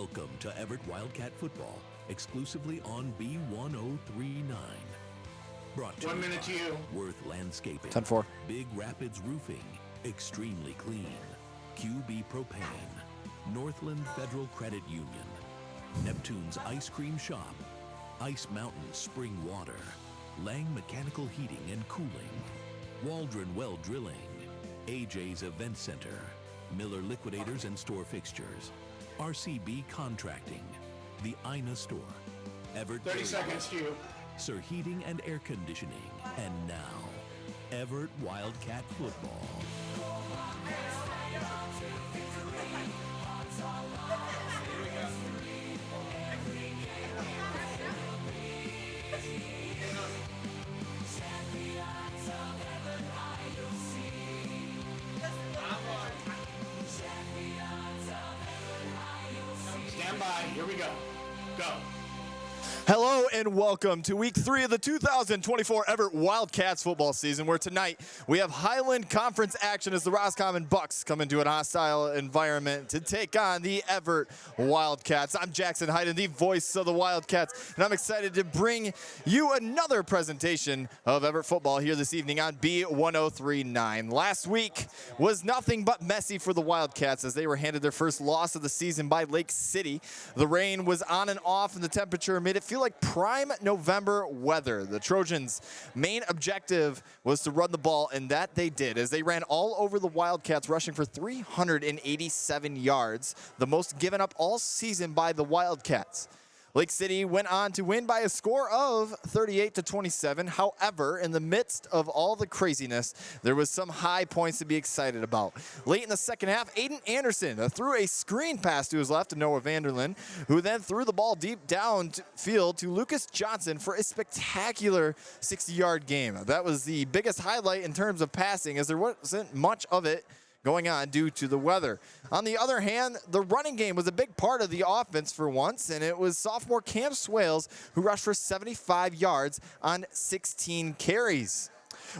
Welcome to Evart Wildcat Football, exclusively on B1039. Brought to 1 minute to you. Worth Landscaping. 10-4. Big Rapids Roofing. Extremely Clean. QB Propane. Northland Federal Credit Union. Neptune's Ice Cream Shop. Ice Mountain Spring Water. Lang Mechanical Heating and Cooling. Waldron Well Drilling. AJ's Event Center. Miller Liquidators and Store Fixtures. RCB Contracting. The Ina Store. Evart 30 seconds to you. Sir Heating and Air Conditioning. And now, Evart Wildcat Football. Stand by. Here we go. Go. Hello and welcome to week 3 of the 2024 Evart Wildcats football season, where tonight we have Highland Conference action as the Roscommon Bucks come into an hostile environment to take on the Evart Wildcats. I'm Jackson Hyden, the voice of the Wildcats, and I'm excited to bring you another presentation of Evart football here this evening on B1039. Last week was nothing but messy for the Wildcats as they were handed their first loss of the season by Lake City. The rain was on and off, and the temperature made it feel like prime November weather. The Trojans' main objective was to run the ball, and that they did, as they ran all over the Wildcats, rushing for 387 yards, the most given up all season by the Wildcats. Lake City went on to win by a score of 38-27. However, in the midst of all the craziness, there was some high points to be excited about. Late in the second half, Aiden Anderson threw a screen pass to his left to Noah Vanderlyn, who then threw the ball deep downfield to Lucas Johnson for a spectacular 60-yard game. That was the biggest highlight in terms of passing, as there wasn't much of it going on due to the weather. On the other hand, the running game was a big part of the offense for once, and it was sophomore Cam Swales who rushed for 75 yards on 16 carries.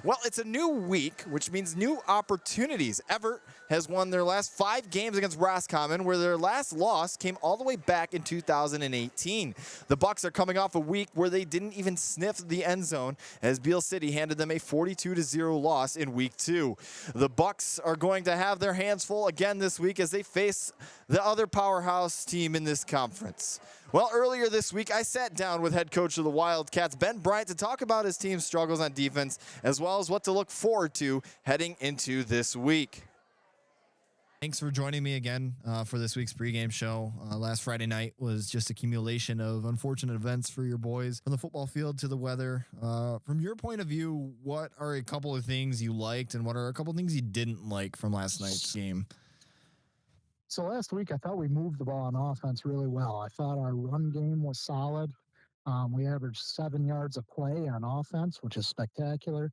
Well, it's a new week, which means new opportunities. Evart has won their last 5 games against Roscommon, where their last loss came all the way back in 2018. The Bucks are coming off a week where they didn't even sniff the end zone, as Beal City handed them a 42-0 loss in week 2. The Bucks are going to have their hands full again this week as they face the other powerhouse team in this conference. Well, earlier this week, I sat down with head coach of the Wildcats, Ben Bryant, to talk about his team's struggles on defense, as well as what to look forward to heading into this week. Thanks for joining me again for this week's pregame show. Last Friday night was just accumulation of unfortunate events for your boys, from the football field to the weather. From your point of view, what are a couple of things you liked and what are a couple of things you didn't like from last night's game? So last week, I thought we moved the ball on offense really well. I thought our run game was solid. We averaged 7 yards of play on offense, which is spectacular.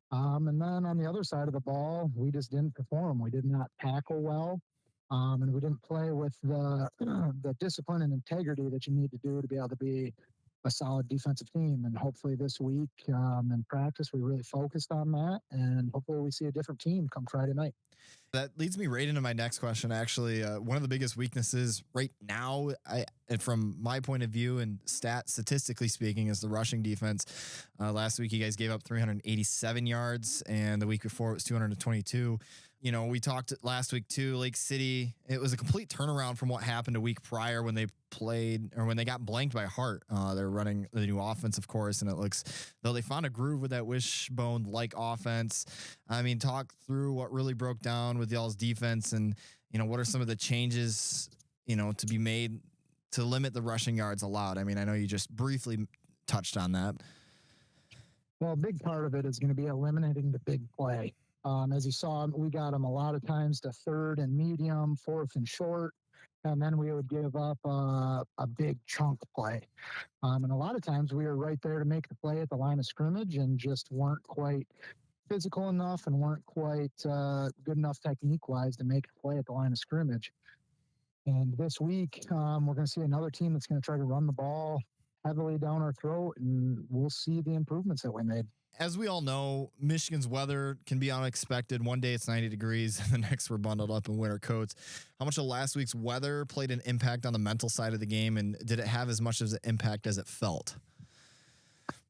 And then on the other side of the ball, we just didn't perform. We did not tackle well, and we didn't play with the the discipline and integrity that you need to do to be able to be a solid defensive team. And hopefully this week in practice, we really focused on that, and hopefully we see a different team come Friday night. That leads me right into my next question, actually. One of the biggest weaknesses right now, and from my point of view and statistically speaking, is the rushing defense. Last week, you guys gave up 387 yards, and the week before it was 222. You know, we talked last week too, Lake City, it was a complete turnaround from what happened a week prior when they played, or when they got blanked by Hart. They're running the new offense, of course, and it looks, though they found a groove with that wishbone-like offense. I mean, talk through what really broke down with y'all's defense, and, you know, what are some of the changes, you know, to be made to limit the rushing yards allowed? I mean, I know you just briefly touched on that. Well, a big part of it is going to be eliminating the big play. As you saw, we got them a lot of times to third and medium, fourth and short, and then we would give up a big chunk play. And a lot of times we were right there to make the play at the line of scrimmage and just weren't quite physical enough and weren't quite good enough technique-wise to make a play at the line of scrimmage. And this week, we're going to see another team that's going to try to run the ball heavily down our throat, and we'll see the improvements that we made. as we all know, Michigan's weather can be unexpected. One day it's 90 degrees, and the next we're bundled up in winter coats. How much of last week's weather played an impact on the mental side of the game, and did it have as much of an impact as it felt?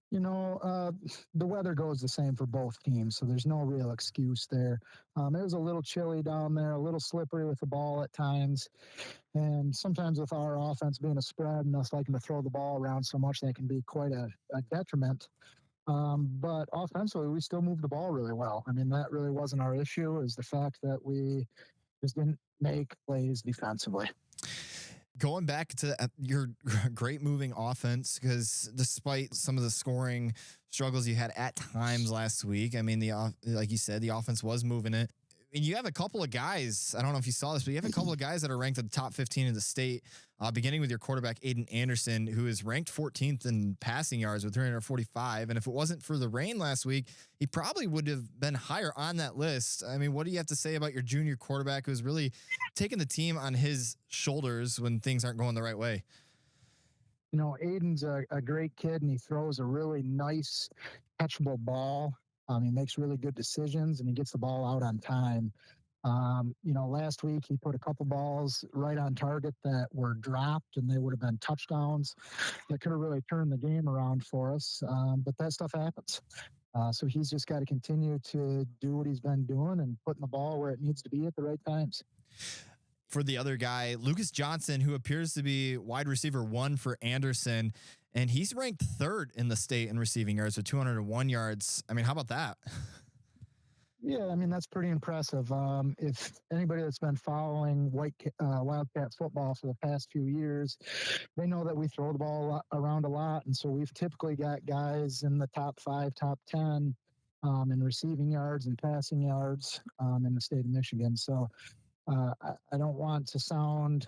The weather goes the same for both teams, so there's no real excuse there. It was a little chilly down there, a little slippery with the ball at times, and sometimes with our offense being a spread and us liking to throw the ball around so much, that can be quite a detriment. But offensively, we still moved the ball really well. I mean, that really wasn't our issue, is the fact that we just didn't make plays defensively. Going back to your great moving offense, because despite some of the scoring struggles you had at times last week, I mean, like you said, the offense was moving it. And you have a couple of guys, I don't know if you saw this, but you have a couple of guys that are ranked at the top 15 in the state, beginning with your quarterback, Aiden Anderson, who is ranked 14th in passing yards with 345. And if it wasn't for the rain last week, he probably would have been higher on that list. I mean, what do you have to say about your junior quarterback who's really taking the team on his shoulders when things aren't going the right way? Aiden's a great kid, and he throws a really nice, catchable ball. He makes really good decisions, and he gets the ball out on time. Last week he put a couple balls right on target that were dropped, and they would have been touchdowns that could have really turned the game around for us. But that stuff happens. So he's just got to continue to do what he's been doing and putting the ball where it needs to be at the right times. For the other guy, Lucas Johnson, who appears to be wide receiver 1 for Anderson, and he's ranked 3rd in the state in receiving yards with 201 yards. I mean, how about that? Yeah, I mean, that's pretty impressive. If anybody that's been following Wildcats football for the past few years, they know that we throw the ball around a lot. And so we've typically got guys in the top 5, top 10 in receiving yards and passing yards in the state of Michigan. So I don't want to sound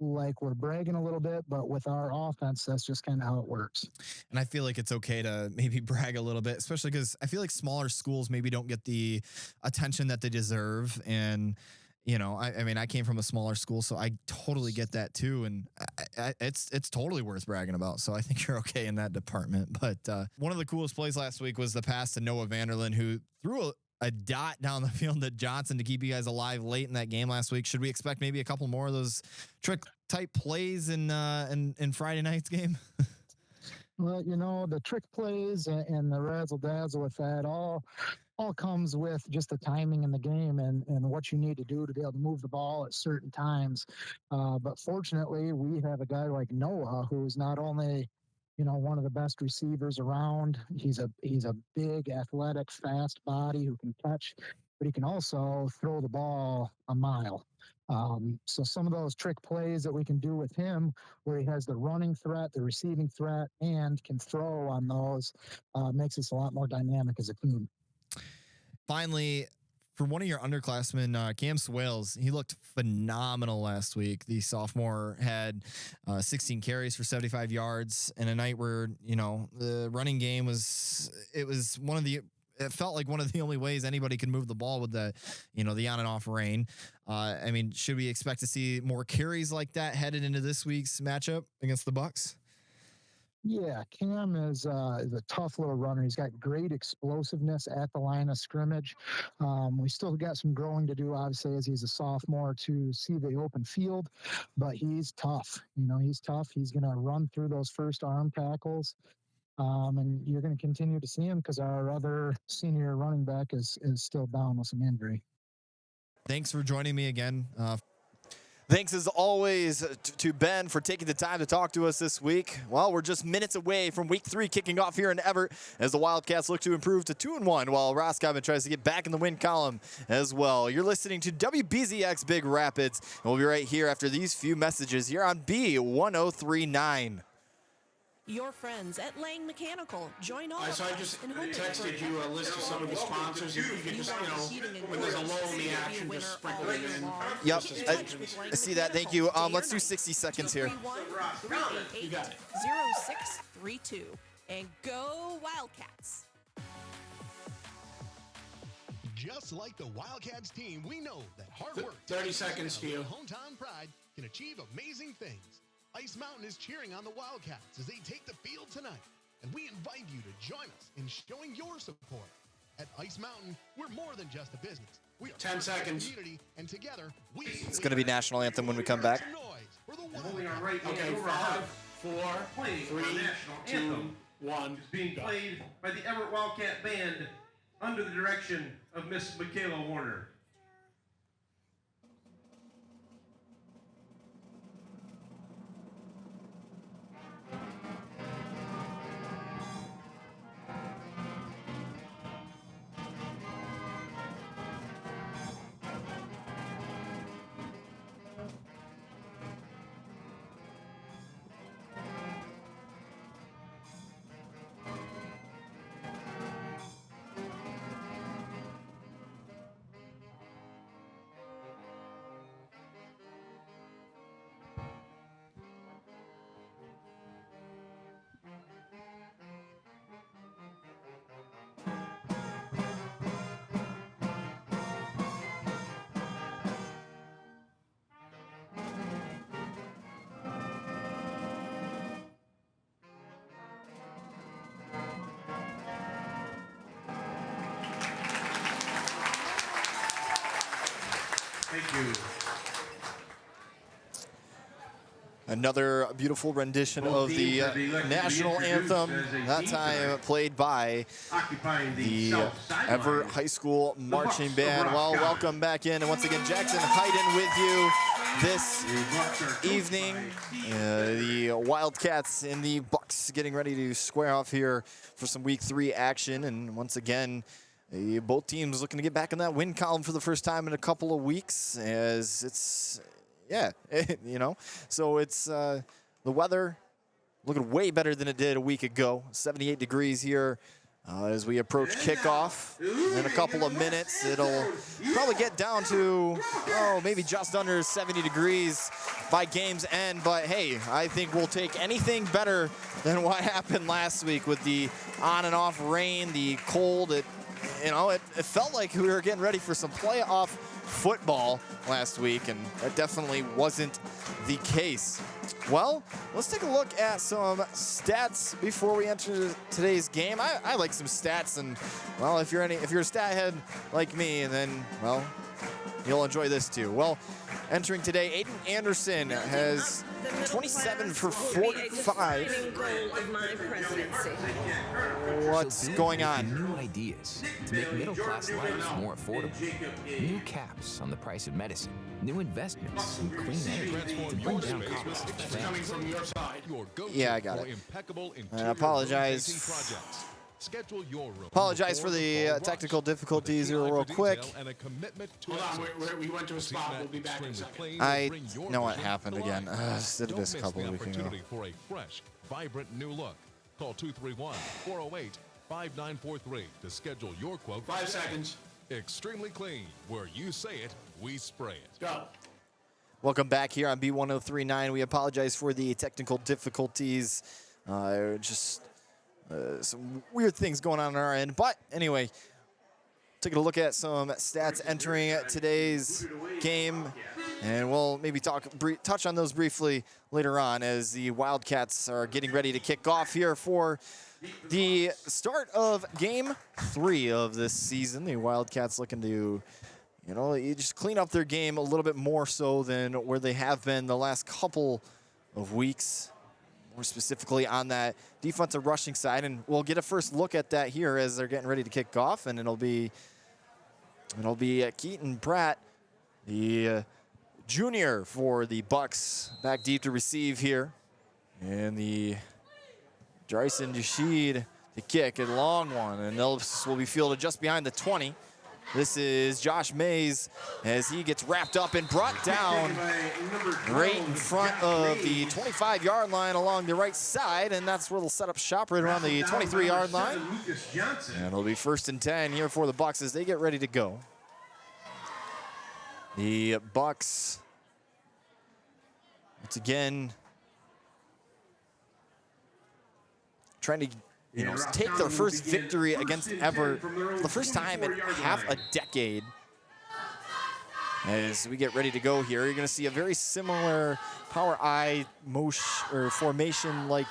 like we're bragging a little bit, but with our offense, that's just kind of how it works. And I feel like it's okay to maybe brag a little bit, especially because I feel like smaller schools maybe don't get the attention that they deserve. And, I mean, I came from a smaller school, so I totally get that too. And it's totally worth bragging about. So I think you're okay in that department. But one of the coolest plays last week was the pass to Noah Vanderlyn, who threw a dot down the field to Johnson to keep you guys alive late in that game last week. Should we expect maybe a couple more of those trick type plays in Friday night's game? Well, the trick plays and the razzle dazzle with that all comes with just the timing in the game and what you need to do to be able to move the ball at certain times. But fortunately, we have a guy like Noah, who's not only one of the best receivers around. He's a big, athletic, fast body who can catch, but he can also throw the ball a mile. So some of those trick plays that we can do with him, where he has the running threat, the receiving threat, and can throw on those, makes us a lot more dynamic as a team. Finally, for one of your underclassmen, Cam Swales, he looked phenomenal last week. The sophomore had 16 carries for 75 yards in a night where, the running game it felt like one of the only ways anybody could move the ball with the on and off rain. I mean, should we expect to see more carries like that headed into this week's matchup against the Bucks? Yeah, Cam is a tough little runner. He's got great explosiveness at the line of scrimmage. We still got some growing to do, obviously, as he's a sophomore to see the open field, but he's tough. He's tough. He's going to run through those first arm tackles, and you're going to continue to see him because our other senior running back is still down with some injury. Thanks for joining me again. Thanks as always to Ben for taking the time to talk to us this week. Well, we're just minutes away from week 3 kicking off here in Evart as the Wildcats look to improve to 2-1 while Roscommon tries to get back in the win column as well. You're listening to WBZX Big Rapids, and we'll be right here after these few messages here on B1039. Your friends at Lang Mechanical. Join all So I just texted you a list of some of the sponsors. If you could just, when there's a lull in the action, just sprinkle them in. Yep, I see that. Thank you. Let's do 60 seconds here. You got it. 0632. And go Wildcats. Just like the Wildcats team, we know that hard work, 30 seconds to you. hometown pride can achieve amazing things. Ice Mountain is cheering on the Wildcats as they take the field tonight. and we invite you to join us in showing your support. At Ice Mountain, we're more than just a business. We are 10 seconds. community, and together we. It's going to be national anthem when we come back. Okay, 5, 4, 3, 2, 1. Is being played by the Evart Wildcat Band under the direction of Miss Michaela Warner. Thank you. Another beautiful rendition of the national anthem, that time played by the Evart High School Marching Band. Well, welcome back in, and once again, Jackson Hayden with you this evening. The Wildcats and the Bucks getting ready to square off here for some Week 3 action, and once again, both teams looking to get back in that win column for the first time in a couple of weeks, as it's, yeah, you know. So it's the weather looking way better than it did a week ago. 78 degrees here as we approach kickoff. In a couple of minutes, it'll probably get down to, maybe just under 70 degrees by game's end. But hey, I think we'll take anything better than what happened last week with the on and off rain, the cold. It felt like we were getting ready for some playoff football last week, and that definitely wasn't the case. Well, let's take a look at some stats before we enter today's game. I like some stats, and well, if you're a stat head like me, then well, you'll enjoy this too. Well, entering today, Aiden Anderson has 27 for 45. What's going on? New ideas to make middle-class life more affordable. New caps on the price of medicine. New investments in clean energy to bring down costs for families. Yeah, I got it. I apologize. Apologize for the technical difficulties here real quick. Hold on, we went to a spot. We'll be back in a second. I know what happened again. Did this a couple of weeks ago. For a fresh, vibrant new look. Call 231-408-5943 to schedule your quote. 5 seconds. Extremely clean. Where you say it, we spray it. Go. Welcome back here on B1039. We apologize for the technical difficulties. Some weird things going on our end. But anyway, taking a look at some stats entering today's game. And we'll maybe touch on those briefly later on as the Wildcats are getting ready to kick off here for the start of Game 3 of this season. The Wildcats looking to, just clean up their game a little bit more so than where they have been the last couple of weeks, more specifically on that defensive rushing side. And we'll get a first look at that here as they're getting ready to kick off, and it'll be Keaton Pratt, the junior for the Bucks, back deep to receive here. And the Dryson Yashid to kick, a long one, and this will be fielded just behind the 20. This is Josh Mays as he gets wrapped up and brought down right in front of the 25-yard line along the right side, and that's where they'll set up shop right around the 23-yard line. And it'll be 1st and 10 here for the Bucks as they get ready to go. The Bucks, once again, trying to take their first victory against Evart for the first time in half a decade. As we get ready to go here, you're going to see a very similar power I motion or formation like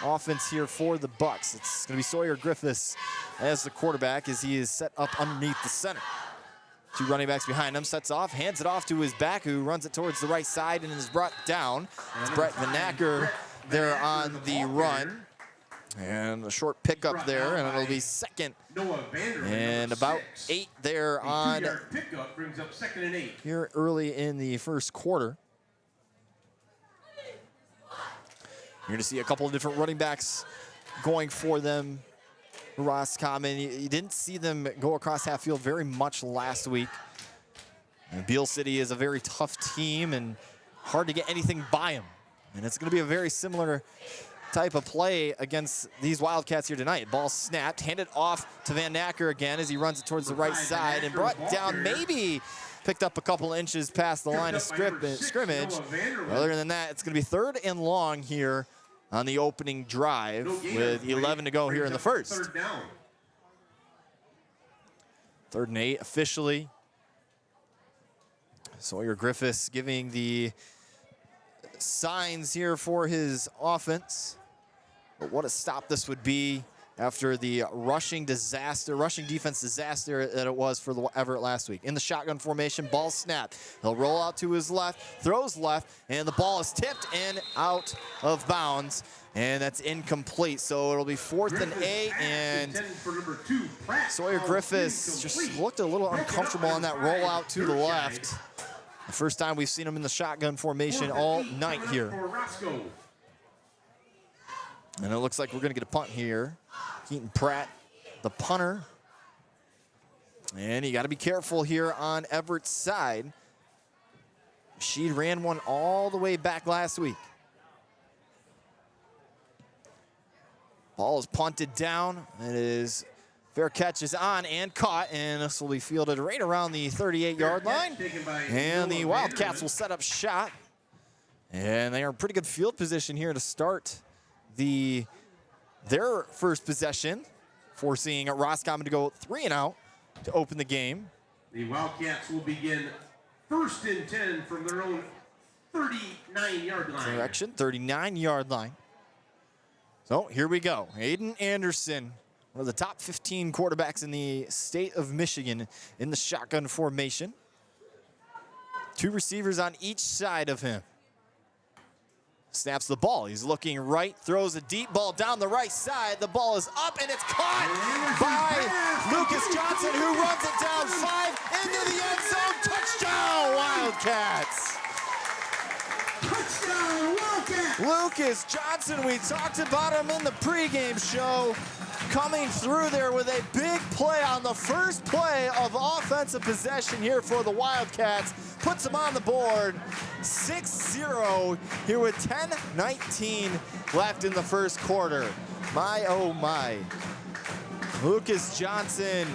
offense here for the Bucks. It's going to be Sawyer Griffiths as the quarterback as he is set up underneath the center. Two running backs behind him, sets off, hands it off to his back, who runs it towards the right side and is brought down. It's Brett Vanacker there on the run. And a short pickup there, and it'll be second and about 8 there on pickup brings up 2nd and 8. here early in the first quarter. You're going to see a couple of different running backs going for them. Roscommon, you didn't see them go across half field very much last week. And Beale City is a very tough team and hard to get anything by them. And it's going to be a very similar type of play against these Wildcats here tonight. Ball snapped, handed off to Van Acker again as he runs it towards the right side and brought down, maybe picked up a couple inches past the line of scrimmage. Other than that, it's going to be 3rd and long here on the opening drive with 11 to go here in the first. 3rd and 8 officially. Sawyer Griffiths giving the signs here for his offense. But what a stop this would be after the rushing defense disaster that it was for the Everett last week. In the shotgun formation, ball snapped. He'll roll out to his left, throws left, and the ball is tipped and out of bounds. And that's incomplete, so it'll be 4th and 8, and Sawyer Griffiths just looked a little uncomfortable on that rollout to the left. The first time we've seen him in the shotgun formation all night here. And it looks like we're gonna get a punt here. Keaton Pratt, the punter. And you gotta be careful here on Everett's side. She ran one all the way back last week. Ball is punted down. It is fair catch is on and caught, and this will be fielded right around the 38-yard line. And the Wildcats will set up shot. And they are in pretty good field position here to start their first possession, forcing Roscommon to go 3 and out to open the game. The Wildcats will begin 1st and 10 from their own 39-yard line. Correction, 39-yard line. So here we go. Aiden Anderson, one of the top 15 quarterbacks in the state of Michigan in the shotgun formation. 2 receivers on each side of him. Snaps the ball. He's looking right, throws a deep ball down the right side. The ball is up, and it's caught by Lucas Johnson, who runs it down 5 into the end zone. Touchdown, Wildcats. Touchdown, Wildcats. Lucas Johnson, we talked about him in the pregame show, coming through there with a big play on the first play of offensive possession here for the Wildcats. Puts them on the board, 6-0 here with 10:19 left in the first quarter. My, oh my. Lucas Johnson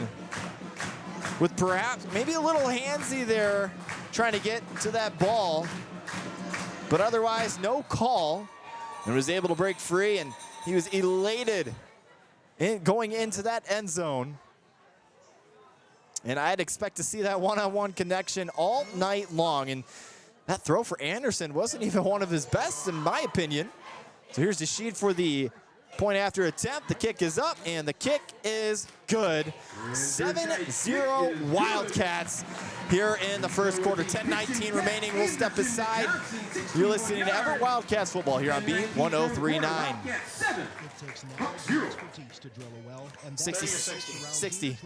with perhaps maybe a little handsy there trying to get to that ball, but otherwise no call, and was able to break free, and he was elated going into that end zone. And I'd expect to see that one-on-one connection all night long. And that throw for Anderson wasn't even one of his best, in my opinion. So here's the sheet for the point after attempt. The kick is up, and the kick is good. 7-0 Wildcats here in the first quarter. 10:19 remaining. We'll step aside. You're listening to Everett Wildcats football here on B1039. 60.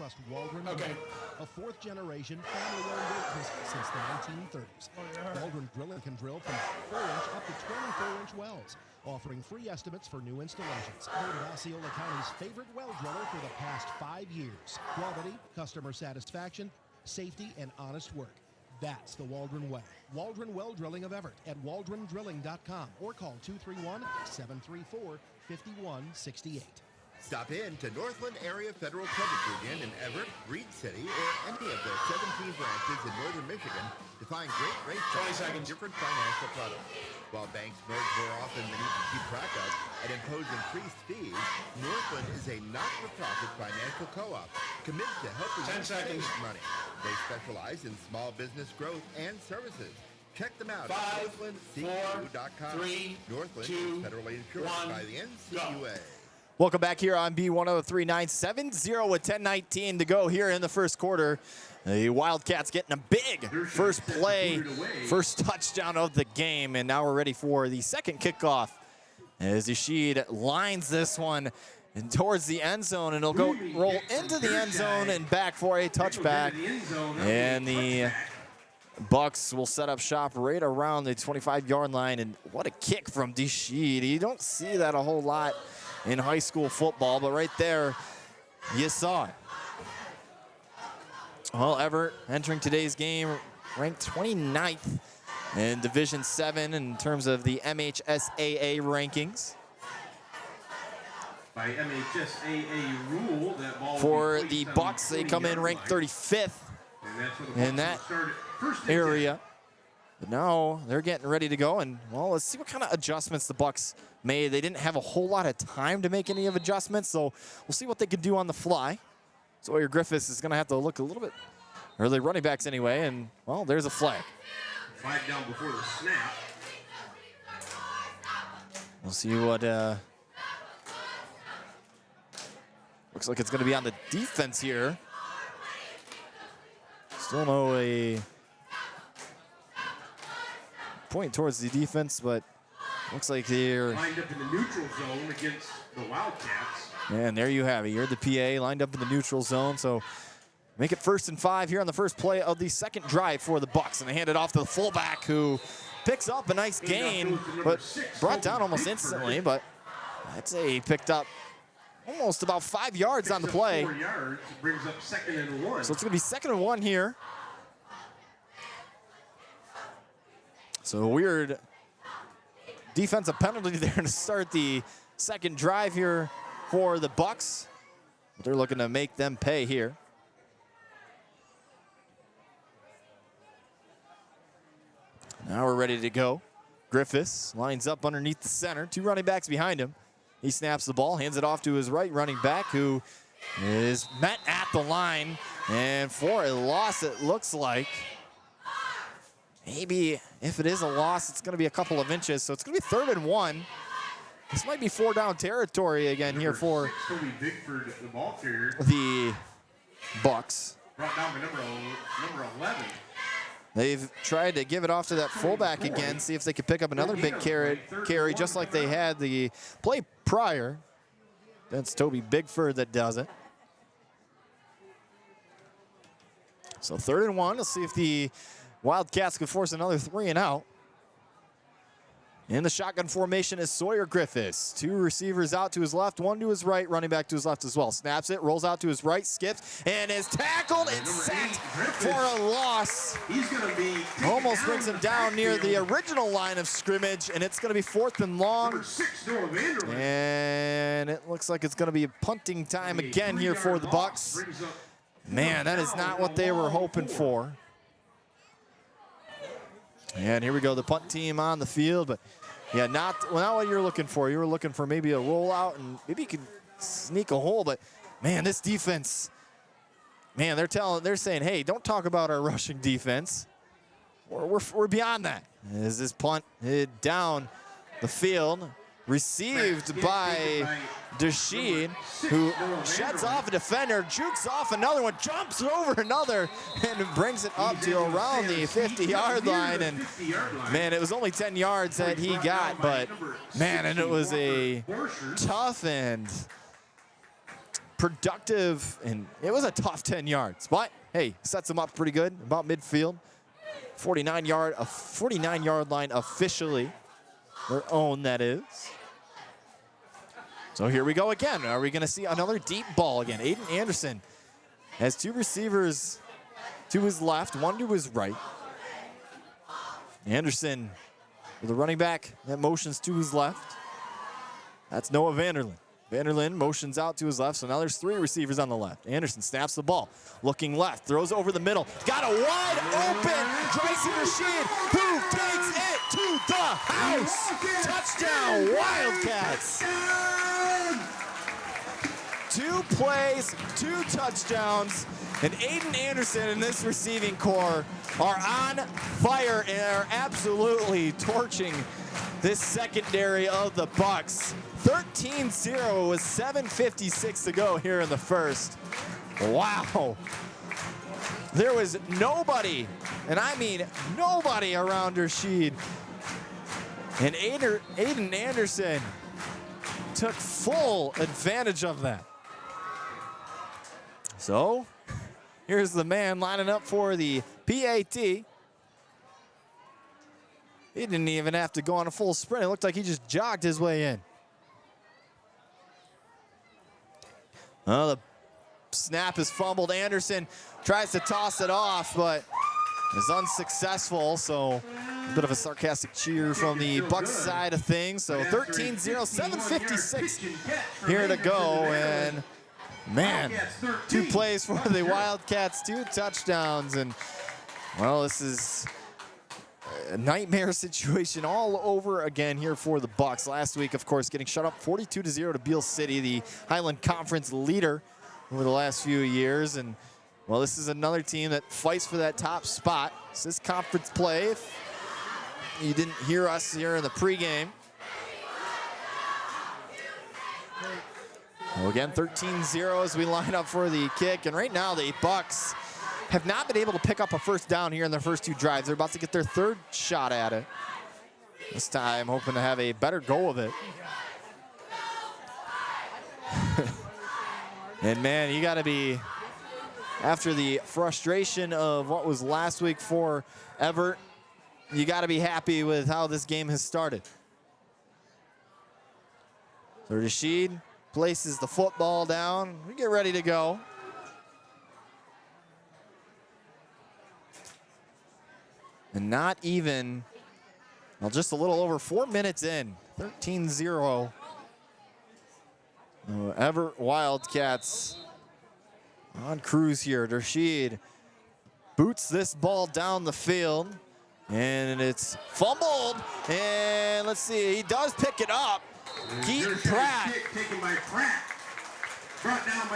Okay. A 4th-generation family-owned business since the 1930s. Waldron Drilling can drill from 4-inch up to 24-inch wells, offering free estimates for new installations. Voted Osceola County's favorite well driller for the past 5 years. Quality, customer satisfaction, safety, and honest work. That's the Waldron way. Waldron Well Drilling of Everett at waldrondrilling.com or call 231-734-5168. Stop in to Northland Area Federal Credit Union in Everett, Reed City, or any of their 17 branches in northern Michigan to find great rates on different financial products. While banks merge more often than you can keep track of and impose increased fees, Northland is a not-for-profit financial co-op committed to helping you save money. They specialize in small business growth and services. Check them out 5, at northlandcu.com. 3, Northland 2, is federally insured 1, by the NCUA. Welcome back here on B1039, 7-0 with 10:19 to go here in the first quarter. The Wildcats getting a big first play, first touchdown of the game, and now we're ready for the second kickoff as Ishid lines this one towards the end zone, and it'll go roll into the end zone and back for a touchback. And the Bucks will set up shop right around the 25-yard line, and what a kick from Ishid. You don't see that a whole lot in high school football, but right there, you saw it. Well, Evart entering today's game ranked 29th in Division 7 in terms of the MHSAA rankings. By MHSAA rule, that ball For the Bucks, they come in ranked 35th in that area. But now they're getting ready to go, and well, let's see what kind of adjustments the Bucks made. They didn't have a whole lot of time to make any of adjustments, so we'll see what they can do on the fly. Sawyer Griffiths is going to have to look a little bit, or the running backs anyway, and well, there's a flag. Flag down before the snap. We'll see what looks like it's going to be on the defense here. Still no a point towards the defense, but looks like they're lined up in the neutral zone against the Wildcats. And there you have it. You're the PA lined up in the neutral zone. So make it 1st and 5 here on the first play of the second drive for the Bucks. And they hand it off to the fullback, who picks up a nice gain, but brought down almost instantly. But I'd say he picked up almost about 5 yards on the play. 4 yards, brings up 2nd and 1. So it's going to be 2nd and 1 here. So a weird defensive penalty there to start the second drive here for the Bucks. But they're looking to make them pay here. Now we're ready to go. Griffiths lines up underneath the center. 2 running backs behind him. He snaps the ball, hands it off to his right running back, who is met at the line. And for a loss, it looks like. Maybe if it is a loss, it's going to be a couple of inches. So it's going to be 3rd and 1. This might be 4-down territory again here for the Bucks. Brought down by number 11. They've tried to give it off to that fullback again, see if they could pick up another big carry just like they had the play prior. That's Toby Bigford that does it. So 3rd and 1. Let's see if the Wildcats could force another 3 and out. In the shotgun formation is Sawyer Griffiths. 2 receivers out to his left, 1 to his right, running back to his left as well. Snaps it, rolls out to his right, skips, and is tackled and sacked for a loss. He's going to be almost brings him down near the original line of scrimmage, and it's going to be 4th and long. And it looks like it's going to be punting time again here for the Bucks. Man, that is not what they were hoping for. And here we go, the punt team on the field, but yeah, not what you're looking for. You were looking for maybe a rollout and maybe you could sneak a hole, but man, this defense, man, they're saying, hey, don't talk about our rushing defense. We're beyond that. As this punt hit down the field, received by Desheen, who sheds off a defender, jukes off another one, jumps over another, and brings it up to around the 50-yard line. And man, it was only 10 yards that he got, but man, and it was a tough and productive, and it was a tough 10 yards. But hey, sets him up pretty good, about midfield. 49-yard line officially. Their own, that is. So here we go again. Are we going to see another deep ball again? Aiden Anderson has 2 receivers to his left, 1 to his right. Anderson with a running back that motions to his left. That's Noah Vanderlyn. Vanderlyn motions out to his left, so now there's 3 receivers on the left. Anderson snaps the ball, looking left, throws over the middle. Got a wide open Bryson Rashid, who takes it to the house. Touchdown, Wildcats. 2 plays, 2 touchdowns, and Aiden Anderson and this receiving core are on fire and are absolutely torching this secondary of the Bucks. 13-0 with 7:56 to go here in the first. Wow. There was nobody, and I mean nobody around Rashid. And Aiden Anderson took full advantage of that. So, here's the man lining up for the PAT. He didn't even have to go on a full sprint. It looked like he just jogged his way in. Well, the snap is fumbled. Anderson tries to toss it off, but is unsuccessful. So a bit of a sarcastic cheer from the Bucks side of things. So 13-0, 7:56 here to go. And man, 2 plays for the Wildcats, 2 touchdowns. And well, this is a nightmare situation all over again here for the Bucks. Last week, of course, getting shut up 42-0 to Beale City, the Highland Conference leader over the last few years. And well, this is another team that fights for that top spot. This is conference play. If you didn't hear us here in the pregame. Well, again, 13-0 as we line up for the kick. And right now, the Bucks have not been able to pick up a first down here in their first 2 drives. They're about to get their 3rd shot at it. This time, hoping to have a better go of it. And man, you got to be, after the frustration of what was last week for Evart, you got to be happy with how this game has started. So Rashid places the football down. We get ready to go. And not even, well, just a little over 4 minutes in, 13-0. Evart Wildcats on cruise here. Rashid boots this ball down the field, and it's fumbled. And let's see, he does pick it up. Keaton Pratt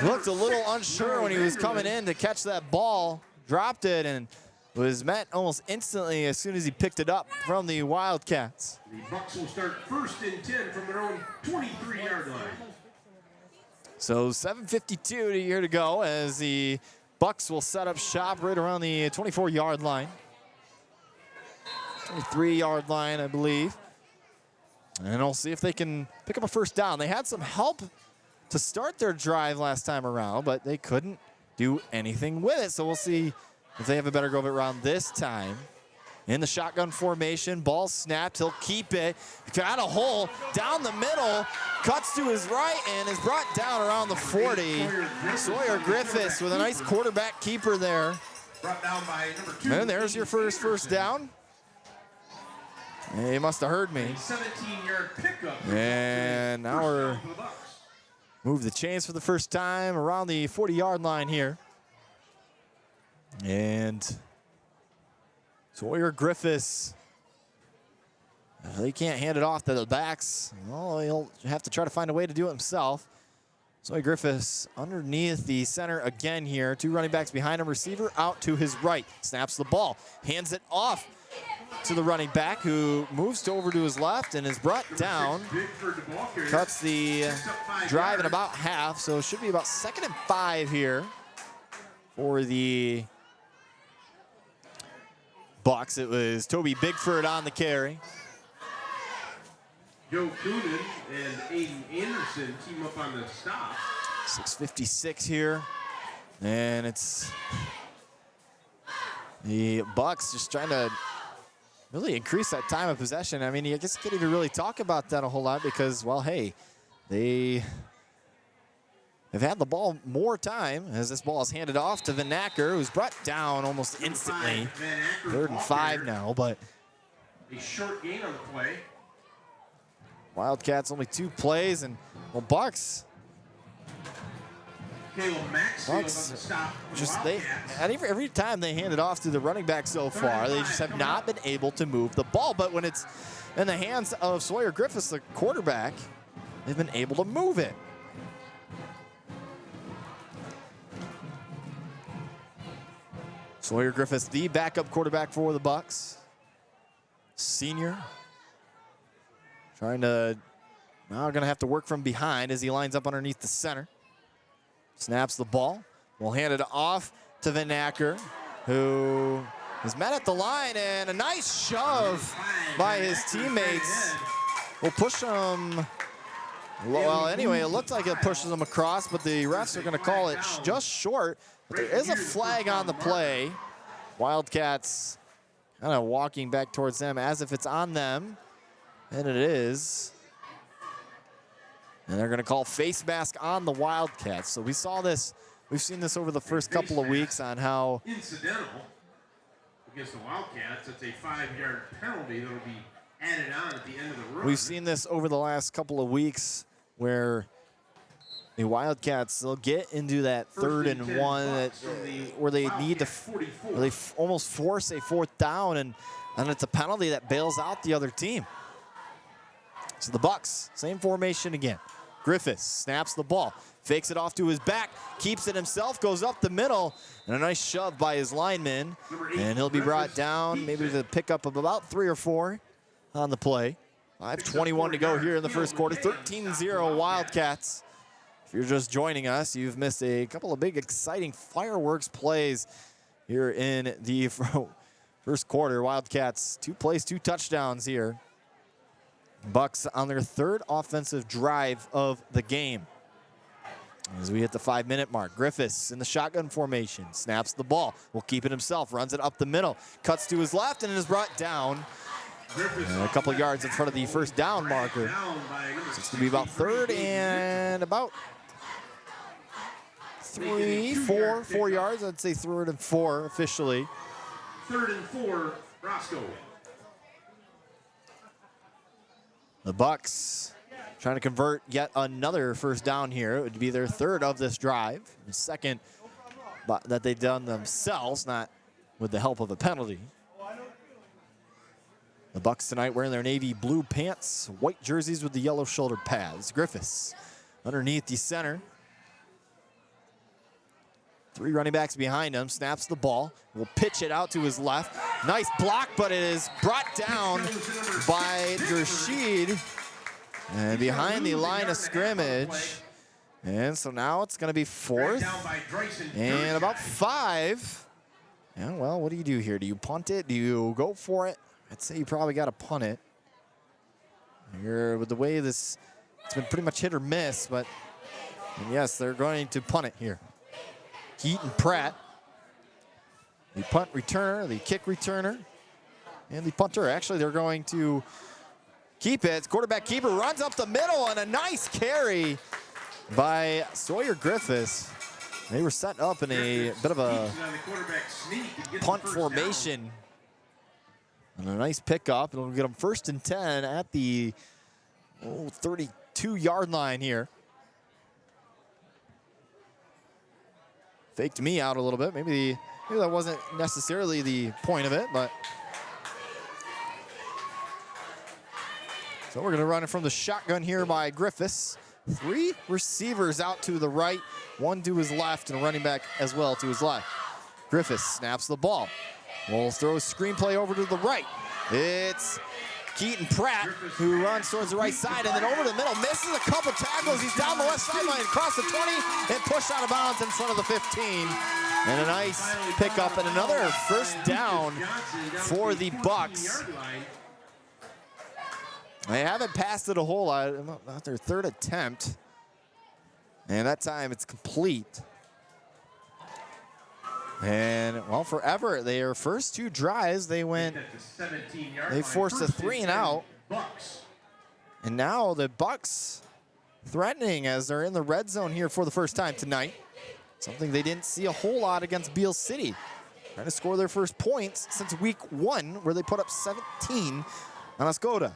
looked a little unsure when he was coming in to catch that ball, dropped it, and was met almost instantly as soon as he picked it up from the Wildcats. The Bucks will start 1st and 10 from their own 23-yard line. So 7:52 here to go as the Bucks will set up shop right around the 24-yard line. 23-yard line, I believe. And we'll see if they can pick up a first down. They had some help to start their drive last time around, but they couldn't do anything with it. So we'll see if they have a better go of it around this time. In the shotgun formation, ball snapped, he'll keep it. Got a hole down the middle, cuts to his right, and is brought down around the 40. Sawyer Griffiths with a nice quarterback keeper there. Brought down by number 2. And there's your first down. He must have heard me. 17-yard pickup. And now we're move the chains for the first time around the 40-yard line here. And Sawyer Griffiths, he can't hand it off to the backs. Well, he'll have to try to find a way to do it himself. Sawyer Griffiths underneath the center again here. 2 running backs behind him. Receiver out to his right. Snaps the ball. Hands it off to the running back who moves over to his left and is brought down. Cuts the drive in about half. So it should be about 2nd and 5 here for the Bucks. It was Toby Bigford on the carry. Joe Coonan and Aiden Anderson team up on the stop. 6:56 here. And it's the Bucks just trying to really increase that time of possession. I mean, I guess you can't even really talk about that a whole lot because, well, hey, they have had the ball more time as this ball is handed off to Van Acker, who's brought down almost instantly. 3rd and 5 now, but a short gain on the play. Wildcats only 2 plays, and well, Bucks just every time they hand it off to the running back so far, they just have not been able to move the ball. But when it's in the hands of Sawyer Griffiths, the quarterback, they've been able to move it. Sawyer Griffiths, the backup quarterback for the Bucks. Senior. Trying to, now going to have to work from behind as he lines up underneath the center. Snaps the ball. We'll hand it off to Van Acker, who is met at the line, and a nice shove by his teammates will push him. Well, anyway, it looked like it pushes him across, but the refs are going to call it just short. But there is a flag on the play. Wildcats kind of walking back towards them as if it's on them, and it is. And they're going to call face mask on the Wildcats. So we saw this, we've seen this over the first couple of weeks on how incidental against the Wildcats. It's a 5-yard penalty that will be added on at the end of the run. we've seen this over the last couple of weeks where the Wildcats, they'll get into that 3rd and 1 where they need to, where they almost force a 4th down, and it's a penalty that bails out the other team. So the Bucks, same formation again. Griffiths snaps the ball, fakes it off to his back, keeps it himself, goes up the middle, and a nice shove by his lineman, and he'll be brought down maybe to the pickup of about 3 or 4 on the play. 5:21 to go here in the first quarter. 13-0 Wildcats. If you're just joining us, you've missed a couple of big exciting fireworks plays here in the first quarter. Wildcats, 2 plays, 2 touchdowns here. Bucks on their 3rd offensive drive of the game. As we hit the 5-minute mark, Griffiths in the shotgun formation, snaps the ball, will keep it himself, runs it up the middle, cuts to his left, and is brought down a couple yards in front of the first down marker. So it's going to be about 3rd and about 4 yards. I'd say 3rd and 4 officially. 3rd and 4, Roscoe. The Bucks trying to convert yet another first down here. It would be their 3rd of this drive. The 2nd that they've done themselves, not with the help of a penalty. The Bucks tonight wearing their navy blue pants, white jerseys with the yellow shoulder pads. Griffiths underneath the center. 3 running backs behind him, snaps the ball, will pitch it out to his left. Nice block, but it is brought down by Rashid and behind the line of scrimmage. And so now it's going to be 4th and about 5. Yeah, well, what do you do here? Do you punt it? Do you go for it? I'd say you probably got to punt it. Here, with the way this, it's been pretty much hit or miss, but yes, they're going to punt it here. Keaton Pratt, the punt returner, the kick returner, and the punter. Actually, they're going to keep it. Quarterback keeper runs up the middle, and a nice carry by Sawyer Griffiths. They were set up in a bit of a punt formation. And a nice pickup. It'll get them 1st and 10 at the 32-yard line here. Faked me out a little bit. Maybe that wasn't necessarily the point of it, but. So we're going to run it from the shotgun here by Griffiths. 3 receivers out to the right, 1 to his left, and a running back as well to his left. Griffiths snaps the ball. We'll throw a screenplay over to the right. It's Keaton Pratt who runs towards the right side and then over the middle, misses a couple tackles. He's down the left sideline, across the 20, and pushed out of bounds in front of the 15. And a nice pickup and another first down for the Bucks. They haven't passed it a whole lot. About their 3rd attempt. And that time it's complete. And, well, for Evart, their first 2 drives, they forced a 3 and out. And now the Bucks threatening as they're in the red zone here for the first time tonight. Something they didn't see a whole lot against Beale City. Trying to score their first points since week 1, where they put up 17 on Escoda.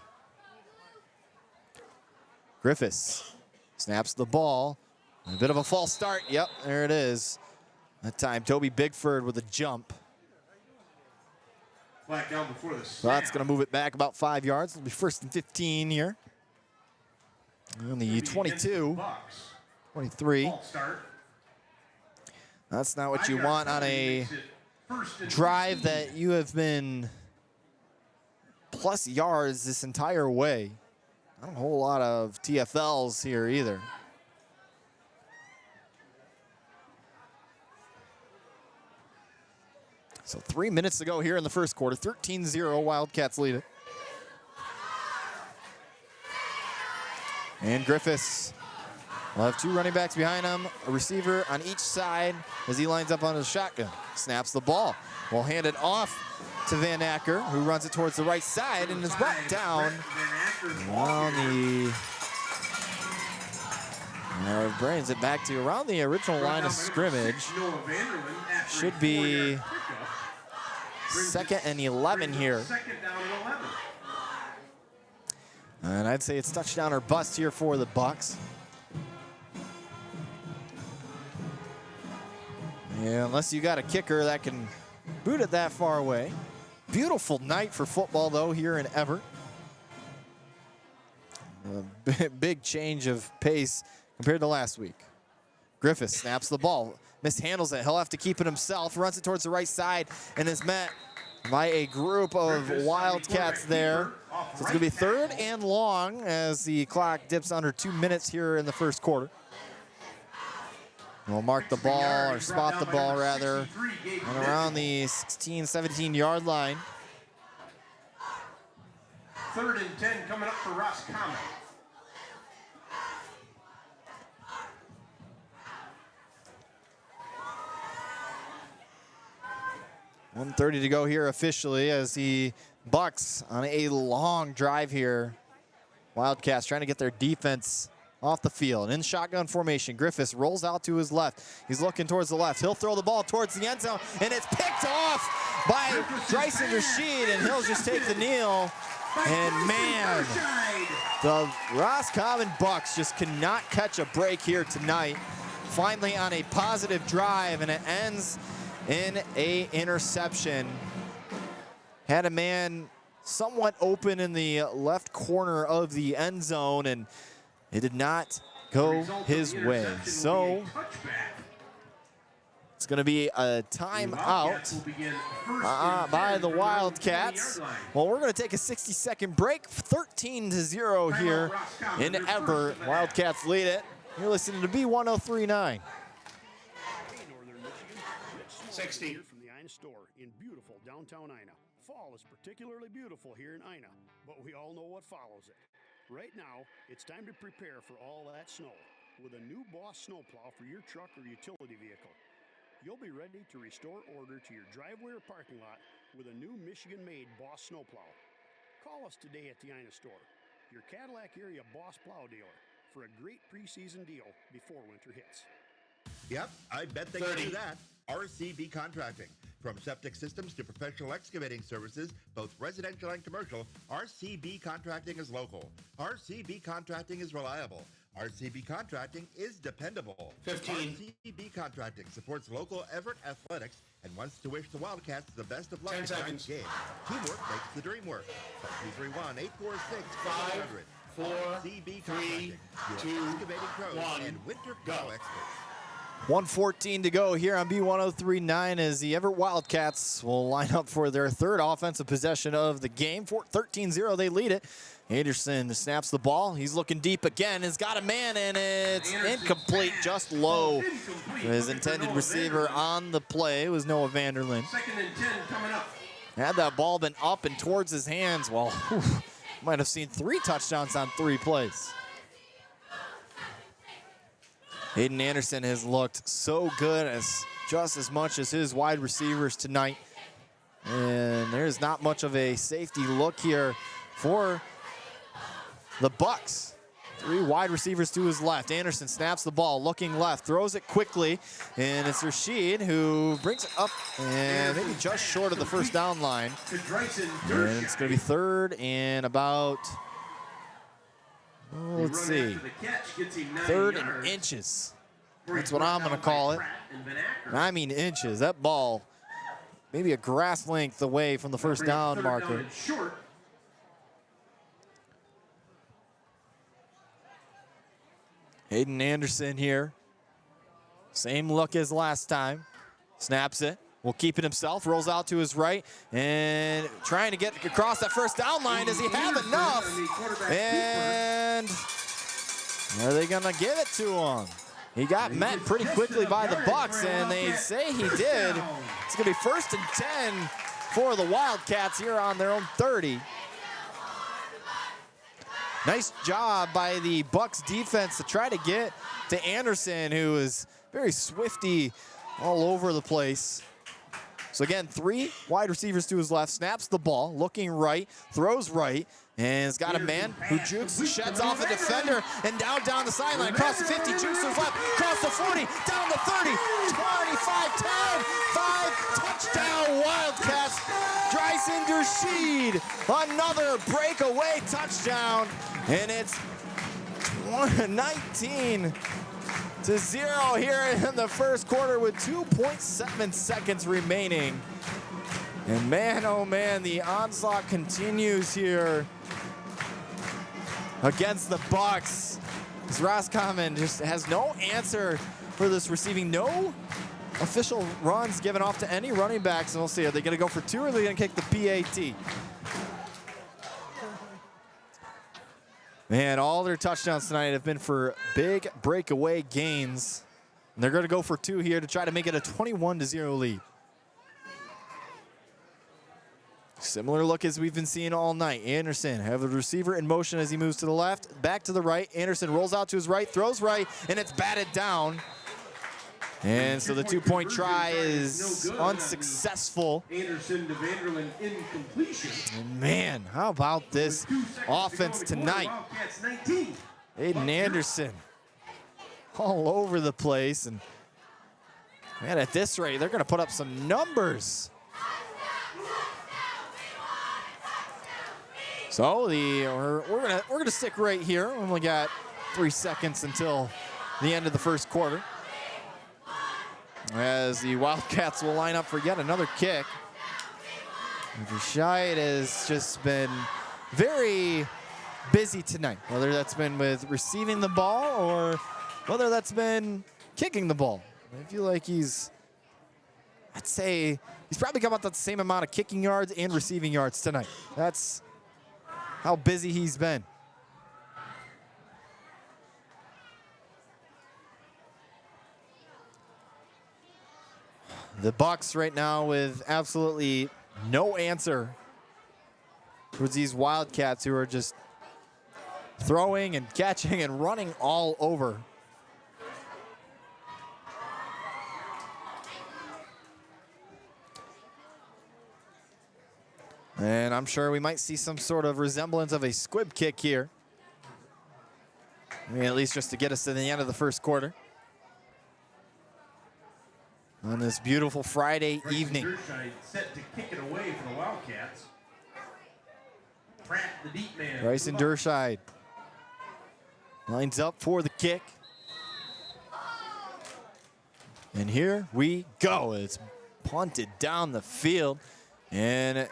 Griffiths snaps the ball. A bit of a false start. Yep, there it is. That time, Toby Bigford with a jump. Flag down before the So that's going to move it back about 5 yards. It'll be 1st and 15 here. On the 22, 23. That's not what you want on a drive that you have been plus yards this entire way. Not a whole lot of TFLs here either. So 3 minutes to go here in the first quarter. 13-0, Wildcats lead it. And Griffiths will have 2 running backs behind him, a receiver on each side as he lines up on his shotgun. Snaps the ball. Will hand it off to Van Acker, who runs it towards the right side and is brought down on the... brings it back to around the original line of scrimmage. Should be 2nd and 11 here. And I'd say it's touchdown or bust here for the Bucks. Yeah, unless you got a kicker that can boot it that far away. Beautiful night for football, though, here in Evart. A big change of pace compared to last week. Griffiths snaps the ball, mishandles it. He'll have to keep it himself, runs it towards the right side, and is met by a group of Wildcats there. So it's going to be 3rd and long as the clock dips under 2 minutes here in the first quarter. We'll mark the ball, or spot the ball rather, and around the 16, 17-yard line. 3rd and 10 coming up for Roscommon. .130 to go here officially as the Bucks on a long drive here. Wildcats trying to get their defense off the field. In shotgun formation, Griffiths rolls out to his left. He's looking towards the left. He'll throw the ball towards the end zone, and it's picked off by Bryson Rashid, and he'll just take the kneel. And man, the Roscommon Bucks just cannot catch a break here tonight. Finally on a positive drive, and it ends in a interception. Had a man somewhat open in the left corner of the end zone, and it did not go his way. So it's going to be a timeout by the Wildcats. Well, we're going to take a 60-second break. 13-0 here in Evart. Wildcats lead it. You're listening to B1039. 60. From the Ina store in beautiful downtown Ina. Fall is particularly beautiful here in Ina, but we all know what follows it. Right now, it's time to prepare for all that snow with a new Boss snowplow for your truck or utility vehicle. You'll be ready to restore order to your driveway or parking lot with a new Michigan-made Boss snowplow. Call us today at the Ina store, your Cadillac area Boss plow dealer, for a great preseason deal before winter hits. Yep, I bet they can do that. RCB Contracting. From septic systems to professional excavating services, both residential and commercial, RCB Contracting is local. RCB Contracting is reliable. RCB Contracting is dependable. 15. RCB Contracting supports local Evart athletics and wants to wish the Wildcats the best of luck 10 in seconds. tonight's game. Teamwork makes the dream work. 231-846-500. 5, 4, RCB 3, Contracting, 2, your excavating pros 1, and winter go. plow experts. 1:14 to go here on B1039 as the Evart Wildcats will line up for their 3rd offensive possession of the game. 13-0, they lead it. Anderson snaps the ball. He's looking deep again. Has got a man, and it's incomplete, just low. His intended receiver on the play was Noah Vanderlyn. 2nd and 10 coming up. Had that ball been up and towards his hands, well, might have seen 3 touchdowns on 3 plays. Hayden Anderson has looked so good, as just as much as his wide receivers tonight. And there's not much of a safety look here for the Bucks. 3 wide receivers to his left. Anderson snaps the ball, looking left, throws it quickly, and it's Rashid who brings it up and maybe just short of the first down line. And it's going to be 3rd and about, let's see, 3rd and inches. That's what I'm going to call it. And I mean inches. That ball maybe a grass length away from the first down marker. Hayden Anderson here. Same look as last time. Snaps it. will keep it himself, rolls out to his right, and trying to get across that first down line. Does he have enough? And are they gonna give it to him? He got met pretty quickly by the Bucks, and they say he did. It's gonna be 1st and 10 for the Wildcats here on their own 30. Nice job by the Bucks defense to try to get to Anderson, who is very swifty all over the place. So again, 3 wide receivers to his left, snaps the ball, looking right, throws right, and has got a man who jukes, sheds off a defender, and down the sideline, across the 50, jukes to his left, across the 40, down the 30, 25, 10, 5, touchdown Wildcats. Bryson Dershid, another breakaway touchdown, and it's 19-0 here in the first quarter with 2.7 seconds remaining. And man, oh man, the onslaught continues here against the Bucks. As Roscommon just has no answer for this receiving. No official runs given off to any running backs. And we'll see, are they gonna go for 2 or are they gonna kick the PAT? Man, all their touchdowns tonight have been for big breakaway gains. And they're gonna go for 2 here to try to make it a 21-0 lead. Similar look as we've been seeing all night. Anderson have a receiver in motion as he moves to the left, back to the right. Anderson rolls out to his right, throws right, and it's batted down. And so the 2-point try is unsuccessful. Anderson to Vanderland incompletion. And man, how about this offense tonight? Aiden Anderson all over the place. And man, at this rate, they're gonna put up some numbers. So we're gonna stick right here. We only got 3 seconds until the end of the first quarter, as the Wildcats will line up for yet another kick. Rashid has just been very busy tonight, whether that's been with receiving the ball or whether that's been kicking the ball. I feel like I'd say he's probably got about the same amount of kicking yards and receiving yards tonight. That's how busy he's been. The Bucks right now with absolutely no answer towards these Wildcats, who are just throwing and catching and running all over. And I'm sure we might see some sort of resemblance of a squib kick here. I mean, at least just to get us to the end of the first quarter on this beautiful Friday evening. Set to kick it away for the Wildcats. Pratt, the deep man. Bryson Dershide lines up for the kick. And here we go. It's punted down the field. And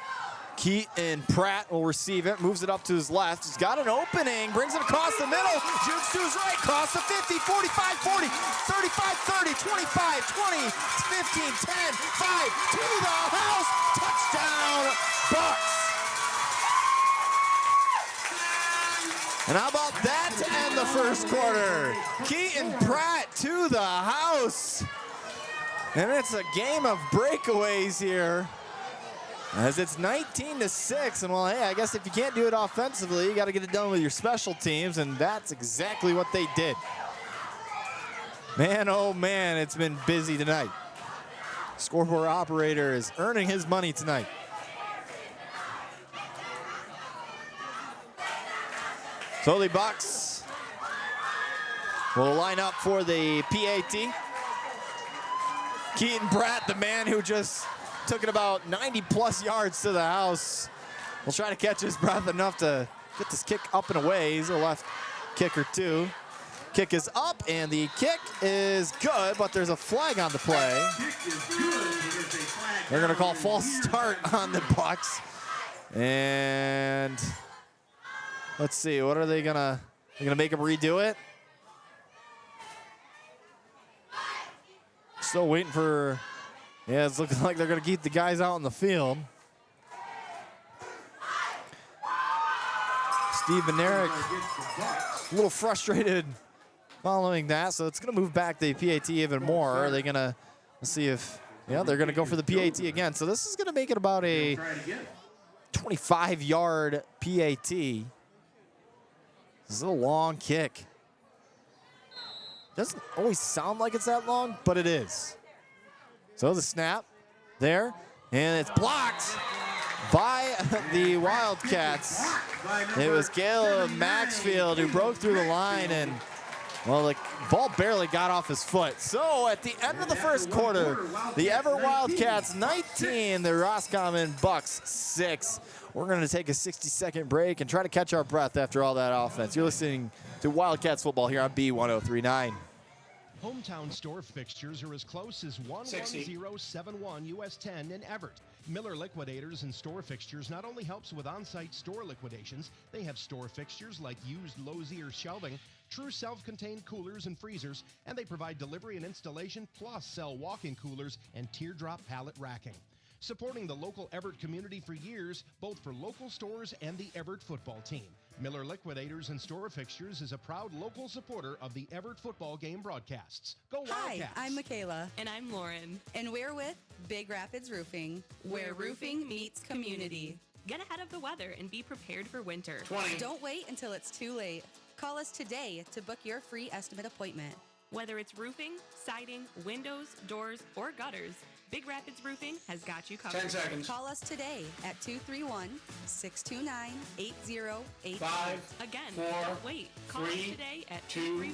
Keaton Pratt will receive it, moves it up to his left. He's got an opening, brings it across the middle, jukes to his right, across the 50, 45, 40, 35, 30, 25, 20, 15, 10, 5, to the house, touchdown, Bucks. And how about that to end the first quarter? Keaton Pratt to the house. And it's a game of breakaways here, as it's 19-6, and well, hey, I guess if you can't do it offensively, you got to get it done with your special teams, and that's exactly what they did. Man, oh man, it's been busy tonight. Scoreboard operator is earning his money tonight. So the Bucks will line up for the PAT. Keaton Pratt, the man who just took it about 90-plus yards to the house, will try to catch his breath enough to get this kick up and away. He's a left kicker too. Kick is up, and the kick is good, but there's a flag on the play. They're gonna call false start on the Bucks. And let's see, what are they gonna make him redo it? Still waiting for Yeah, it's looking like they're going to keep the guys out in the field. Steve Benerick a little frustrated following that, so it's going to move back the PAT even more. Are they going to see if, yeah, they're going to go for the PAT again. So this is going to make it about a 25-yard PAT. This is a long kick. Doesn't always sound like it's that long, but it is. So the snap there, and it's blocked by the Wildcats. It was Caleb Maxfield who broke through the line, and, well, the ball barely got off his foot. So at the end of the first quarter, the Everett Wildcats 19, the Roscommon Bucks 6. We're going to take a 60-second break and try to catch our breath after all that offense. You're listening to Wildcats football here on B1039. Hometown store fixtures are as close as 11071 US 10 in Everett. Miller Liquidators and store fixtures not only helps with on-site store liquidations, they have store fixtures like used Lozier shelving, true self-contained coolers and freezers, and they provide delivery and installation, plus sell walk-in coolers and teardrop pallet racking. Supporting the local Everett community for years, both for local stores and the Everett football team. Miller Liquidators and Store Fixtures is a proud local supporter of the Everett football game broadcasts. Go Wildcats! Hi, I'm Michaela. And I'm Lauren. And we're with Big Rapids Roofing, where roofing meets community. Get ahead of the weather and be prepared for winter. 20. Don't wait until it's too late. Call us today to book your free estimate appointment. Whether it's roofing, siding, windows, doors, or gutters, Big Rapids Roofing has got you covered. 10 seconds. Call us today at 231-629-8085. 5, Again, 4, don't wait. Call 3, us today at 2,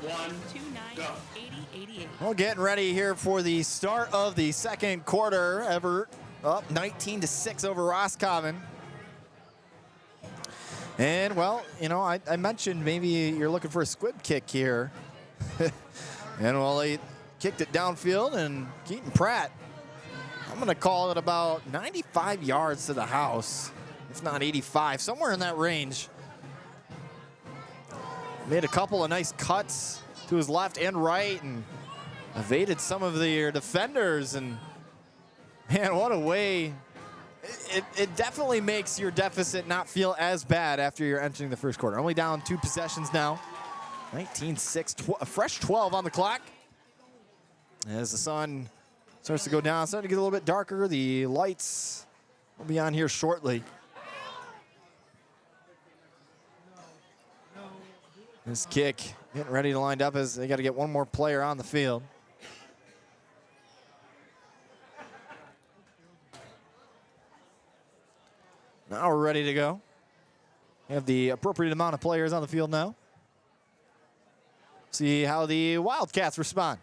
231-629-8088. Well, getting ready here for the start of the second quarter. Everett up 19-6 over Roscommon. And, well, you know, I mentioned maybe you're looking for a squib kick here. And, well, they kicked it downfield, and Keaton Pratt, I'm going to call it about 95 yards to the house, if not 85, somewhere in that range. Made a couple of nice cuts to his left and right and evaded some of their defenders. And, man, what a way. It definitely makes your deficit not feel as bad after you're entering the first quarter. Only down 2 possessions now. 19-6, a fresh 12 on the clock. As the sun starts to go down, starting to get a little bit darker. The lights will be on here shortly. This kick getting ready to line up as they got to get one more player on the field. Now we're ready to go. We have the appropriate amount of players on the field now. See how the Wildcats respond.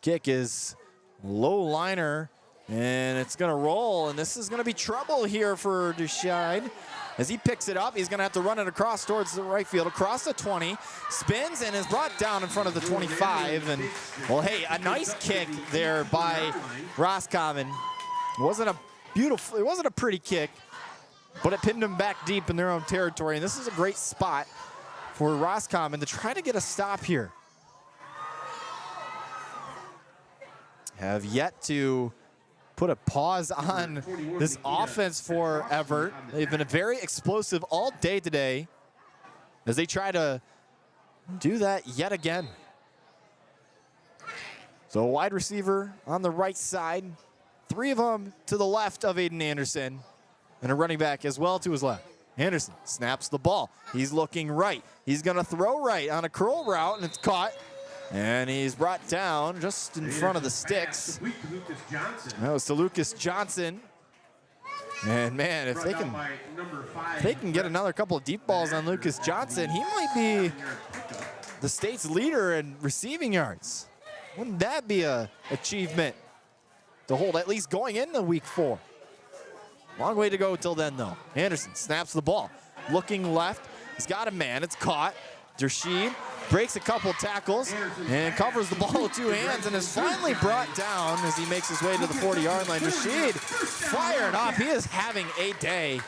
Kick is low liner, and it's going to roll, and this is going to be trouble here for Duscheid. As he picks it up, he's going to have to run it across towards the right field, across the 20, spins, and is brought down in front of the 25. And, well, hey, a nice kick there by Roscommon. It wasn't a pretty kick, but it pinned them back deep in their own territory. And this is a great spot for Roscommon to try to get a stop here. Have yet to put a pause on this offense for Evert. They've been very explosive all day today as they try to do that yet again. So a wide receiver on the right side, 3 of them to the left of Aiden Anderson, and a running back as well to his left. Anderson snaps the ball. He's looking right. He's going to throw right on a curl route, and it's caught. And he's brought down just in front of the sticks. That was to Lucas Johnson. And, man, if they can get another couple of deep balls on Lucas Johnson, he might be the state's leader in receiving yards. Wouldn't that be an achievement to hold, at least going into week 4? Long way to go till then, though. Anderson snaps the ball. Looking left. He's got a man. It's caught. Dersheed breaks a couple tackles and covers the ball with 2 hands and is finally brought down as he makes his way to the 40-yard line. Dersheed fired up. He is having a day.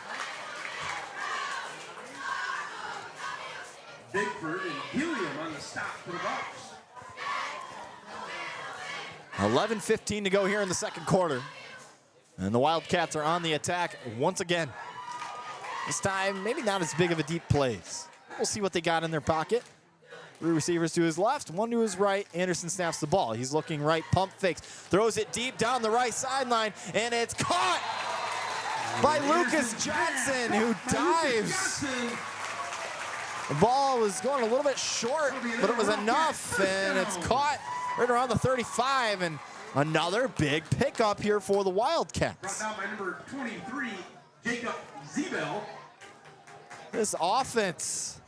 Bigford and Helium on the stop for the Bucks. 11:15 to go here in the second quarter. And the Wildcats are on the attack once again. This time, maybe not as big of a deep plays. We'll see what they got in their pocket. 3 receivers to his left, 1 to his right. Anderson snaps the ball. He's looking right, pump fakes, throws it deep down the right sideline, and it's caught by Lucas Johnson, who dives. The ball was going a little bit short, but it was enough, and it's caught right around the 35, and another big pickup here for the Wildcats. Brought down by number 23, Jacob Zebel. This offense,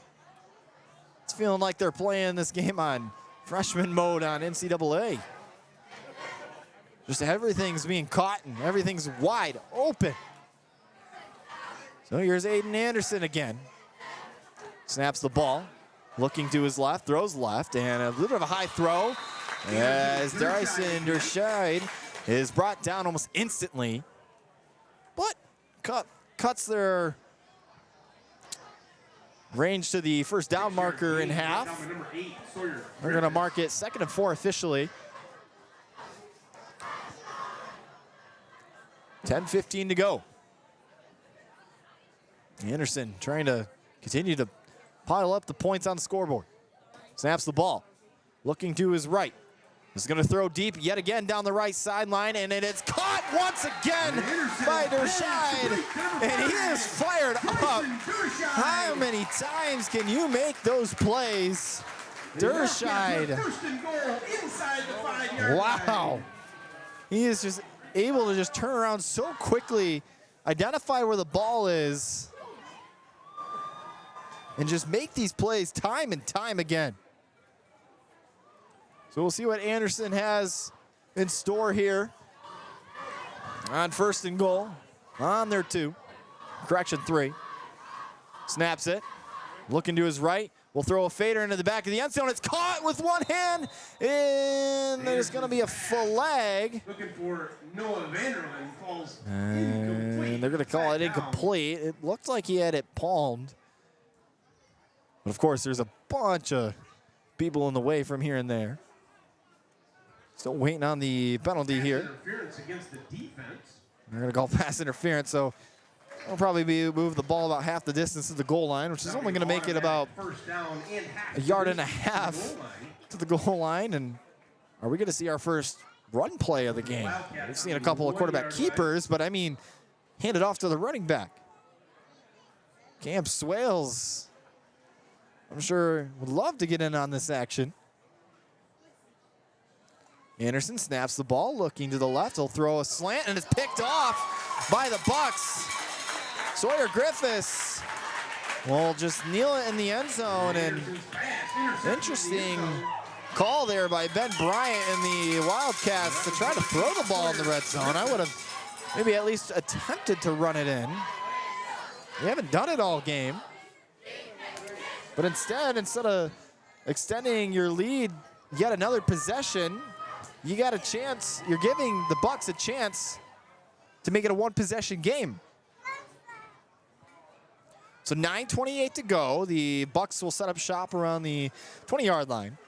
it's feeling like they're playing this game on freshman mode on NCAA. Just everything's being caught and everything's wide open. So here's Aiden Anderson again. Snaps the ball, looking to his left, throws left, and a little bit of a high throw as Dyson Dershide is brought down almost instantly, but cuts their range to the first down marker in half. They're going to mark it 2nd and 4 officially. 10:15 to go. Anderson trying to continue to pile up the points on the scoreboard. Snaps the ball, looking to his right. He's going to throw deep yet again down the right sideline, and it is caught once again by Dershide, and he is fired up. How many times can you make those plays? Dershide. Wow. He is just able to just turn around so quickly, identify where the ball is, and just make these plays time and time again. So we'll see what Anderson has in store here on 1st and goal, on their 2, correction 3. Snaps it, looking to his right, will throw a fader into the back of the end zone. It's caught with one hand, and there's going to be a flag. Looking for Noah Vanderlyn, falls incomplete. And they're going to call it incomplete. It looked like he had it palmed. But of course, there's a bunch of people in the way from here and there. Still waiting on the penalty here. Interference against the defense. They're going to call pass interference, so they'll probably move the ball about half the distance to the goal line, which is only going to make it about a yard and a half to the goal line. And are we going to see our first run play of the game? We've seen a couple of quarterback keepers, but I mean, hand it off to the running back. Cam Swales, I'm sure, would love to get in on this action. Anderson snaps the ball, looking to the left. He'll throw a slant, and it's picked off by the Bucks. Sawyer Griffiths will just kneel it in the end zone, and interesting call there by Ben Bryant and the Wildcats to try to throw the ball in the red zone. I would have maybe at least attempted to run it in. They haven't done it all game. But instead of extending your lead yet another possession, you got a chance, you're giving the Bucks a chance to make it a 1-possession game. So 9:28 to go. The Bucks will set up shop around the 20-yard line.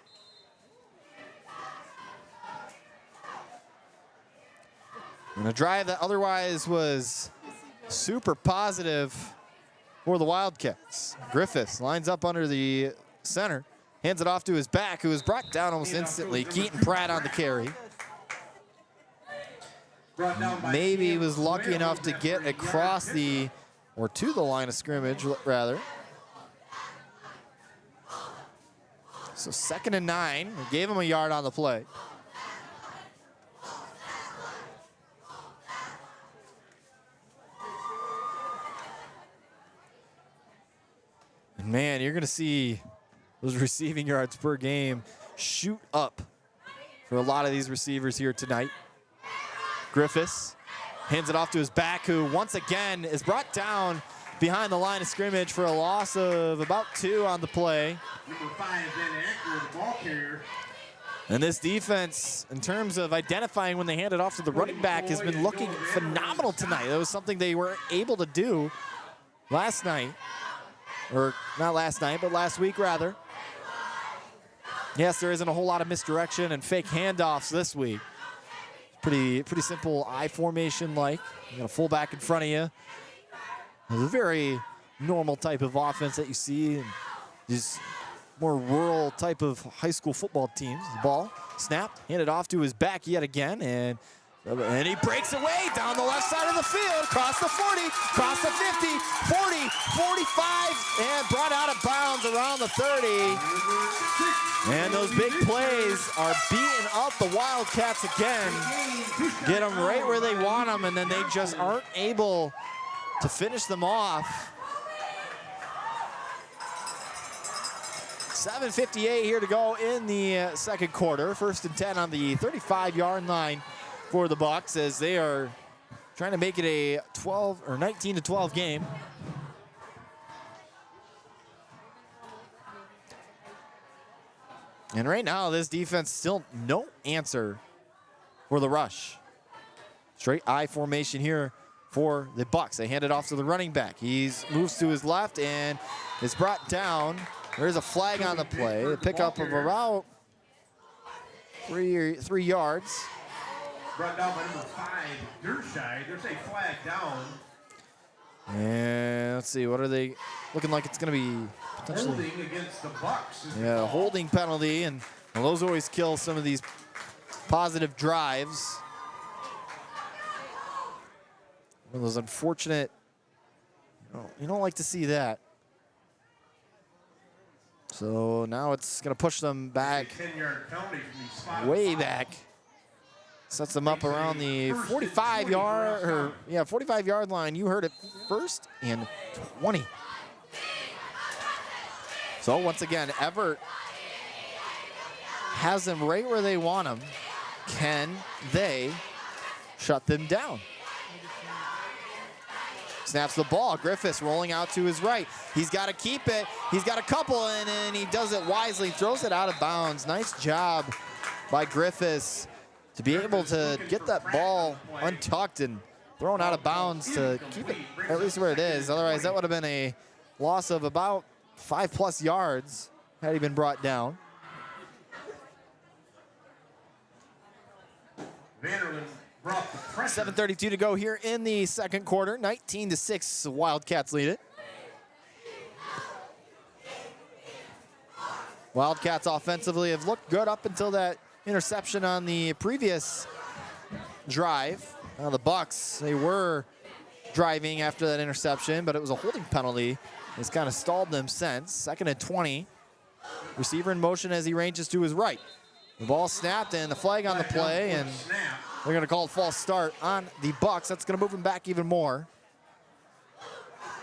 And a drive that otherwise was super positive for the Wildcats. Griffiths lines up under the center, hands it off to his back, who was brought down almost instantly. Keaton Pratt on the carry. Maybe he was lucky enough to get across or to the line of scrimmage, rather. So 2nd and 9. We gave him a yard on the play. And man, you're going to see those receiving yards per game shoot up for a lot of these receivers here tonight. Griffiths hands it off to his back, who once again is brought down behind the line of scrimmage for a loss of about 2 on the play. Number 5, Ben Acker, the ball carrier. And this defense, in terms of identifying when they hand it off to the running back, has been looking phenomenal tonight. That was something they were able to do last night. Or not last night, but last week, rather. Yes, there isn't a whole lot of misdirection and fake handoffs this week. Pretty simple I formation like. You got a fullback in front of you. It's a very normal type of offense that you see in these more rural type of high school football teams. The ball snapped, handed off to his back yet again, and he breaks away down the left side of the field, across the 40, across the 50, 40, 45, and brought out of bounds around the 30. And those big plays are beating up the Wildcats again. Get them right where they want them, and then they just aren't able to finish them off. 7:58 here to go in the second quarter. 1st and 10 on the 35-yard line for the Bucks as they are trying to make it a 12 or 19-12 game. And right now, this defense still no answer for the rush. Straight I formation here for the Bucks. They hand it off to the running back. He moves to his left and is brought down. There's a flag on the play. A pickup of about 3 yards. Brought down by number 5, Dershai. There's a flag down. And let's see, what are they looking like? It's going to be potentially Holding against the Bucks. a holding penalty, and well, those always kill some of these positive drives. One of those unfortunate, you don't like to see that. So now it's going to push them back, 10-yard penalty from the spot. way back. Sets them up around the 45-yard line. You heard it, 1st and 20. So once again, Evart has them right where they want them. Can they shut them down? Snaps the ball. Griffiths rolling out to his right. He's got to keep it. He's got a couple, and he does it wisely. Throws it out of bounds. Nice job by Griffiths to be able to get that ball untucked and thrown out of bounds to keep it at least where it is. Otherwise, that would have been a loss of about 5+ yards had he been brought down. Vanderland brought the pressure. 7:32 to go here in the second quarter. 19-6, the Wildcats lead it. Wildcats offensively have looked good up until that interception on the previous drive. Now the Bucks, they were driving after that interception, but it was a holding penalty. It's kind of stalled them since. 2nd and 20. Receiver in motion as he ranges to his right. The ball snapped and the flag on the play, and they're going to call a false start on the Bucks. That's going to move them back even more.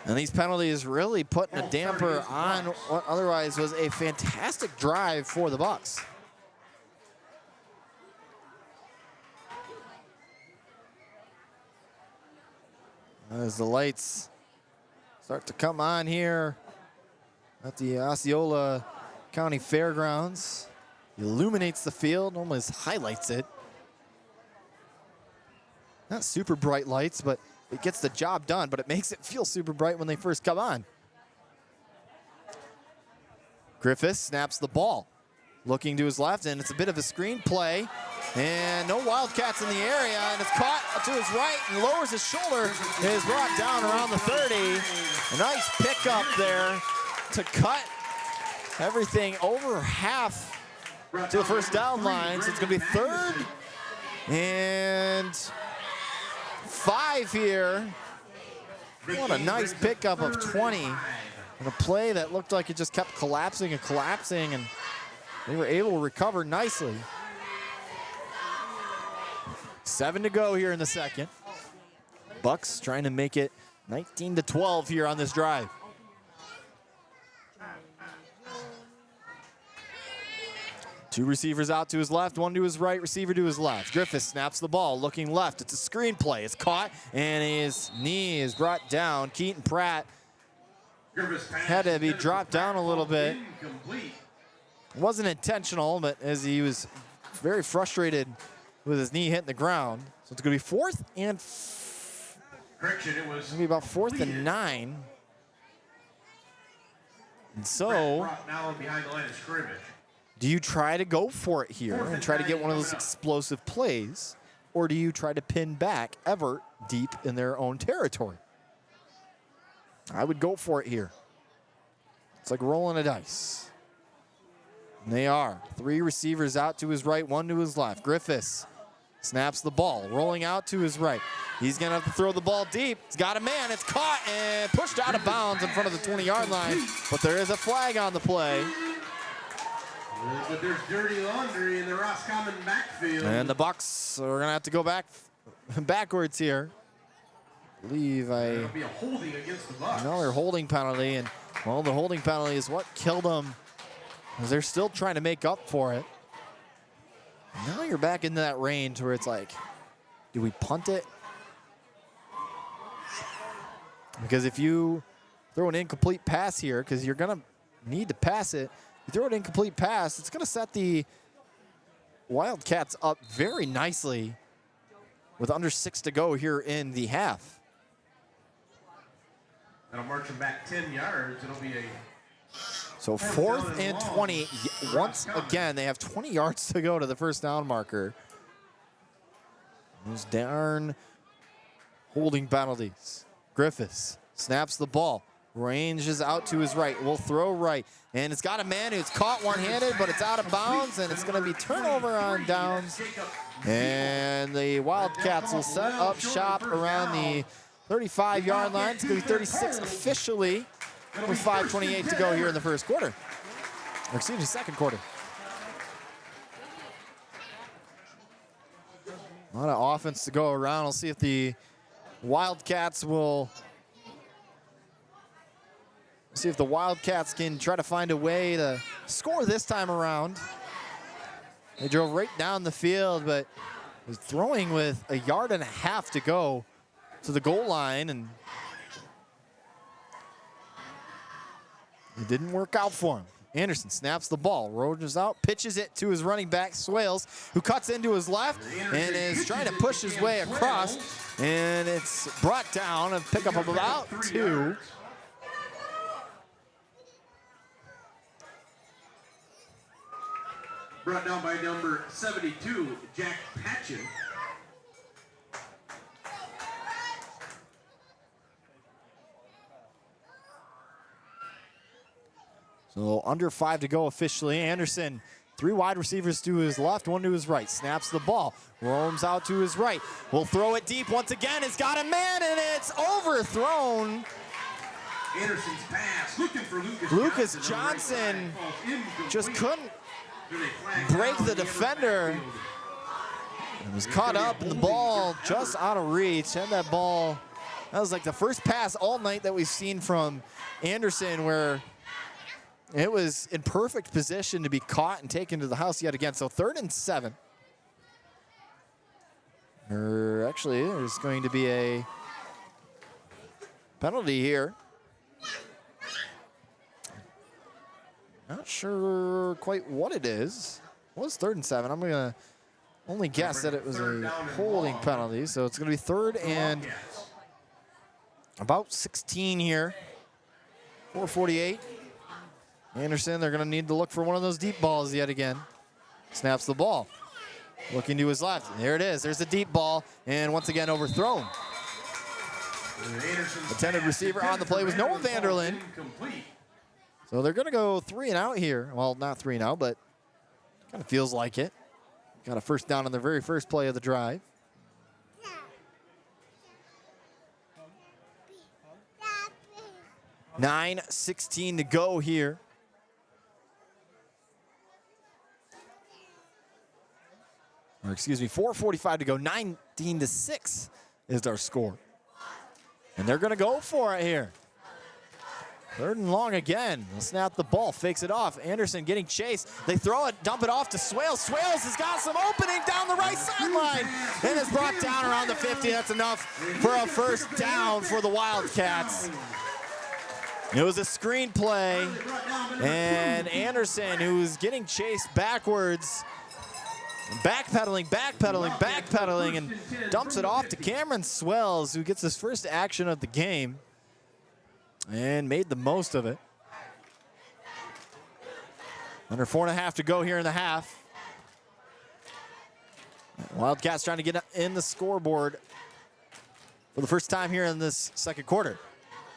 And these penalties really putting a damper on what otherwise was a fantastic drive for the Bucks. As the lights start to come on here at the Osceola County Fairgrounds. Illuminates the field, almost highlights it. Not super bright lights, but it gets the job done, but it makes it feel super bright when they first come on. Griffiths snaps the ball. Looking to his left, and it's a bit of a screen play. And no Wildcats in the area, and it's caught to his right and lowers his shoulder. It is brought down around the 30. A nice pickup there to cut everything over half to the first down line. So it's going to be 3rd and 5 here. What a nice pickup of 20. And a play that looked like it just kept collapsing and collapsing, and they were able to recover nicely. 7 to go here in the second. Bucks trying to make it 19-12 here on this drive. Two receivers out to his left, one to his right, receiver to his left. Griffiths snaps the ball, looking left. It's a screen play. It's caught, and his knee is brought down. Keaton Pratt had to be dropped down a little bit. It wasn't intentional, but as he was very frustrated with his knee hitting the ground. So it's going to be 4th and Correction, it was maybe about 4th and 9. And so, now behind the line of scrimmage. do you try to go for it here and try to get one of those explosive plays? or do you try to pin back Evart deep in their own territory? I would go for it here. It's like rolling a dice. And they are. 3 receivers out to his right, 1 to his left. Griffiths snaps the ball, rolling out to his right. He's going to have to throw the ball deep. He's got a man. It's caught and pushed out of bounds in front of the 20-yard line. But there is a flag on the play. But there's dirty laundry in the Roscommon backfield. And the Bucks are going to have to go backwards here. I believe It'll be a holding against the Bucks. Another holding penalty. And, well, the holding penalty is what killed them, as they're still trying to make up for it. Now you're back into that range where it's like, do we punt it? Because if you throw an incomplete pass here, because you're going to need to pass it, you throw an incomplete pass, it's going to set the Wildcats up very nicely with under 6 to go here in the half. That'll march them back 10 yards. It'll be a... So 4th and 20. Once again, they have 20 yards to go to the first down marker. Those darn holding penalties. Griffiths snaps the ball. Ranges out to his right. Will throw right. And it's got a man who's caught one-handed, but it's out of bounds, and it's going to be turnover on downs. And the Wildcats will set up shop around the 35-yard line. It's going to be 36 officially with 5:28 to go here in the first quarter. Or excuse me, second quarter. A lot of offense to go around. We'll see if the Wildcats will... See if the Wildcats can try to find a way to score this time around. They drove right down the field, but was throwing with 1.5 yards to go to the goal line, and it didn't work out for him. Anderson snaps the ball, roges out, pitches it to his running back, Swales, who cuts into his left and is trying to push his way across, and it's brought down, a pickup of about 2. Brought down by number 72, Jack Patchen. So under 5 to go officially. Anderson, 3 wide receivers to his left, 1 to his right. Snaps the ball, roams out to his right. Will throw it deep once again. It's got a man, and it's overthrown. Anderson's pass, looking for Lucas Johnson just couldn't break the defender. It was caught up in the ball just out of reach. Had that ball, that was like the first pass all night that we've seen from Anderson, where it was in perfect position to be caught and taken to the house yet again. So 3rd and 7. Or actually, there's going to be a penalty here. Not sure quite what it is. It was 3rd and 7. I'm going to only guess that it was a holding penalty. So it's going to be 3rd and about 16 here. 4:48. Anderson, they're going to need to look for one of those deep balls yet again. Snaps the ball. Looking to his left. There it is. There's a deep ball. And once again, overthrown. Intended receiver on the play was Noah Vanderlyn. So they're going to go 3 and out here. Well, not 3 and out, but kind of feels like it. Got a first down on the very first play of the drive. $9:16 to go here. Or excuse me, 4:45 to go. 19-6 is our score. And they're going to go for it here. 3rd and long again. They'll snap the ball, fakes it off. Anderson getting chased. They throw it, dump it off to Swales. Swales has got some opening down the right sideline. And is brought down around the 50. That's enough for a first down for the Wildcats. It was a screen play. And Anderson, who's getting chased backwards, backpedaling, and dumps it off to Cameron Swales, who gets his first action of the game and made the most of it. Under 4.5 to go here in the half. Wildcats trying to get in the scoreboard for the first time here in this second quarter.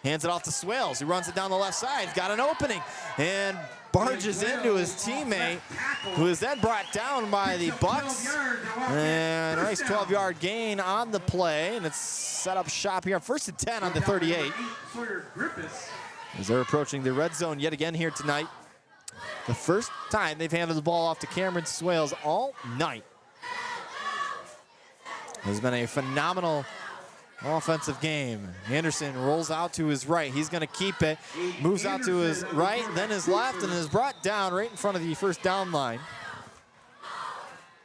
Hands it off to Swales, who runs it down the left side. He's got an opening and barges into his teammate, who is then brought down by the Bucks. And a nice 12-yard gain on the play, and it's set up shop here. First and 10 on the 38. As they're approaching the red zone yet again here tonight. The first time they've handed the ball off to Cameron Swales all night. It's been a phenomenal offensive game. Anderson rolls out to his right. He's going to keep it. Moves out to his right, then his left, and is brought down right in front of the first down line.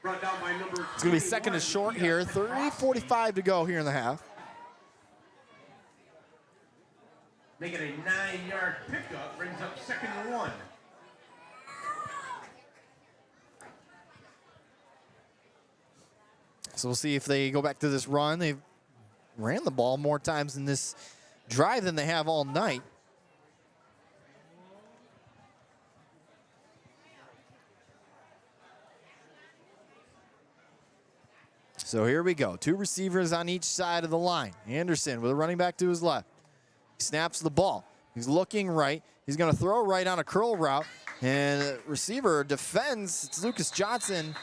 It's going to be second and short here. 3:45 to go here in the half. Make it a 9-yard pickup, brings up second and 1. So we'll see if they go back to this run. They've ran the ball more times in this drive than they have all night. So here we go. 2 receivers on each side of the line. Anderson with a running back to his left. He snaps the ball. He's looking right. He's going to throw right on a curl route. And the receiver defends. It's Lucas Johnson,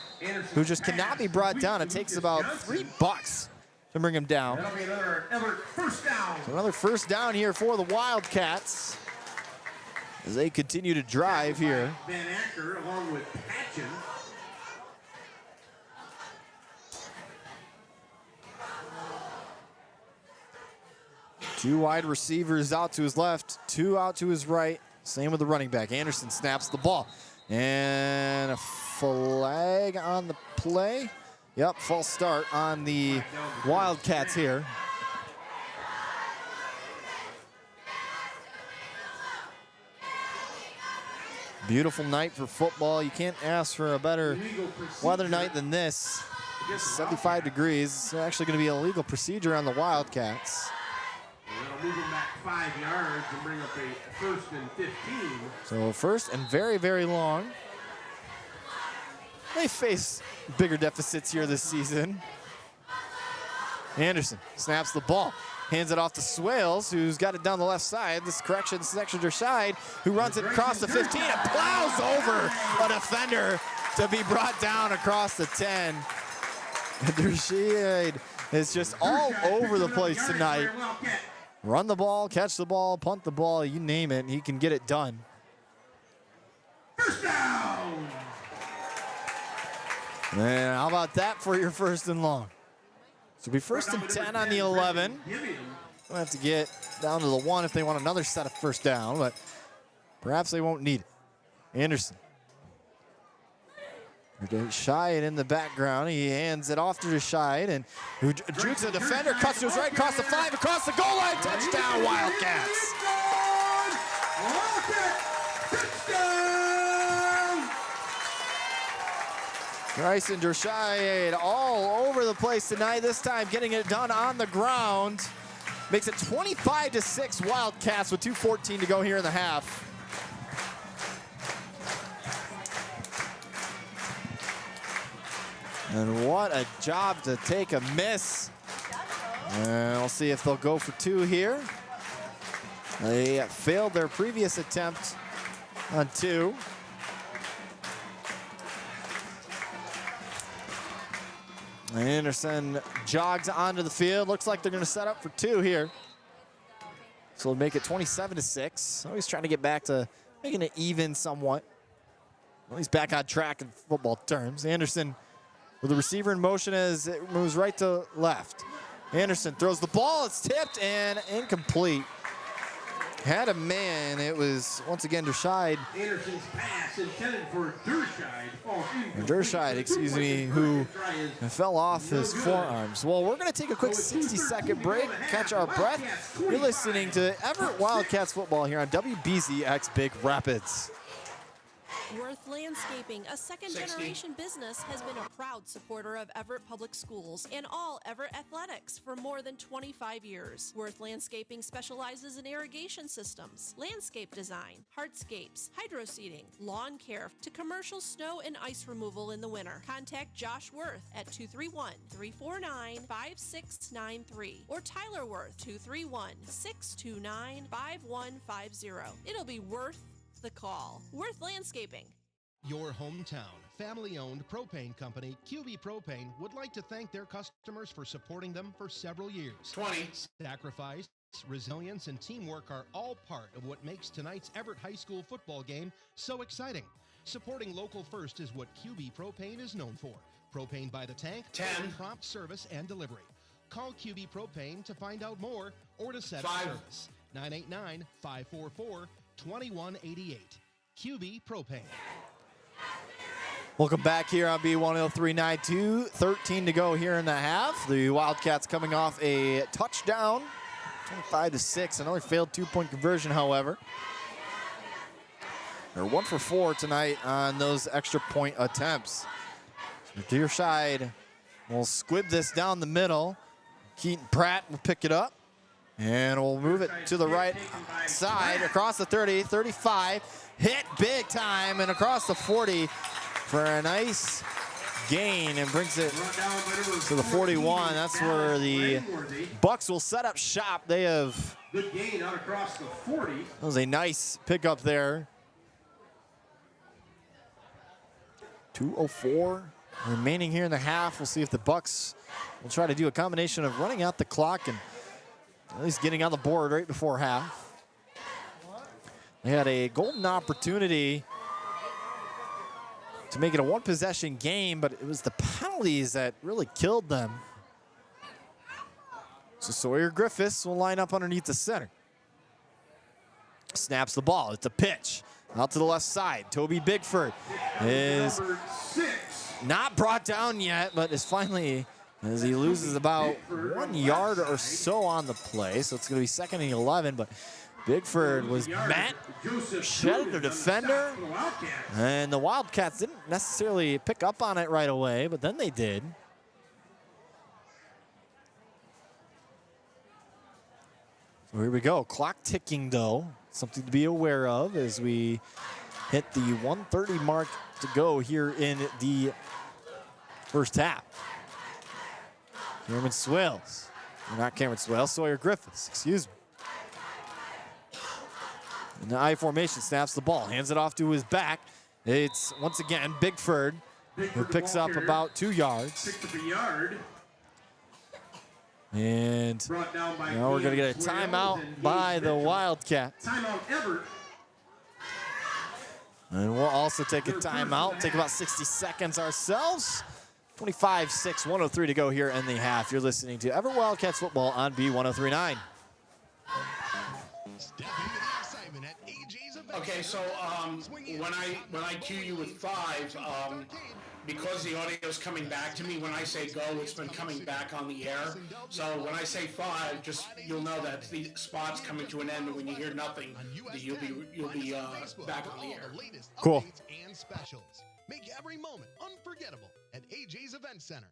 who just cannot be brought down. It takes about $3 to bring him down. That'll be another Evart first down. So another first down here for the Wildcats as they continue to drive here. Van Acker along with Patchen. Two wide receivers out to his left, 2 out to his right. Same with the running back. Anderson snaps the ball. And a flag on the play. Yep, false start on the Wildcats here. Beautiful night for football. You can't ask for a better weather night than this. 75 degrees. It's actually going to be a legal procedure on the Wildcats. That'll move them back 5 yards and bring up a first and 15. So first and very, very long. They face bigger deficits here this season. Anderson snaps the ball. Hands it off to Swales, who's got it down the left side. This correction, section Dershide, who runs it across the 15 and plows over a defender to be brought down across the 10. Dershide is just all over the place tonight. Run the ball, catch the ball, punt the ball, you name it, he can get it done. First down! Man, how about that for your first and long? So it'll be first and 10 on the 11. We'll have to get down to the 1 if they want another set of first down, but perhaps they won't need it. Anderson. Dershide in the background. He hands it off to Dershide, and who jukes a defender, cuts to his right, across the 5, across the goal line, touchdown Wildcats. Bryson Dershide all over the place tonight, this time getting it done on the ground. Makes it 25-6 Wildcats with 2:14 to go here in the half. And what a job to take a miss. And we'll see if they'll go for 2 here. They failed their previous attempt on 2. Anderson jogs onto the field. Looks like they're going to set up for 2 here. So we'll make it 27-6. Always trying to get back to making it even somewhat. Well, he's back on track in football terms. Anderson with the receiver in motion as it moves right to left. Anderson throws the ball. It's tipped and incomplete. Had a man. It was, once again, Dershide. Anderson's pass intended for Dershide. Dershide, excuse me, who fell off his forearms. Well, we're going to take a quick 60-second break, catch our breath. You're listening to Evart Wildcats football here on WBZX Big Rapids. Worth Landscaping, a second-generation business, has been a proud supporter of Everett Public Schools and all Everett athletics for more than 25 years. Worth Landscaping specializes in irrigation systems, landscape design, hardscapes, hydroseeding, lawn care, to commercial snow and ice removal in the winter. Contact Josh Worth at 231-349-5693 or Tyler Worth 231-629-5150. It'll be worth the call. Worth Landscaping. Your hometown, family-owned propane company, QB Propane, would like to thank their customers for supporting them for several years. 20. Sacrifice, resilience, and teamwork are all part of what makes tonight's Everett High School football game so exciting. Supporting local first is what QB Propane is known for. Propane by the tank, 10. Prompt service and delivery. Call QB Propane to find out more or to set up 5. service. 989-544-2188. QB Propane. Welcome back here on B10392. 13 to go here in the half. The Wildcats coming off a touchdown, 25-6. Another failed two-point conversion, however. They're 1 for 4 tonight on those extra point attempts. Deerside will squib this down the middle. Keaton Pratt will pick it up. And we'll move it to the right side, across the 30, 35. Hit big time and across the 40 for a nice gain and brings it to the 41. That's where the Bucks will set up shop. They have, Good gain out across the 40. that was a nice pickup there. 2:04 remaining here in the half. We'll see if the Bucks will try to do a combination of running out the clock and at least getting on the board right before half. They had a golden opportunity to make it a one-possession game, but it was the penalties that really killed them. So Sawyer Griffiths will line up underneath the center. Snaps the ball. It's a pitch out to the left side. Toby Bigford is not brought down yet, but is finally, as he loses about 1 yard or so on the play. So it's going to be 2nd and 11, but Bigford was met, shedded the defender, and the Wildcats didn't necessarily pick up on it right away, but then they did. So here we go, clock ticking though, something to be aware of as we hit the 1:30 mark to go here in the first half. Cameron Swales, not Cameron Swales, Sawyer Griffiths, excuse me. And the I formation, snaps the ball, hands it off to his back. It's once again Bigford, who picks up about 2 yards. Picked up a yard. And now we're going to get a timeout by the Wildcats. Timeout Everett. And we'll also take a timeout, take about 60 seconds ourselves. 25-6, 1:03 to go here in the half. You're listening to Everett Wildcats football on B1039. Okay, so when I cue you with 5, because the audio's coming back to me, when I say go, it's been coming back on the air. So when I say 5, just you'll know that the spot's coming to an end, and when you hear nothing, you'll be back on the air. Cool. And specials. Make every moment unforgettable at AJ's Event Center.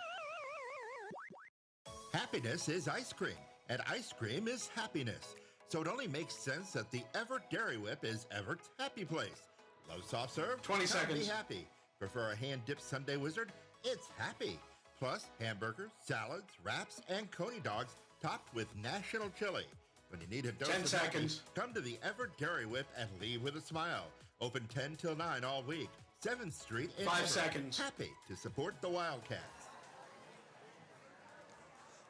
Happiness is ice cream, and ice cream is happiness. So it only makes sense that the Evart Dairy Whip is Everett's happy place. Love soft serve? 20 Come seconds. Be happy. Prefer a hand-dipped Sunday Wizard? It's happy. Plus hamburgers, salads, wraps, and coney dogs topped with national chili. When you need a dose 10 of seconds. happy, come to the Evart Dairy Whip and leave with a smile. Open 10 till 9 all week. 7th Street in 5 Everett. seconds. Happy to support the Wildcats.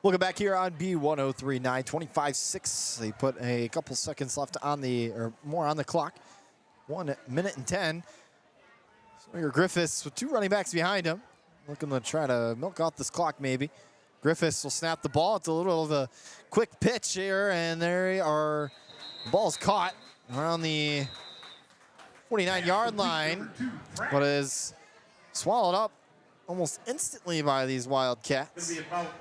Welcome back here on B1039, 25-6. They put a couple seconds left on the, or more on the clock. 1 minute and 10. Sawyer Griffiths with 2 running backs behind him. Looking to try to milk out this clock maybe. Griffiths will snap the ball. It's a little of a quick pitch here, and there are, the ball's caught around the 49-yard line, but is swallowed up almost instantly by these Wildcats. It's going to be about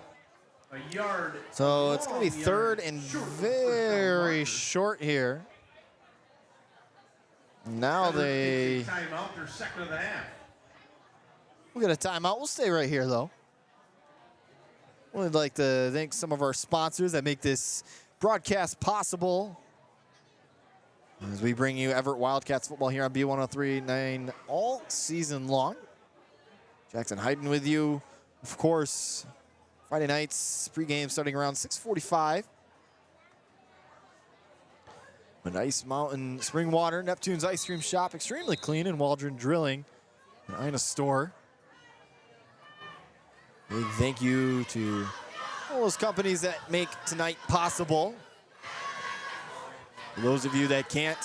a yard. So it's going to be 3rd and very short here. Now they timeout, their second of the half. we'll get a timeout. We'll stay right here, though. We'd like to thank some of our sponsors that make this broadcast possible as we bring you Everett Wildcats football here on B103.9 all season long. Jackson Hayden with you, of course. Friday nights, pregame starting around 6:45. An Ice Mountain Spring Water, Neptune's Ice Cream Shop, extremely clean, and Waldron Drilling, an Ina store. Big thank you to all those companies that make tonight possible. For those of you that can't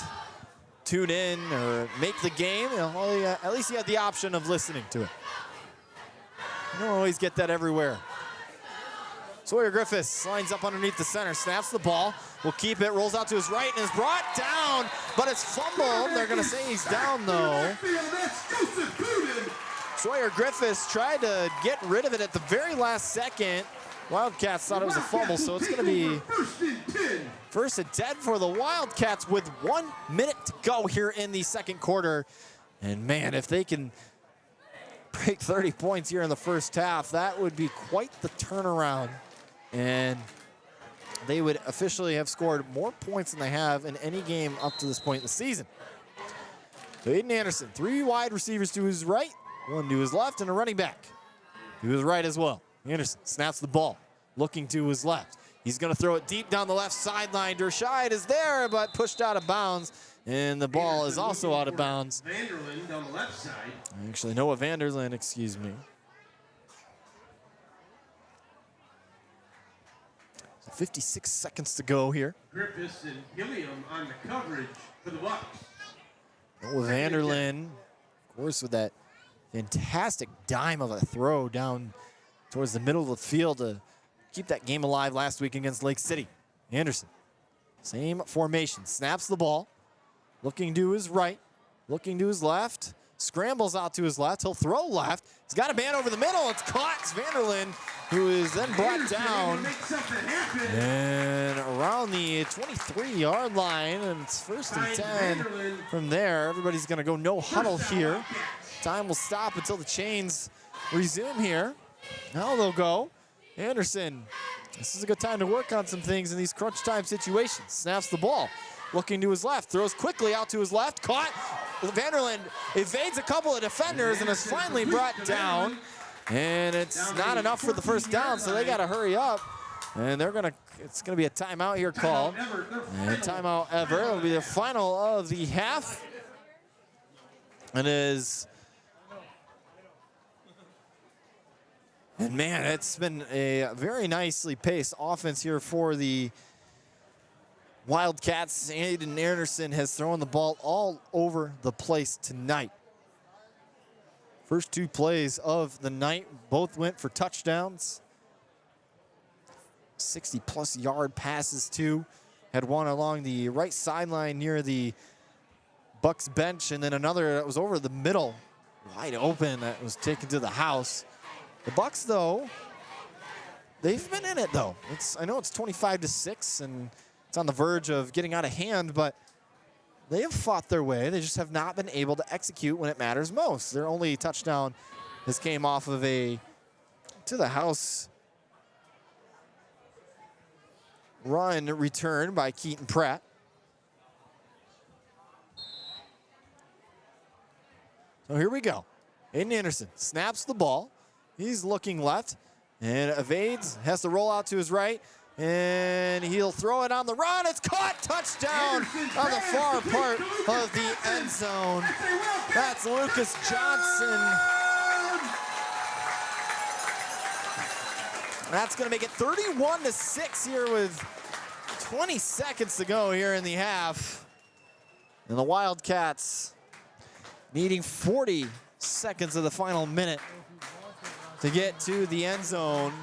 tune in or make the game, you know, at least you had the option of listening to it. You don't always get that everywhere. Sawyer Griffiths lines up underneath the center, snaps the ball, will keep it, rolls out to his right, and is brought down, but it's fumbled. They're going to say he's down, though. Sawyer Griffiths tried to get rid of it at the very last second. Wildcats thought it was a fumble, so it's going to be first and 10 for the Wildcats with 1 minute to go here in the second quarter. And, man, if they can break 30 points here in the first half, that would be quite the turnaround. And they would officially have scored more points than they have in any game up to this point in the season. So Aiden Anderson, 3 wide receivers to his right, 1 to his left, and a running back to his right as well. Anderson snaps the ball, looking to his left. He's going to throw it deep down the left sideline. Dershide is there, but pushed out of bounds, and the ball is also out of bounds. Vanderlyn down the left side. Actually, Noah Vanderlyn, excuse me. 56 seconds to go here. Griffiths and Gilliam on the coverage for the Bucks. Noah Vanderlyn, of course, with that fantastic dime of a throw down towards the middle of the field to keep that game alive last week against Lake City. Anderson, same formation, snaps the ball, looking to his right, looking to his left, scrambles out to his left, he'll throw left, he's got a man over the middle, it's caught, it's Vanderlyn, who is then brought down and around the 23-yard line, and it's first and 10 from there. Everybody's gonna go no huddle here. Time will stop until the chains resume here. Now they'll go. Anderson, this is a good time to work on some things in these crunch time situations. Snaps the ball, looking to his left, throws quickly out to his left, caught. Vanderlyn evades a couple of defenders and is finally brought down. And it's not enough for the first down, so they got to hurry up. And it's gonna be a timeout here called. And timeout Everett. It'll be the final of the half. And man, it's been a very nicely paced offense here for the Wildcats. Aiden Anderson has thrown the ball all over the place tonight. First 2 plays of the night, both went for touchdowns. 60-plus yard passes too. Had one along the right sideline near the Bucks bench, and then another that was over the middle, wide open, that was taken to the house. The Bucks, though, they've been in it, though. I know it's 25-6, and it's on the verge of getting out of hand, but they have fought their way. They just have not been able to execute when it matters most. Their only touchdown has came off of a to-the-house run return by Keaton Pratt. So here we go. Aiden Anderson snaps the ball. He's looking left and evades, has to roll out to his right, and he'll throw it on the run. It's caught, touchdown on the far part of the end zone. That's Lucas Johnson. That's gonna make it 31-6 here with 20 seconds to go here in the half. And the Wildcats needing 40 seconds of the final minute to get to the end zone.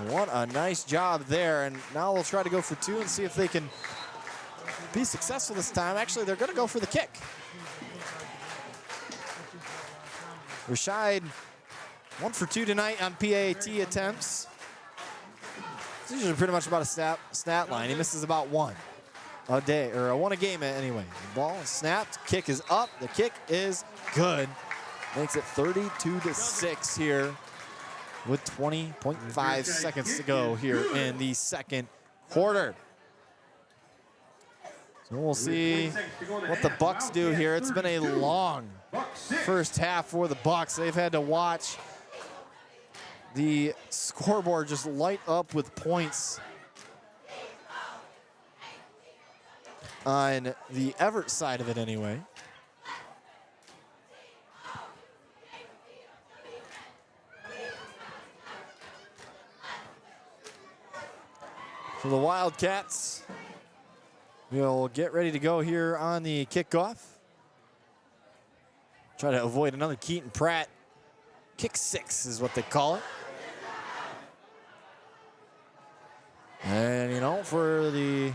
What a nice job there. And now they'll try to go for 2 and see if they can be successful this time. Actually, they're going to go for the kick. Rashid 1 for 2 tonight on PAT attempts. It's usually pretty much about a stat line. He misses about 1. a day, or won a game anyway. The ball is snapped, kick is up, the kick is good. Makes it 32-6 here with 20.5 seconds to go here in the second quarter. So we'll see what the Bucks do here. It's been a long first half for the Bucks. They've had to watch the scoreboard just light up with points on the Evart side of it anyway. So the Wildcats will get ready to go here on the kickoff. Try to avoid another Keaton Pratt. Kick six is what they call it. And, you know, for the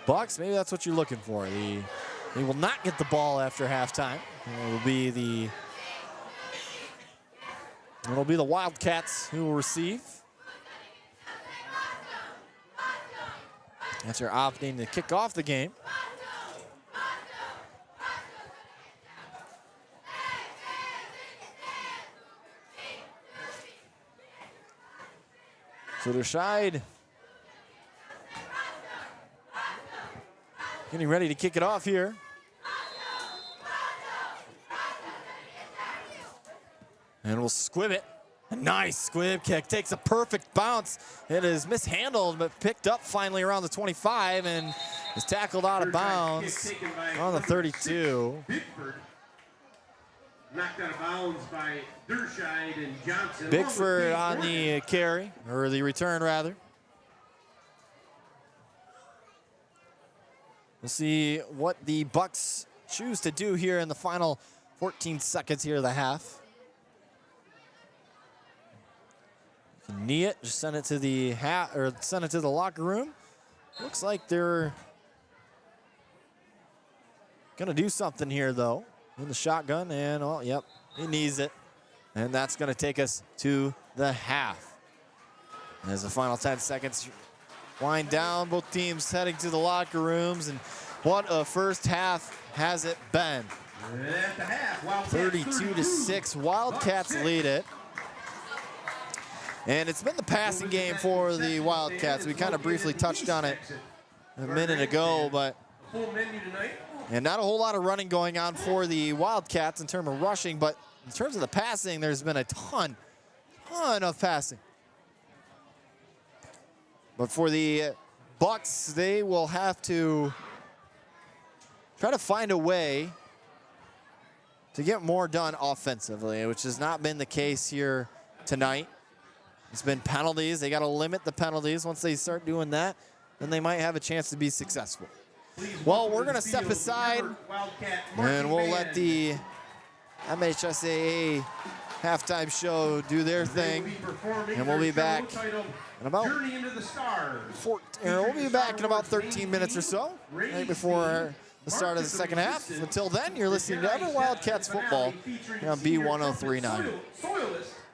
Bucks, maybe that's what you're looking for. They will not get the ball after halftime. It'll be the Wildcats who will receive. After opting to kick off the game. So Rashid getting ready to kick it off here. And we'll squib it. A nice squib kick, takes a perfect bounce. It is mishandled, but picked up finally around the 25 and is tackled out of bounds on the 32. Bickford knocked out of bounds by Dershide and Johnson. Bickford on the carry, or the return rather. We'll see what the Bucks choose to do here in the final 14 seconds here of the half. Knee it, just send it to the send it to the locker room. Looks like they're gonna do something here though in the shotgun, and oh, yep, he knees it, and that's gonna take us to the half. As the final 10 seconds wind down, both teams heading to the locker rooms, and what a first half has it been. 32-6, Wildcats lead it. And it's been the passing game for the Wildcats. We kind of briefly touched on it a minute ago, but and not a whole lot of running going on for the Wildcats in terms of rushing, but in terms of the passing, there's been a ton of passing. But for the Bucks, they will have to try to find a way to get more done offensively, which has not been the case here tonight. It's been penalties. They got to limit the penalties. Once they start doing that, then they might have a chance to be successful. Well, we're going to step aside, and we'll let the MHSAA halftime show do their thing, and we'll be back in about 13 minutes or so, right before the start of the second half. Until then, you're listening to Everett Wildcats football here on B1039.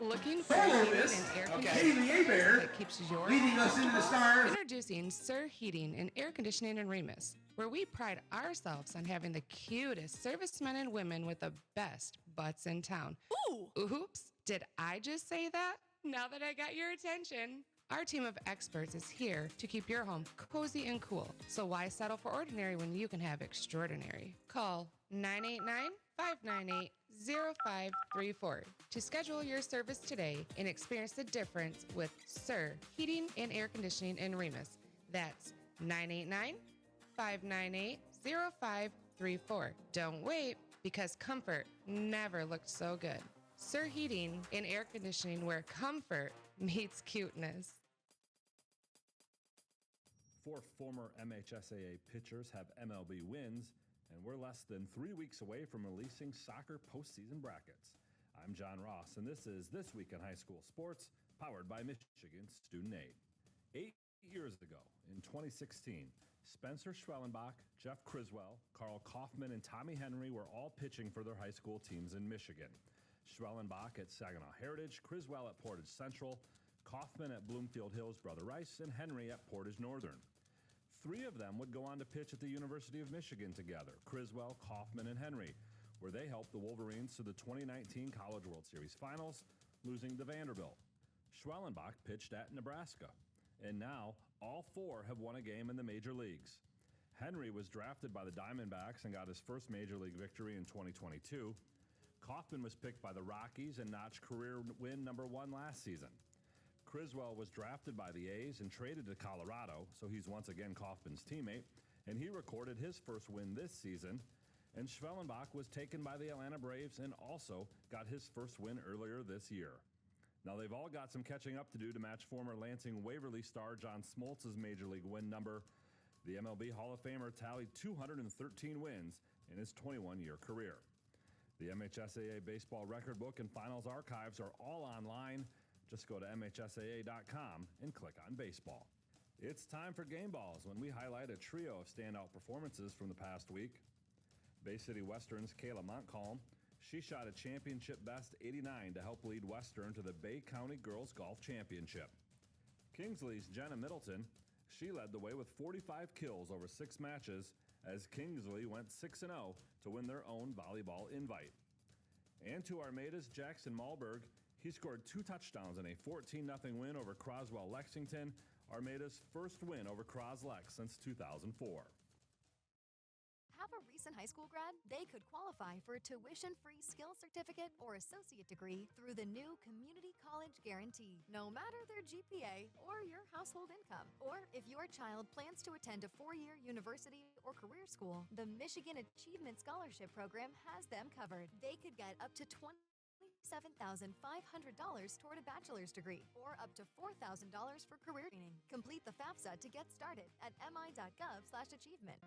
Looking for heating and air conditioning that keeps your leading us into the stars. Introducing Sir Heating and Air Conditioning in Remus, where we pride ourselves on having the cutest servicemen and women with the best butts in town. Ooh! Oops, did I just say that? Now that I got your attention. Our team of experts is here to keep your home cozy and cool. So why settle for ordinary when you can have extraordinary? Call 989-598-0534 to schedule your service today and experience the difference with Sir Heating and Air Conditioning in Remus. That's 989-598-0534. Don't wait, because comfort never looked so good. Sir Heating and Air Conditioning, where comfort meets cuteness. 4 former MHSAA pitchers have MLB wins, and we're less than 3 weeks away from releasing soccer postseason brackets. I'm John Ross, and this is This Week in High School Sports, powered by Michigan Student Aid. 8 years ago, in 2016, Spencer Schwellenbach, Jeff Criswell, Carl Kaufman, and Tommy Henry were all pitching for their high school teams in Michigan. Schwellenbach at Saginaw Heritage, Criswell at Portage Central, Kaufman at Bloomfield Hills Brother Rice, and Henry at Portage Northern. 3 of them would go on to pitch at the University of Michigan together, Criswell, Kaufman, and Henry, where they helped the Wolverines to the 2019 College World Series Finals, losing to Vanderbilt. Schwellenbach pitched at Nebraska, and now all 4 have won a game in the major leagues. Henry was drafted by the Diamondbacks and got his first major league victory in 2022. Kaufman was picked by the Rockies and notched career win number 1 last season. Criswell was drafted by the A's and traded to Colorado, so he's once again Kaufman's teammate, and he recorded his first win this season. And Schwellenbach was taken by the Atlanta Braves and also got his first win earlier this year. Now, they've all got some catching up to do to match former Lansing Waverly star John Smoltz's major league win number. The MLB Hall of Famer tallied 213 wins in his 21-year career. The MHSAA Baseball Record Book and Finals archives are all online. Just go to MHSAA.com and click on Baseball. It's time for Game Balls, when we highlight a trio of standout performances from the past week. Bay City Western's Kayla Montcalm. She shot a championship best 89 to help lead Western to the Bay County Girls Golf Championship. Kingsley's Jenna Middleton. She led the way with 45 kills over 6 matches as Kingsley went 6-0 to win their own volleyball invite. And to Armada's Jackson Malberg, he scored 2 touchdowns in a 14-0 win over Croswell Lexington, Armada's first win over Croslex since 2004. Have a recent high school grad? They could qualify for a tuition-free skills certificate or associate degree through the new Community College Guarantee, no matter their GPA or your household income. Or if your child plans to attend a 4-year university or career school, the Michigan Achievement Scholarship Program has them covered. They could get up to $27,500 toward a bachelor's degree or up to $4,000 for career training. Complete the FAFSA to get started at mi.gov/achievement.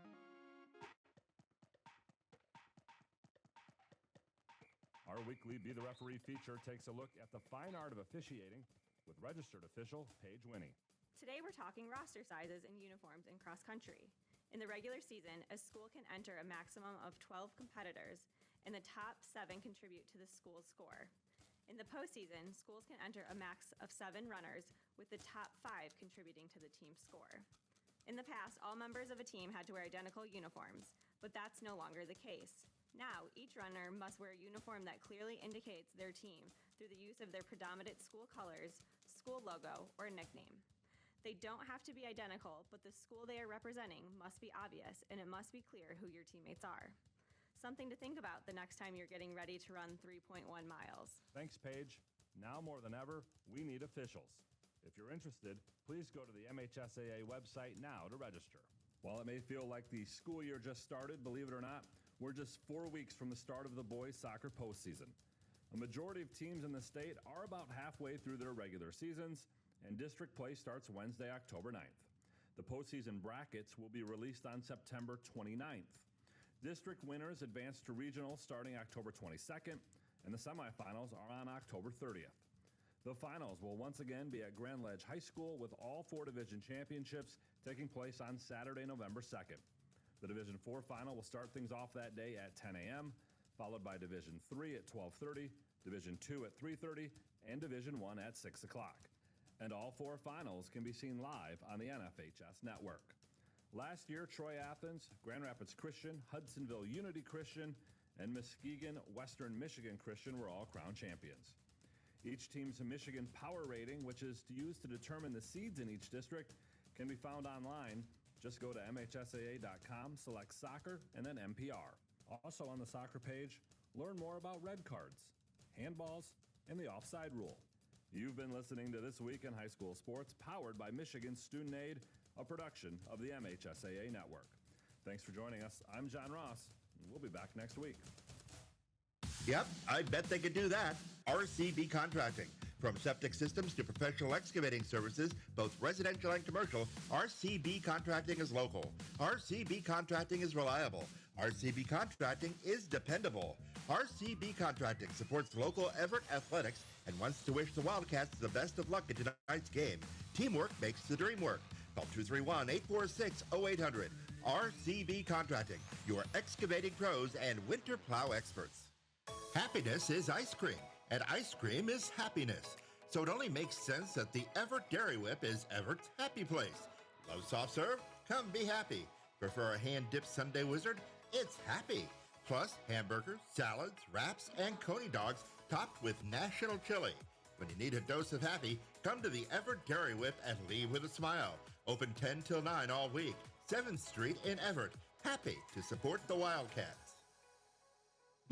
Our weekly Be the Referee feature takes a look at the fine art of officiating with registered official Paige Winnie. Today we're talking roster sizes and uniforms in cross country. In the regular season, a school can enter a maximum of 12 competitors, and the top 7 contribute to the school's score. In the postseason, schools can enter a max of 7 runners, with the top 5 contributing to the team's score. In the past, all members of a team had to wear identical uniforms, but that's no longer the case. Now, each runner must wear a uniform that clearly indicates their team through the use of their predominant school colors, school logo, or nickname. They don't have to be identical, but the school they are representing must be obvious, and it must be clear who your teammates are. Something to think about the next time you're getting ready to run 3.1 miles. Thanks, Paige. Now more than ever, we need officials. If you're interested, please go to the MHSAA website now to register. While it may feel like the school year just started, believe it or not, we're just 4 weeks from the start of the boys' soccer postseason. A majority of teams in the state are about halfway through their regular seasons, and district play starts Wednesday, October 9th. The postseason brackets will be released on September 29th. District winners advance to regional starting October 22nd, and the semifinals are on October 30th. The finals will once again be at Grand Ledge High School, with all 4 division championships taking place on Saturday, November 2nd. The Division 4 final will start things off that day at 10 a.m., followed by Division 3 at 12:30, Division 2 at 3:30, and Division 1 at 6 o'clock. And all 4 finals can be seen live on the NFHS network. Last year, Troy Athens, Grand Rapids Christian, Hudsonville Unity Christian, and Muskegon Western Michigan Christian were all crowned champions. Each team's Michigan Power Rating, which is used to determine the seeds in each district, can be found online. Just go to MHSAA.com, select soccer, and then MPR. Also on the soccer page, learn more about red cards, handballs, and the offside rule. You've been listening to This Week in High School Sports, powered by Michigan Student Aid, a production of the MHSAA Network. Thanks for joining us. I'm John Ross, and we'll be back next week. Yep, I bet they could do that. RCB Contracting. From septic systems to professional excavating services, both residential and commercial, RCB Contracting is local. RCB Contracting is reliable. RCB Contracting is dependable. RCB Contracting supports local Evart athletics and wants to wish the Wildcats the best of luck in tonight's game. Teamwork makes the dream work. Call 231-846-0800. RCB Contracting, your excavating pros and winter plow experts. Happiness is ice cream, and ice cream is happiness. So it only makes sense that the Evart Dairy Whip is Evert's happy place. Love soft serve? Come be happy. Prefer a hand-dipped Sunday Wizard? It's happy. Plus, hamburgers, salads, wraps, and coney dogs topped with national chili. When you need a dose of happy, come to the Evart Dairy Whip and leave with a smile. Open 10 till 9 all week. 7th Street in Evart. Happy to support the Wildcats.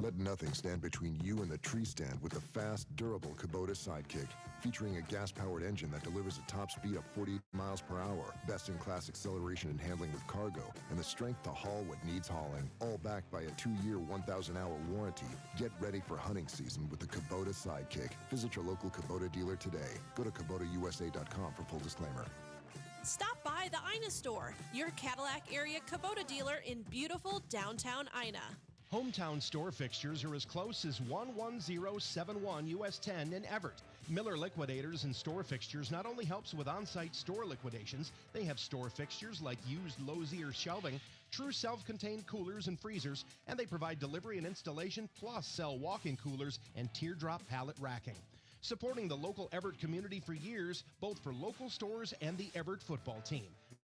Let nothing stand between you and the tree stand with the fast, durable Kubota Sidekick. Featuring a gas-powered engine that delivers a top speed of 40 miles per hour, best-in-class acceleration and handling with cargo, and the strength to haul what needs hauling. All backed by a 2-year, 1,000-hour warranty. Get ready for hunting season with the Kubota Sidekick. Visit your local Kubota dealer today. Go to KubotaUSA.com for full disclaimer. Stop by the Ina store, your Cadillac area Kubota dealer in beautiful downtown Ina. Hometown store fixtures are as close as 11071 US 10 in Evart. Miller Liquidators and Store Fixtures not only helps with on-site store liquidations, they have store fixtures like used Lozier shelving, true self-contained coolers and freezers, and they provide delivery and installation, plus sell walk-in coolers and teardrop pallet racking. Supporting the local Evart community for years, both for local stores and the Evart football team.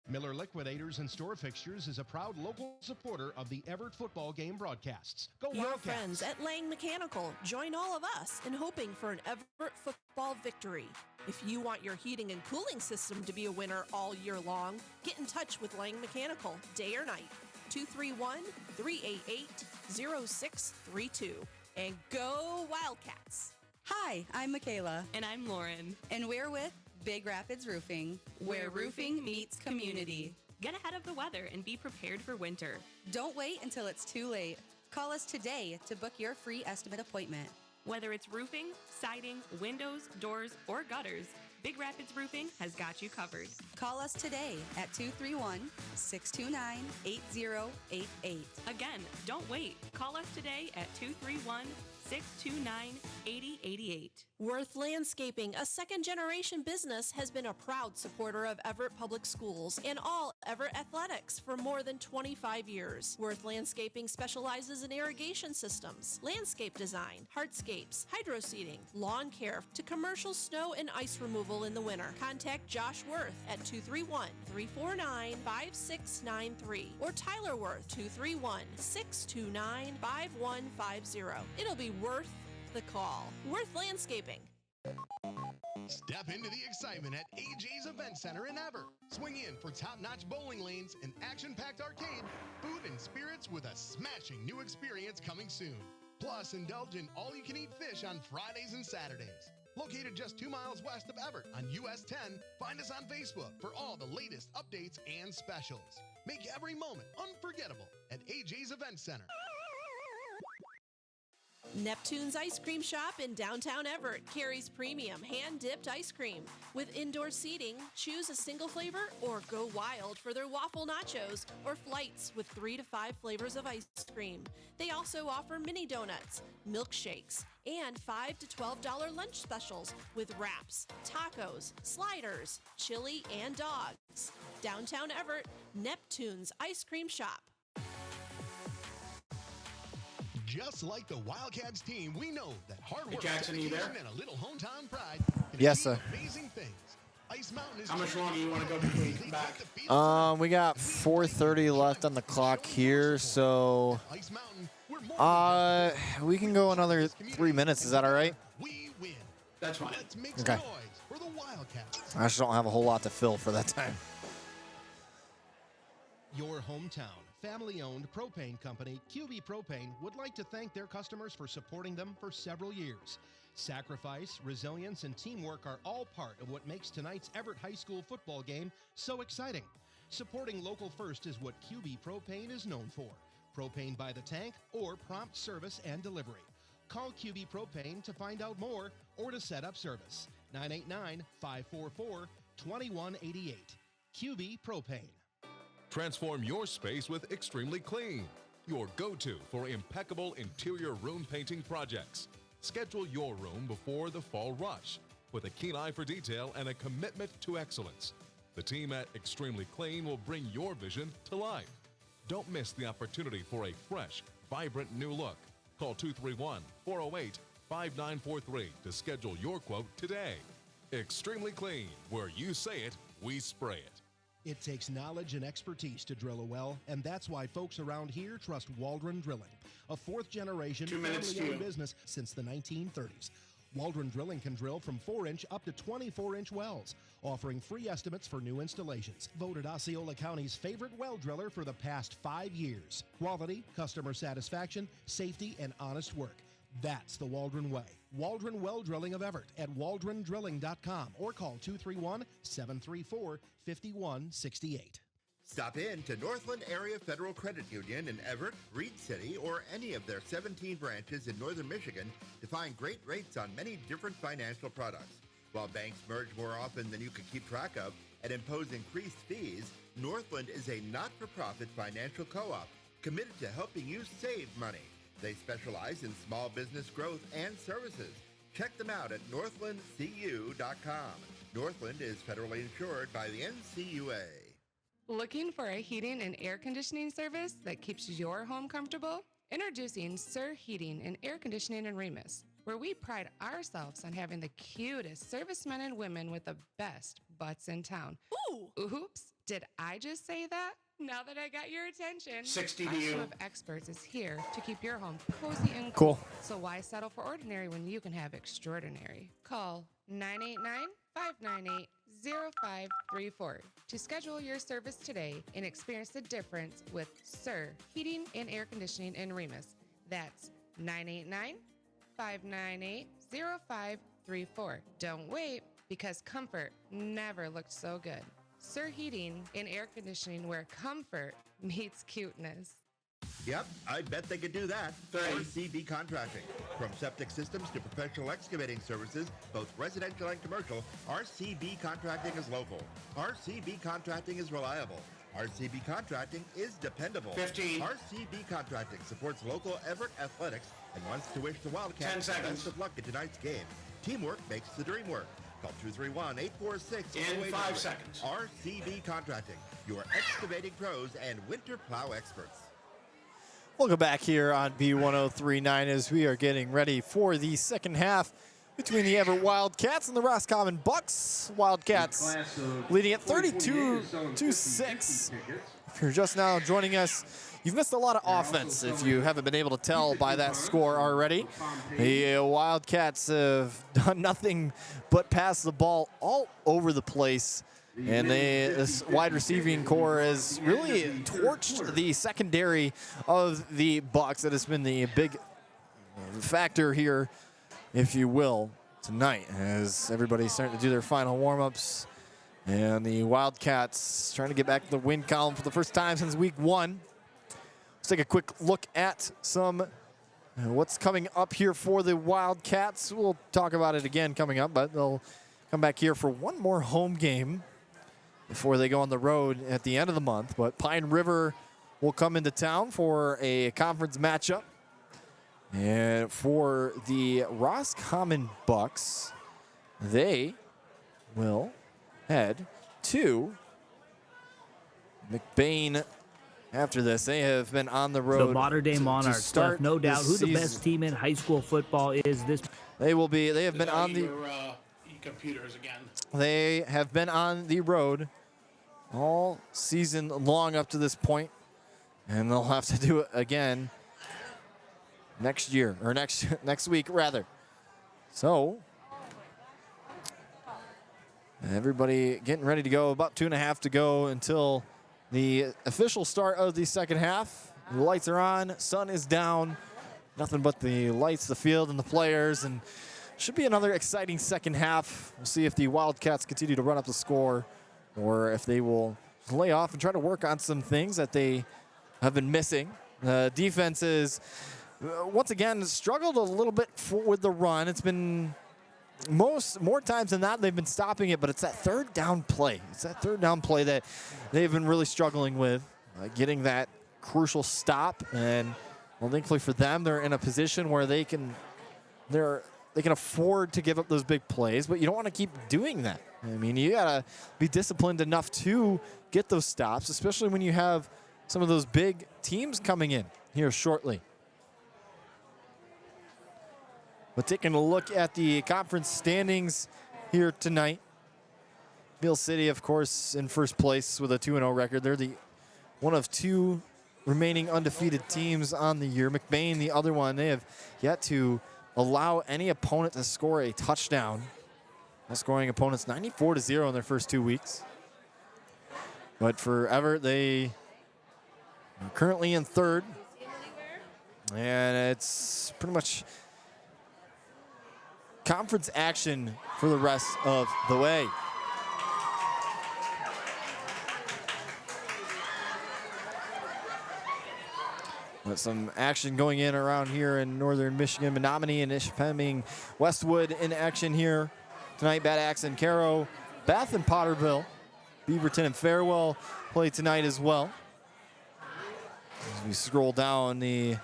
Miller Liquidators and Store Fixtures is a proud local supporter of the Evart football game broadcasts. Go Your Wildcats! friends at Lang Mechanical join all of us in hoping for an Evart football victory. If you want your heating and cooling system to be a winner all year long, get in touch with Lang Mechanical, day or night. 231-388-0632. And go Wildcats! Hi, I'm Michaela. And I'm Lauren. And we're with Big Rapids Roofing, where roofing meets community. Get ahead of the weather and be prepared for winter. Don't wait until it's too late. Call us today to book your free estimate appointment. Whether it's roofing, siding, windows, doors, or gutters, Big Rapids Roofing has got you covered. Call us today at 231-629-8088. Again, don't wait. Call us today at 231-629-8088. Worth Landscaping, a second-generation business, has been a proud supporter of Everett Public Schools and all Everett athletics for more than 25 years. Worth Landscaping specializes in irrigation systems, landscape design, hardscapes, hydroseeding, lawn care, to commercial snow and ice removal in the winter. Contact Josh Worth at 231-349-5693 or Tyler Worth 231-629-5150. It'll be worth the call. Worth Landscaping. Step into the excitement at AJ's Event Center in Evart. Swing in for top-notch bowling lanes, an action-packed arcade, food and spirits with a smashing new experience coming soon. Plus, indulge in all-you-can-eat fish on Fridays and Saturdays. Located just 2 miles west of Evart on US 10, find us on Facebook for all the latest updates and specials. Make every moment unforgettable at AJ's Event Center. Neptune's Ice Cream Shop in downtown Everett carries premium hand-dipped ice cream. With indoor seating, choose a single flavor or go wild for their waffle nachos or flights with 3 to 5 flavors of ice cream. They also offer mini donuts, milkshakes, and $5 to $12 lunch specials with wraps, tacos, sliders, chili, and dogs. Downtown Everett, Neptune's Ice Cream Shop. Just like the Wildcats team, we know that hard work, Jackson, you dedication, there? and a little hometown pride can Yes, achieve sir. amazing things. Ice Mountain is How much longer you want to go between come back? We got 4:30 left on the clock here, so we can go another 3 minutes. Is that all right? That's fine. Let's make Okay. some noise for the Wildcats. I just don't have a whole lot to fill for that time. Your hometown, family-owned propane company, QB Propane, would like to thank their customers for supporting them for several years. Sacrifice, resilience, and teamwork are all part of what makes tonight's Everett High School football game so exciting. Supporting local first is what QB Propane is known for. Propane by the tank or prompt service and delivery. Call QB Propane to find out more or to set up service. 989-544-2188. QB Propane. Transform your space with Extremely Clean, your go-to for impeccable interior room painting projects. Schedule your room before the fall rush with a keen eye for detail and a commitment to excellence. The team at Extremely Clean will bring your vision to life. Don't miss the opportunity for a fresh, vibrant new look. Call 231-408-5943 to schedule your quote today. Extremely Clean, where you say it, we spray it. It takes knowledge and expertise to drill a well, and that's why folks around here trust Waldron Drilling, a fourth-generation family-owned business since the 1930s. Waldron Drilling can drill from 4-inch up to 24-inch wells, offering free estimates for new installations. Voted Osceola County's favorite well driller for the past 5 years. Quality, customer satisfaction, safety, and honest work. That's the Waldron way. Waldron Well Drilling of Evart at waldrondrilling.com or call 231-734-5168. Stop in to Northland Area Federal Credit Union in Everett, Reed City, or any of their 17 branches in northern Michigan to find great rates on many different financial products. While banks merge more often than you can keep track of and impose increased fees, Northland is a not-for-profit financial co-op committed to helping you save money. They specialize in small business growth and services. Check them out at northlandcu.com. Northland is federally insured by the NCUA. Looking for a heating and air conditioning service that keeps your home comfortable? Introducing Sir Heating and Air Conditioning in Remus, where we pride ourselves on having the cutest servicemen and women with the best butts in town. Ooh! Oops, did I just say that? Now that I got your attention, 60 to our you. team of experts is here to keep your home cozy and Cool. So why settle for ordinary when you can have extraordinary? Call 989-598-0534 to schedule your service today and experience the difference with Sir Heating and Air Conditioning in Remus. That's 989-598-0534. Don't wait, because comfort never looked so good. Sir Heating and Air Conditioning, where comfort meets cuteness. Yep, I bet they could do that. RCB Contracting. From septic systems to professional excavating services, both residential and commercial, RCB Contracting is local. RCB Contracting is reliable. RCB Contracting is dependable. 15. RCB Contracting supports local Everett athletics and wants to wish the 10 Wildcats the seconds. best of luck in tonight's game. Teamwork makes the dream work. Call 231-846-0800. In 5 seconds. RCB Contracting, your excavating pros and winter plow experts. Welcome back here on B1039 as we are getting ready for the second half between the Everett Wildcats and the Roscommon Bucks. Wildcats leading at 32-6. If you're just now joining us, you've missed a lot of offense if you haven't been able to tell by that score already. The Wildcats have done nothing but pass the ball all over the place. And this wide receiving core has really torched the secondary of the Bucks. That has been the big factor here, if you will, tonight, as everybody's starting to do their final warm-ups. And the Wildcats trying to get back to the win column for the first time since week 1. Let's take a quick look at some what's coming up here for the Wildcats. We'll talk about it again coming up, but they'll come back here for one more home game before they go on the road at the end of the month. But Pine River will come into town for a conference matchup. And for the Roscommon Bucks, they will head to McBain after this. They have been on the road. The modern-day Monarchs, start no doubt who the season. best team in high school football is this. They have been on the computers again. They have been on the road all season long up to this point, and they'll have to do it again next year, or next week rather. So everybody getting ready to go. About 2.5 to go until the official start of the second half. The lights are on, sun is down, nothing but the lights, the field, and the players, and should be another exciting second half. We'll see if the Wildcats continue to run up the score or if they will lay off and try to work on some things that they have been missing. The defense is, once again, struggled a little bit with the run. It's been more times than that they've been stopping it, but it's that third down play. It's that third down play that they've been really struggling with, getting that crucial stop. And well, thankfully for them, they're in a position where they can afford to give up those big plays, but you don't want to keep doing that. I mean, you got to be disciplined enough to get those stops, especially when you have some of those big teams coming in here shortly. But taking a look at the conference standings here tonight, Mill City, of course, in first place with a 2-0 record. They're the one of 2 remaining undefeated teams on the year. McBain, the other one, they have yet to allow any opponent to score a touchdown. Scoring opponents 94-0 in their first 2 weeks. But for Evart, they are currently in third. And it's pretty much conference action for the rest of the way. With some action going in around here in northern Michigan. Menominee and Ishpeming, Westwood in action here tonight. Bad Axe and Caro, Bath and Potterville, Beaverton and Farewell play tonight as well. As we scroll down the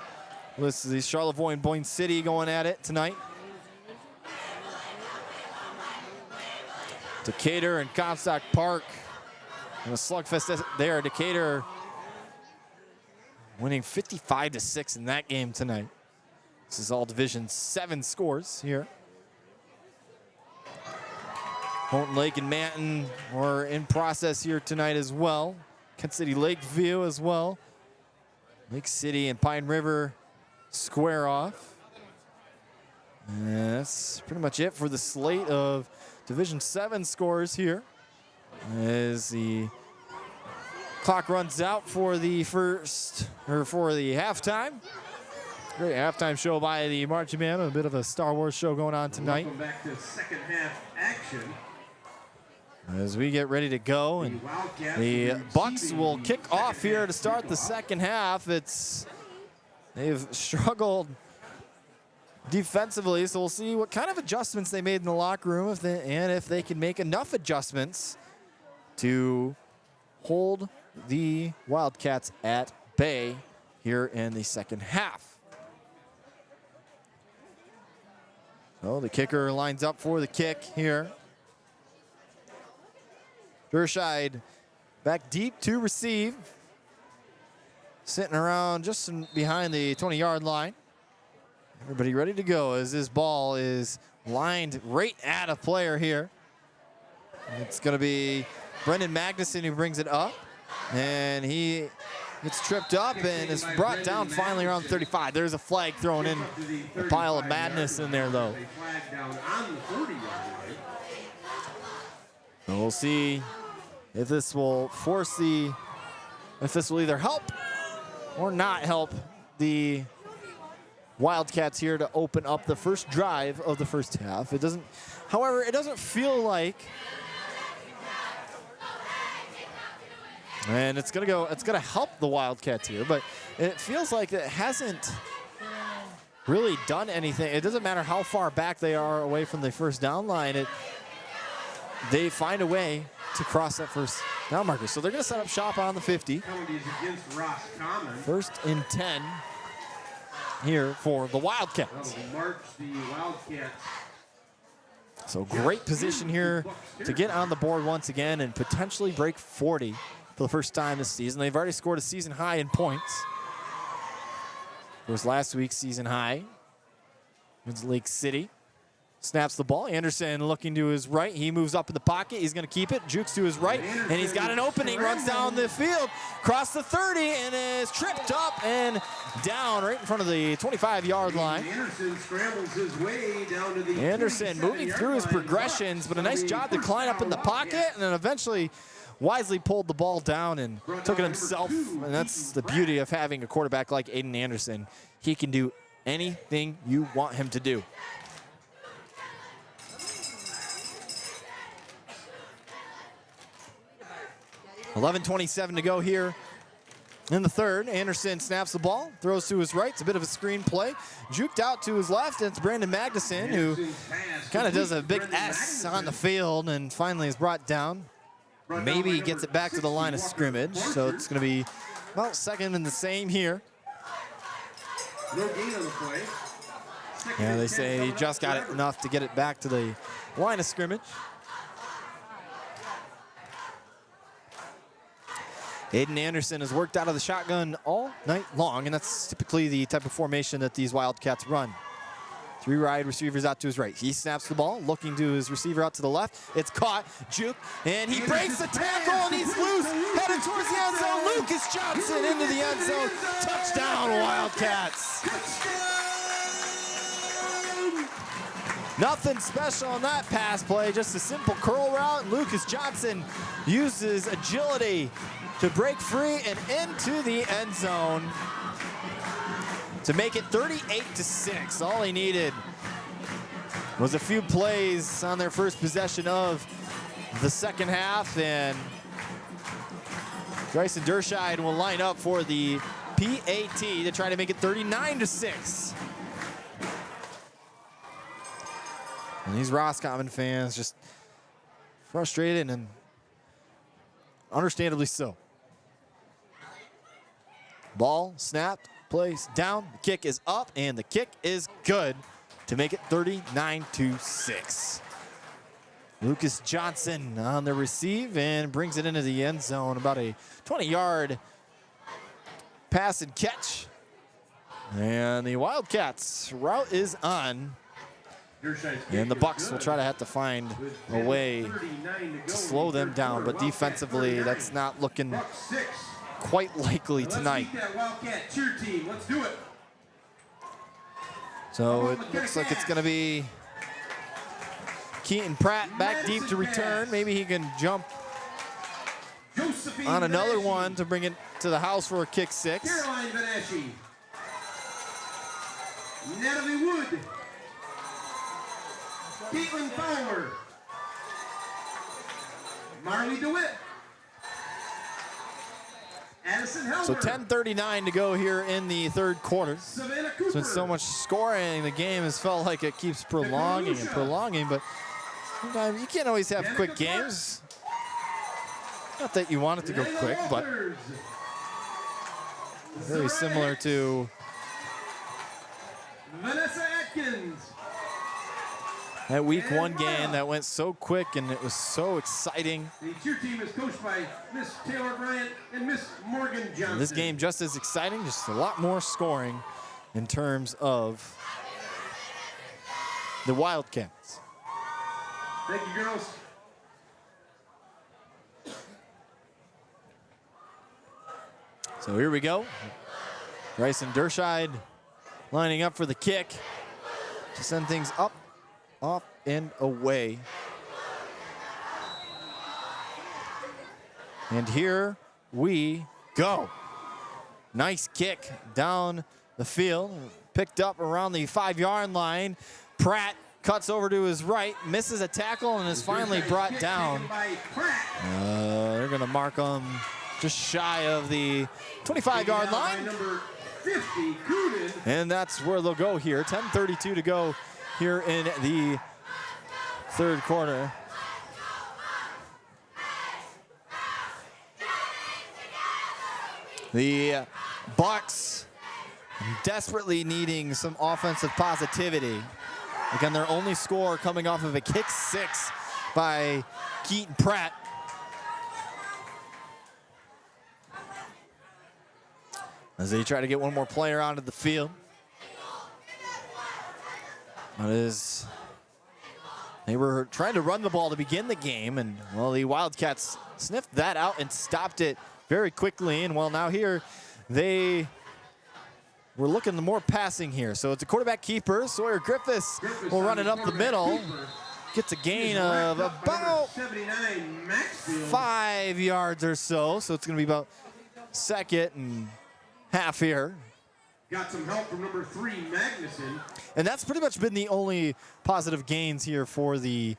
list of these, Charlevoix and Boyne City going at it tonight. Decatur and Comstock Park. And a slugfest there. Decatur winning 55-6 in that game tonight. This is all Division 7 scores here. Houghton Lake and Manton are in process here tonight as well. Kent City Lakeview as well. Lake City and Pine River square off. And that's pretty much it for the slate of Division 7 scores here. As the clock runs out for the halftime. Great halftime show by the marching band. A bit of a Star Wars show going on tonight. Welcome back to second half action. As we get ready to go, and the Bucks will kick off here to start the second half. They've struggled defensively, so we'll see what kind of adjustments they made in the locker room, and if they can make enough adjustments to hold the Wildcats at bay here in the second half. So the kicker lines up for the kick here. Derscheid back deep to receive. Sitting around just behind the 20-yard line. Everybody ready to go as this ball is lined right at a player here. It's going to be Brendan Magnuson who brings it up. And he gets tripped up and is brought down finally around 35. There's a flag thrown in, a pile of madness in there, though. So we'll see if this will if this will either help or not help the Wildcats here to open up the first drive of the first half. However, it doesn't feel like, and it's gonna help the Wildcats here, but it feels like it hasn't really done anything. It doesn't matter how far back they are away from the first down line. They find a way to cross that first down marker. So they're going to set up shop on the 50. Penalties against Roscommon. First and 10 here for the Wildcats. March the Wildcats. So great position here to get on the board once again and potentially break 40 for the first time this season. They've already scored a season high in points. It was last week's season high. It's Lake City. Snaps the ball. Anderson looking to his right. He moves up in the pocket. He's going to keep it. Jukes to his right. And he's got an opening. Runs down the field. Across the 30 and is tripped up and down right in front of the 25-yard line. Anderson scrambles his way down to the Anderson moving through his progressions, but a nice job to climb up in the pocket and then eventually wisely pulled the ball down and took it himself. And that's the beauty of having a quarterback like Aiden Anderson. He can do anything you want him to do. 11:27 to go here in the third. Anderson snaps the ball, throws to his right. It's a bit of a screen play. Juked out to his left, and it's Brandon Magnuson who kind of does a big S on the field and finally is brought down. Maybe he gets it back to the line of scrimmage, so it's going to be about second and the same here. No gain on the play. Yeah, they say he just got it enough to get it back to the line of scrimmage. Aiden Anderson has worked out of the shotgun all night long, and that's typically the type of formation that these Wildcats run. Three wide receivers out to his right. He snaps the ball, looking to his receiver out to the left. It's caught, juke, and he breaks the tackle, and he's loose, headed towards the end zone. Lucas Johnson into the end zone. Touchdown, Wildcats. Nothing special on that pass play, just a simple curl route. Lucas Johnson uses agility to break free and into the end zone to make it 38-6. All he needed was a few plays on their first possession of the second half, and Bryson Derscheid will line up for the PAT to try to make it 39-6. And these Roscommon fans just frustrated, and understandably so. Ball snapped, placed down, the kick is up, and the kick is good to make it 39-6. Lucas Johnson on the receive and brings it into the end zone. About a 20-yard pass and catch. And the Wildcats route is on. And the Bucks will try to have to find a way to slow them down, but defensively, that's not looking quite likely tonight. So it looks like it's going to be Keaton Pratt back deep to return. Maybe he can jump on another one to bring it to the house for a kick six. Caroline Vanaschi. Natalie Wood. Caitlin Fowler. Marley DeWitt. Addison Helmer. So 10:39 to go here in the third quarter. Savannah There's been Cooper. so much scoring, the game has felt like it keeps prolonging and prolonging, but sometimes you can't always have quick games. Not that you want it to go quick, but very similar to Vanessa Atkins. that week one game that went so quick and it was so exciting. The cheer team is coached by Miss Taylor Bryant and Miss Morgan Johnson. This game just as exciting, just a lot more scoring in terms of the Wildcats. Thank you, girls. So here we go. Bryson Derscheid lining up for the kick to send things up, off, and away. And here we go. Nice kick down the field, picked up around the 5-yard line. Pratt cuts over to his right, misses a tackle, and is finally brought down. They're going to mark him just shy of the 25-yard line. Number 50, Coonan. And that's where they'll go here. 10:32 to go here in the third quarter. The Bucks desperately needing some offensive positivity. Again, their only score coming off of a kick six by Keaton Pratt. As they try to get one more player onto the field. They were trying to run the ball to begin the game, and well, the Wildcats sniffed that out and stopped it very quickly. And well, now here they were looking more passing here. So it's a quarterback keeper. Sawyer Griffiths will run it up the middle. Gets a gain of about 5 yards or so. So it's going to be about second and half here. Got some help from number 3, Magnuson. And that's pretty much been the only positive gains here for the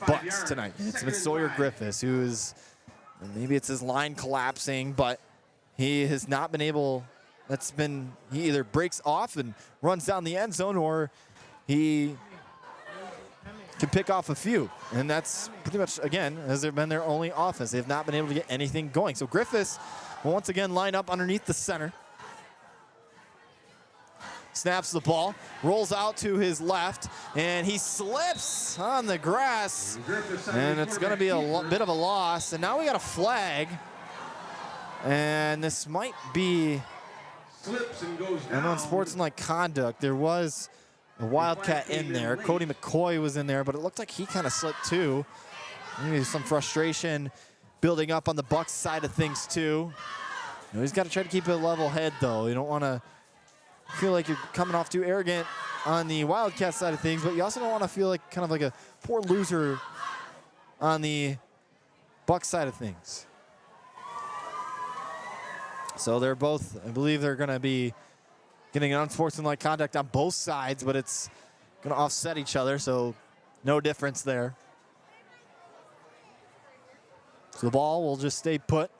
Bucks yards. tonight. It's Second been and Sawyer 5. Griffiths, who is, maybe it's his line collapsing, but he has not been able, he either breaks off and runs down the end zone, or he can pick off a few. And that's pretty much, again, has been their only offense. They've not been able to get anything going. So Griffiths will once again line up underneath the center. Snaps the ball, rolls out to his left, and he slips on the grass. And it's going to be a bit of a loss. And now we got a flag. And this might be Slips and goes an down. unsportsmanlike conduct. There was a Wildcat in there. Cody McCoy was in there, but it looked like he kind of slipped too. Maybe some frustration building up on the Bucks side of things too. He's got to try to keep a level head though. You don't want to feel like you're coming off too arrogant on the Wildcat side of things, but you also don't want to feel like kind of like a poor loser on the Bucks side of things. So they're both, I believe they're going to be getting an unsportsmanlike conduct on both sides, but it's going to offset each other, so no difference there. So the ball will just stay put.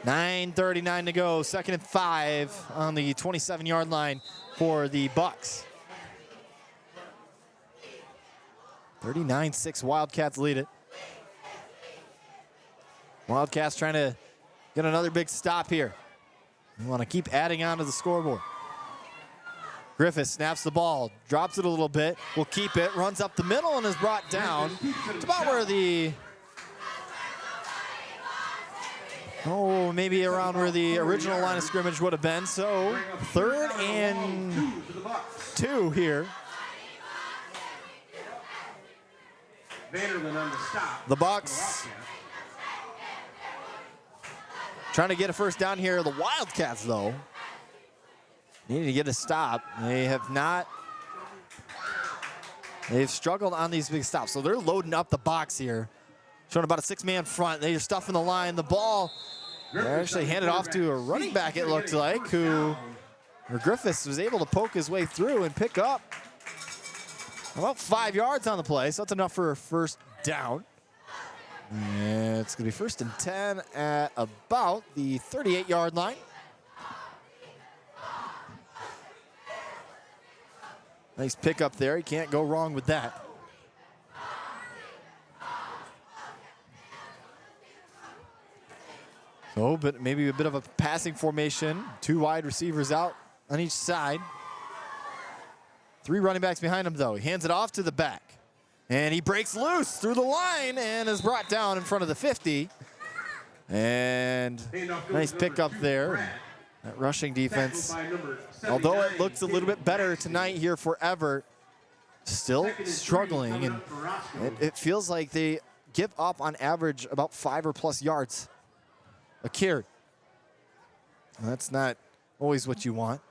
9:39 to go, 2nd and 5 on the 27-yard line for the Bucks. 39-6 Wildcats lead it. Wildcats trying to get another big stop here. We want to keep adding on to the scoreboard. Griffith snaps the ball, drops it a little bit, will keep it, runs up the middle and is brought down. It's about where the, maybe around where the original line of scrimmage would have been. So 3rd and 2 here. Vanderland on the stop. The Bucks trying to get a first down here. The Wildcats, though, needing to get a stop. They have not. They've struggled on these big stops. So they're loading up the box here. Showing about a 6-man front. They're stuffing the line. The ball, they're actually handed off to a running back, it looked like, who Griffiths was able to poke his way through and pick up about 5 yards on the play. So that's enough for a first down. And it's going to be 1st and 10 at about the 38-yard line. Nice pickup there. You can't go wrong with that. So, but maybe a bit of a passing formation. 2 wide receivers out on each side. 3 running backs behind him, though. He hands it off to the back. And he breaks loose through the line and is brought down in front of the 50. And nice pickup there. That rushing defense, although it looks a little bit better tonight here for Evart, still struggling. And it feels like they give up on average about 5 or plus yards a carry. That's not always what you want.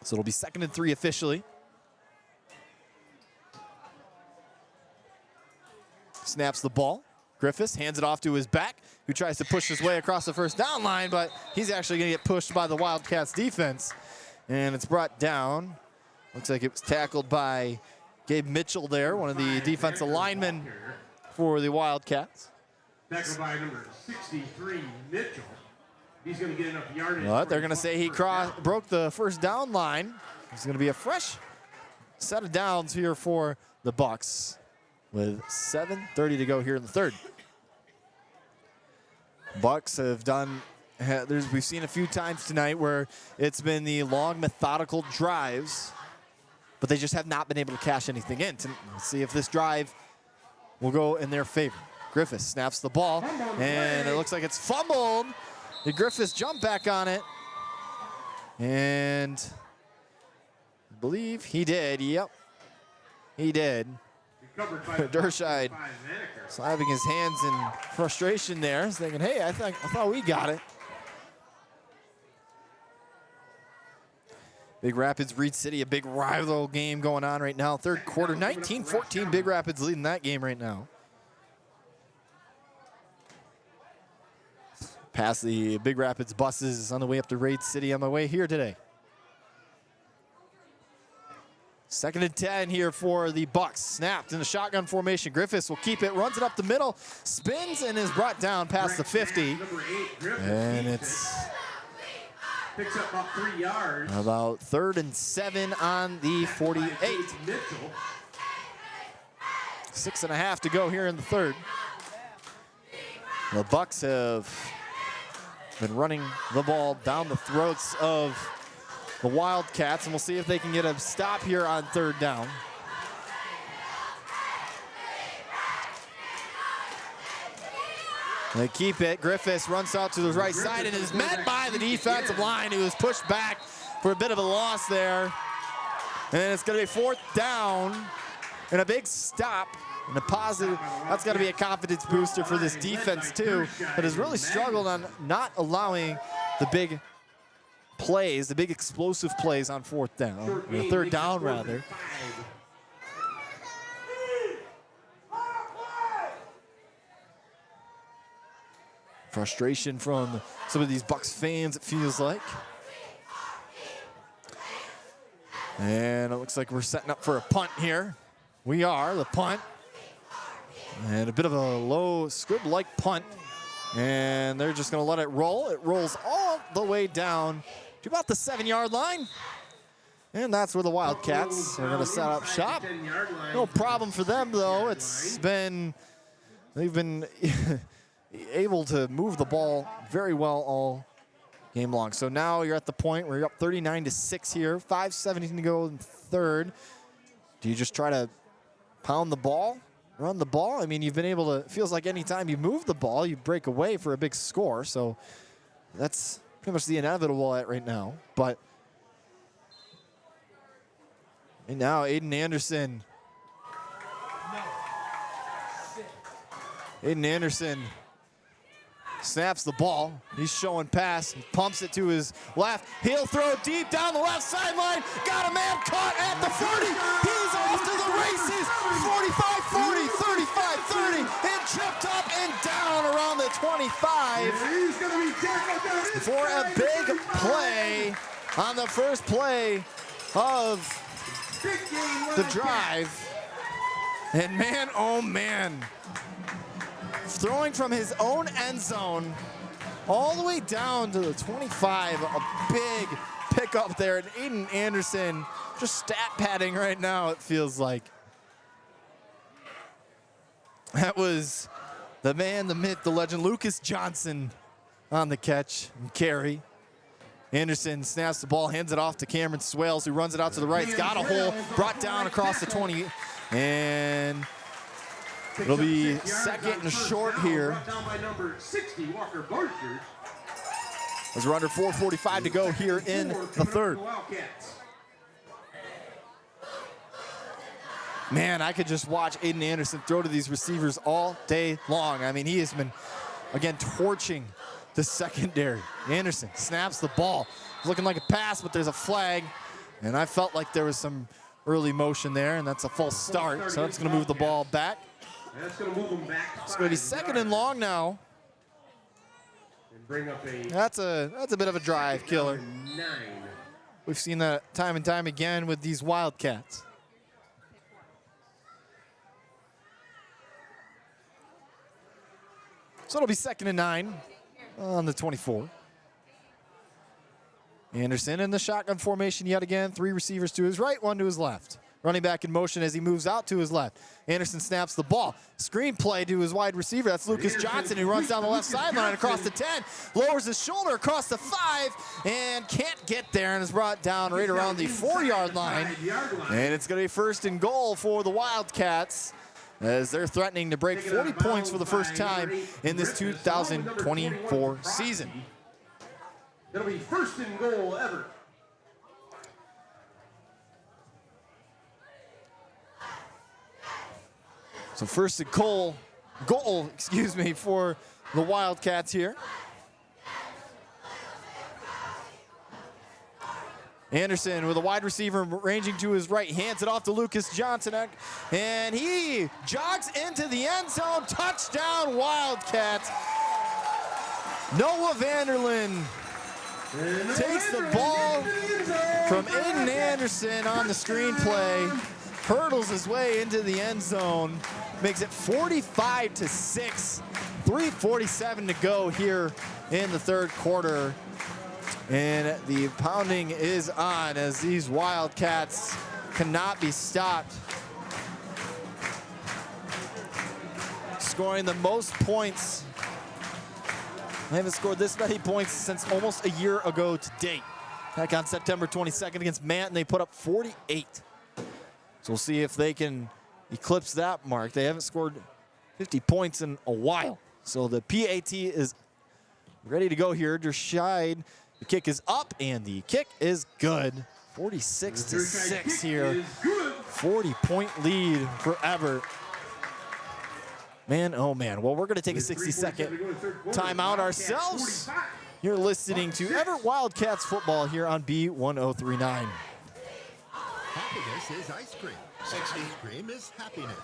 So it'll be 2nd and 3 officially. Snaps the ball. Griffiths hands it off to his back, who tries to push his way across the first down line, but he's actually going to get pushed by the Wildcats defense. And it's brought down. Looks like it was tackled by Gabe Mitchell there, one of the defensive linemen for the Wildcats. Tackled by number 63, Mitchell. He's going to get enough yardage. But they're going to say he broke the first down line. It's going to be a fresh set of downs here for the Bucks with 7:30 to go here in the 3rd. Bucks have done, we've seen a few times tonight where it's been the long methodical drives, but they just have not been able to cash anything in. Let's see if this drive will go in their favor. Griffiths snaps the ball, and it looks like it's fumbled. The Griffiths jump back on it, and I believe he did. Yep, he did. Dershide slapping his hands in frustration there, thinking, hey, I thought we got it. Big Rapids, Reed City, a big rival game going on right now. 3rd quarter, 19-14, Big Rapids leading that game right now. Past the Big Rapids buses on the way up to Reed City on my way here today. 2nd and 10 here for the Bucks. Snapped in the shotgun formation. Griffiths will keep it, runs it up the middle, spins and is brought down past the 50. And it's picks up about 3 yards. About 3rd and 7 on the 48. 6.5 to go here in the 3rd. The Bucks have been running the ball down the throats of the Wildcats, and we'll see if they can get a stop here on 3rd down. They keep it. Griffiths runs out to the right side and is met by the defensive line, who was pushed back for a bit of a loss there. And it's going to be 4th down and a big stop and a positive. That's got to be a confidence booster for this defense too, that has really struggled on not allowing the big plays, the big explosive plays on 4th down, or 3rd down rather. Frustration from some of these Bucks fans, it feels like. And it looks like we're setting up for a punt here. We are, the punt. And a bit of a low squib-like punt. And they're just gonna let it roll. It rolls all the way down to about the 7-yard line. And that's where the Wildcats are gonna set up shop. No problem for them though. They've been able to move the ball very well all game long. So now you're at the point where you're up 39-6 here, 5:17 to go in 3rd. Do you just try to pound the ball, run the ball? I mean, you've been able to, it feels like anytime you move the ball, you break away for a big score. So that's pretty much the inevitable right now. But and now Aiden Anderson. Aiden Anderson snaps the ball. He's showing pass. He pumps it to his left. He'll throw deep down the left sideline. Got a man caught at the 30. He's off to the races. 45-40, 35-30, and tripped up and down around the 25 for a big play on the first play of the drive. And man, oh man, throwing from his own end zone all the way down to the 25, a big pickup there. And Aiden Anderson just stat padding right now, it feels like. That was the man, the myth, the legend, Lucas Johnson on the catch and carry. Anderson snaps the ball, hands it off to Cameron Swales, who runs it out to the right. He's got a hole, brought down across the 20, and it'll be 2nd and short here. As we're under 4:45 to go here in the 3rd. Man, I could just watch Aiden Anderson throw to these receivers all day long. I mean, he has been, again, torching the secondary. Anderson snaps the ball. It's looking like a pass, but there's a flag. And I felt like there was some early motion there, and that's a false start. So that's going to move the ball back. That's going to move them back. It's going to be 2nd and long now. And bring up a that's a bit of a drive killer. 9. We've seen that time and time again with these Wildcats. So it'll be 2nd and 9 on the 24. Anderson in the shotgun formation yet again. 3 receivers to his right, 1 to his left. Running back in motion as he moves out to his left. Anderson snaps the ball. Screen play to his wide receiver. That's Lucas Johnson, who runs down the left sideline across the 10. Lowers his shoulder across the 5 and can't get there, and is brought down right around the 4-yard line. And it's going to be 1st and goal for the Wildcats, as they're threatening to break 40 points for the first time in this 2024 season. It'll be 1st and goal ever. So 1st and goal, for the Wildcats here. Anderson with a wide receiver ranging to his right, hands it off to Lucas Johnson, and he jogs into the end zone. Touchdown, Wildcats. Noah Vanderlyn takes the ball from Aiden Anderson on the screenplay, hurdles his way into the end zone, makes it 45-6, 3:47 to go here in the 3rd quarter. And the pounding is on as these Wildcats cannot be stopped. Scoring the most points. They haven't scored this many points since almost a year ago to date. Back on September 22nd against Manton, they put up 48. So we'll see if they can eclipse that mark. They haven't scored 50 points in a while. So the PAT is ready to go here. Dershide, the kick is up, and the kick is good. 46-6 here. 40-point lead for Evart. Man, oh man. Well, we're going to take a 60-second timeout ourselves. You're listening to Evart Wildcats football here on B1039. Happiness is ice cream. 60. Ice cream is happiness.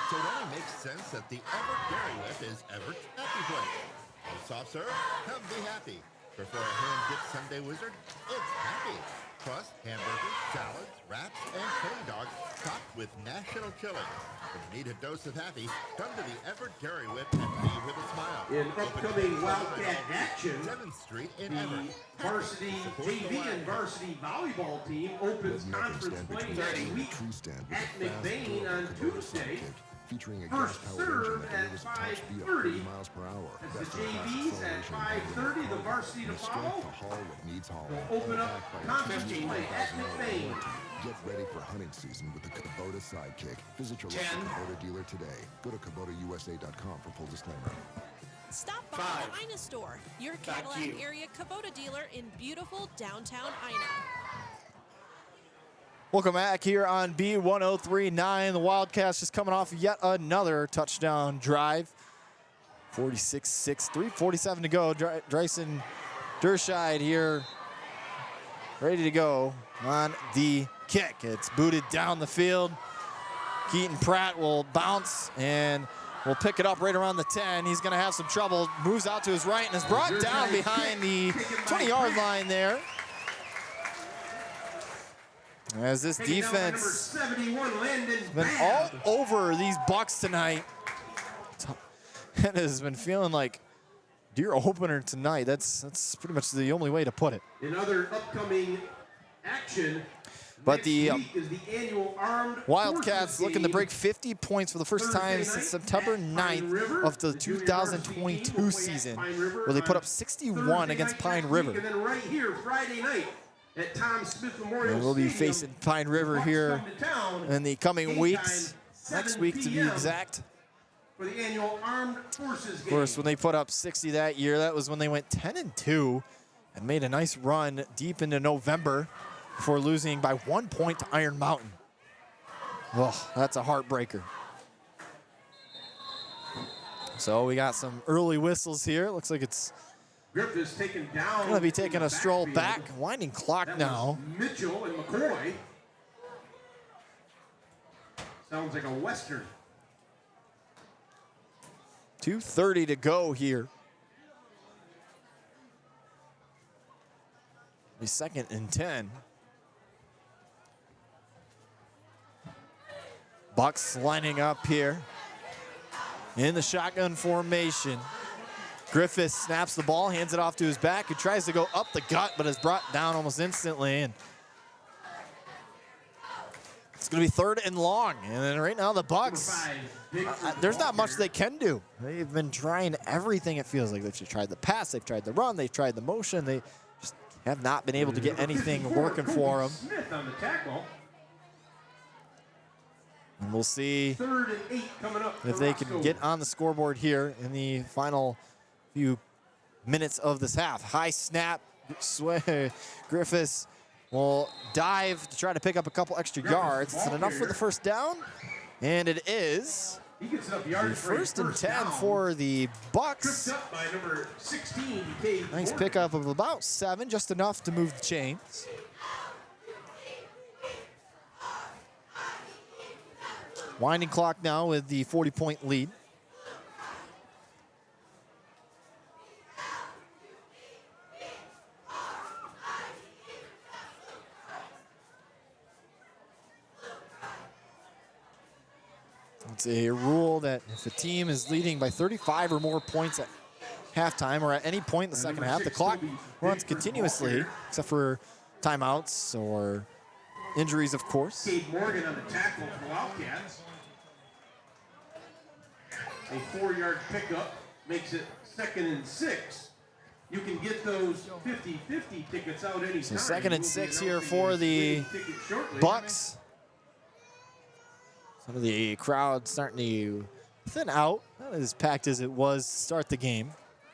So it only makes sense that the Evart Dairy Whip is Evert's happy place. Oh, soft serve, come be happy. Prefer a hand-dipped Sunday Wizard? It's happy. Plus, hamburgers, salads, wraps, and chili dogs topped with national chili. When you need a dose of happy, come to the Evart Dairy Whip and leave with a smile. In upcoming Wildcat action, 7th Street in the Evart. varsity JV and varsity volleyball team opens conference play next week at McBain on Tuesday. Featuring a First gas-powered engine serve that at delivers a top speed of 30 5:30. miles per hour. As the Best-in-class JVs at acceleration 5:30, the varsity to and strength follow. to haul what needs haul. Will open up Backed by a conference 15 play at $1,000 McBain. warranty. Get ready for hunting season with the Kubota Sidekick. Visit your local Kubota dealer today. Go to KubotaUSA.com for full disclaimer. Stop by the Ina store, your Cadillac area Kubota dealer in beautiful downtown Ina. Welcome back here on B1039. The Wildcats just coming off yet another touchdown drive. 46-6, 3:47 to go. Dryson Dershide here, ready to go on the kick. It's booted down the field. Keaton Pratt will bounce and will pick it up right around the 10. He's going to have some trouble. Moves out to his right and is brought down behind the 20-yard line there. As this defense has been all over these Bucks tonight. It has been feeling like deer opener tonight. That's pretty much the only way to put it. In other upcoming action, But the is the annual Armed Wildcats Forces looking to game. break 50 points for the first time since September 9th of the 2022 season, where they put up 61 against Pine River. And then right here, Friday night at Tom Smith Memorial And we'll be Stadium, facing Pine River here in the coming weeks. Next week to be exact. for the annual Armed Forces Of game. course, when they put up 60 that year, that was when they went 10-2 and made a nice run deep into November before losing by 1 point to Iron Mountain. Oh, that's a heartbreaker. So we got some early whistles here. Looks like it's Griffith's taken down. going to be taking in the a stroll backfield. back. Winding clock That now. was Mitchell and McCoy. Sounds like a Western. 2:30 to go here. The 2nd and 10. Bucks lining up here in the shotgun formation. Griffith snaps the ball, hands it off to his back, who tries to go up the gut, but is brought down almost instantly. And it's going to be 3rd and long. And then right now the Bucks, there's not much they can do. They've been trying everything, it feels like. They've tried the pass, they've tried the run, they've tried the motion. They just have not been able to get anything working for them. Smith on the tackle. And we'll see 3rd and 8 coming up if for they can Roscommon. get on the scoreboard here in the final few minutes of this half. High snap, Griffiths will dive to try to pick up a couple extra yards. Is it enough for the first down? And it is. He gets enough The yards for a 1st and 10 down. for the Bucks. Tripped up by number 16, Cade Nice Morgan. pickup of about 7, just enough to move the chains. Winding clock now with the 40-point lead. It's a rule that if a team is leading by 35 or more points at halftime or at any point in the second half, the clock runs continuously, except for timeouts or injuries, of course. Cade Morgan on the tackle for the Wildcats. A 4-yard pickup makes it 2nd and 6. You can get those 50-50 tickets out anytime. So 2nd and We'll be 6 here announcing for a the winning ticket shortly. Bucks. Some of the crowd starting to thin out, not as packed as it was to start the game.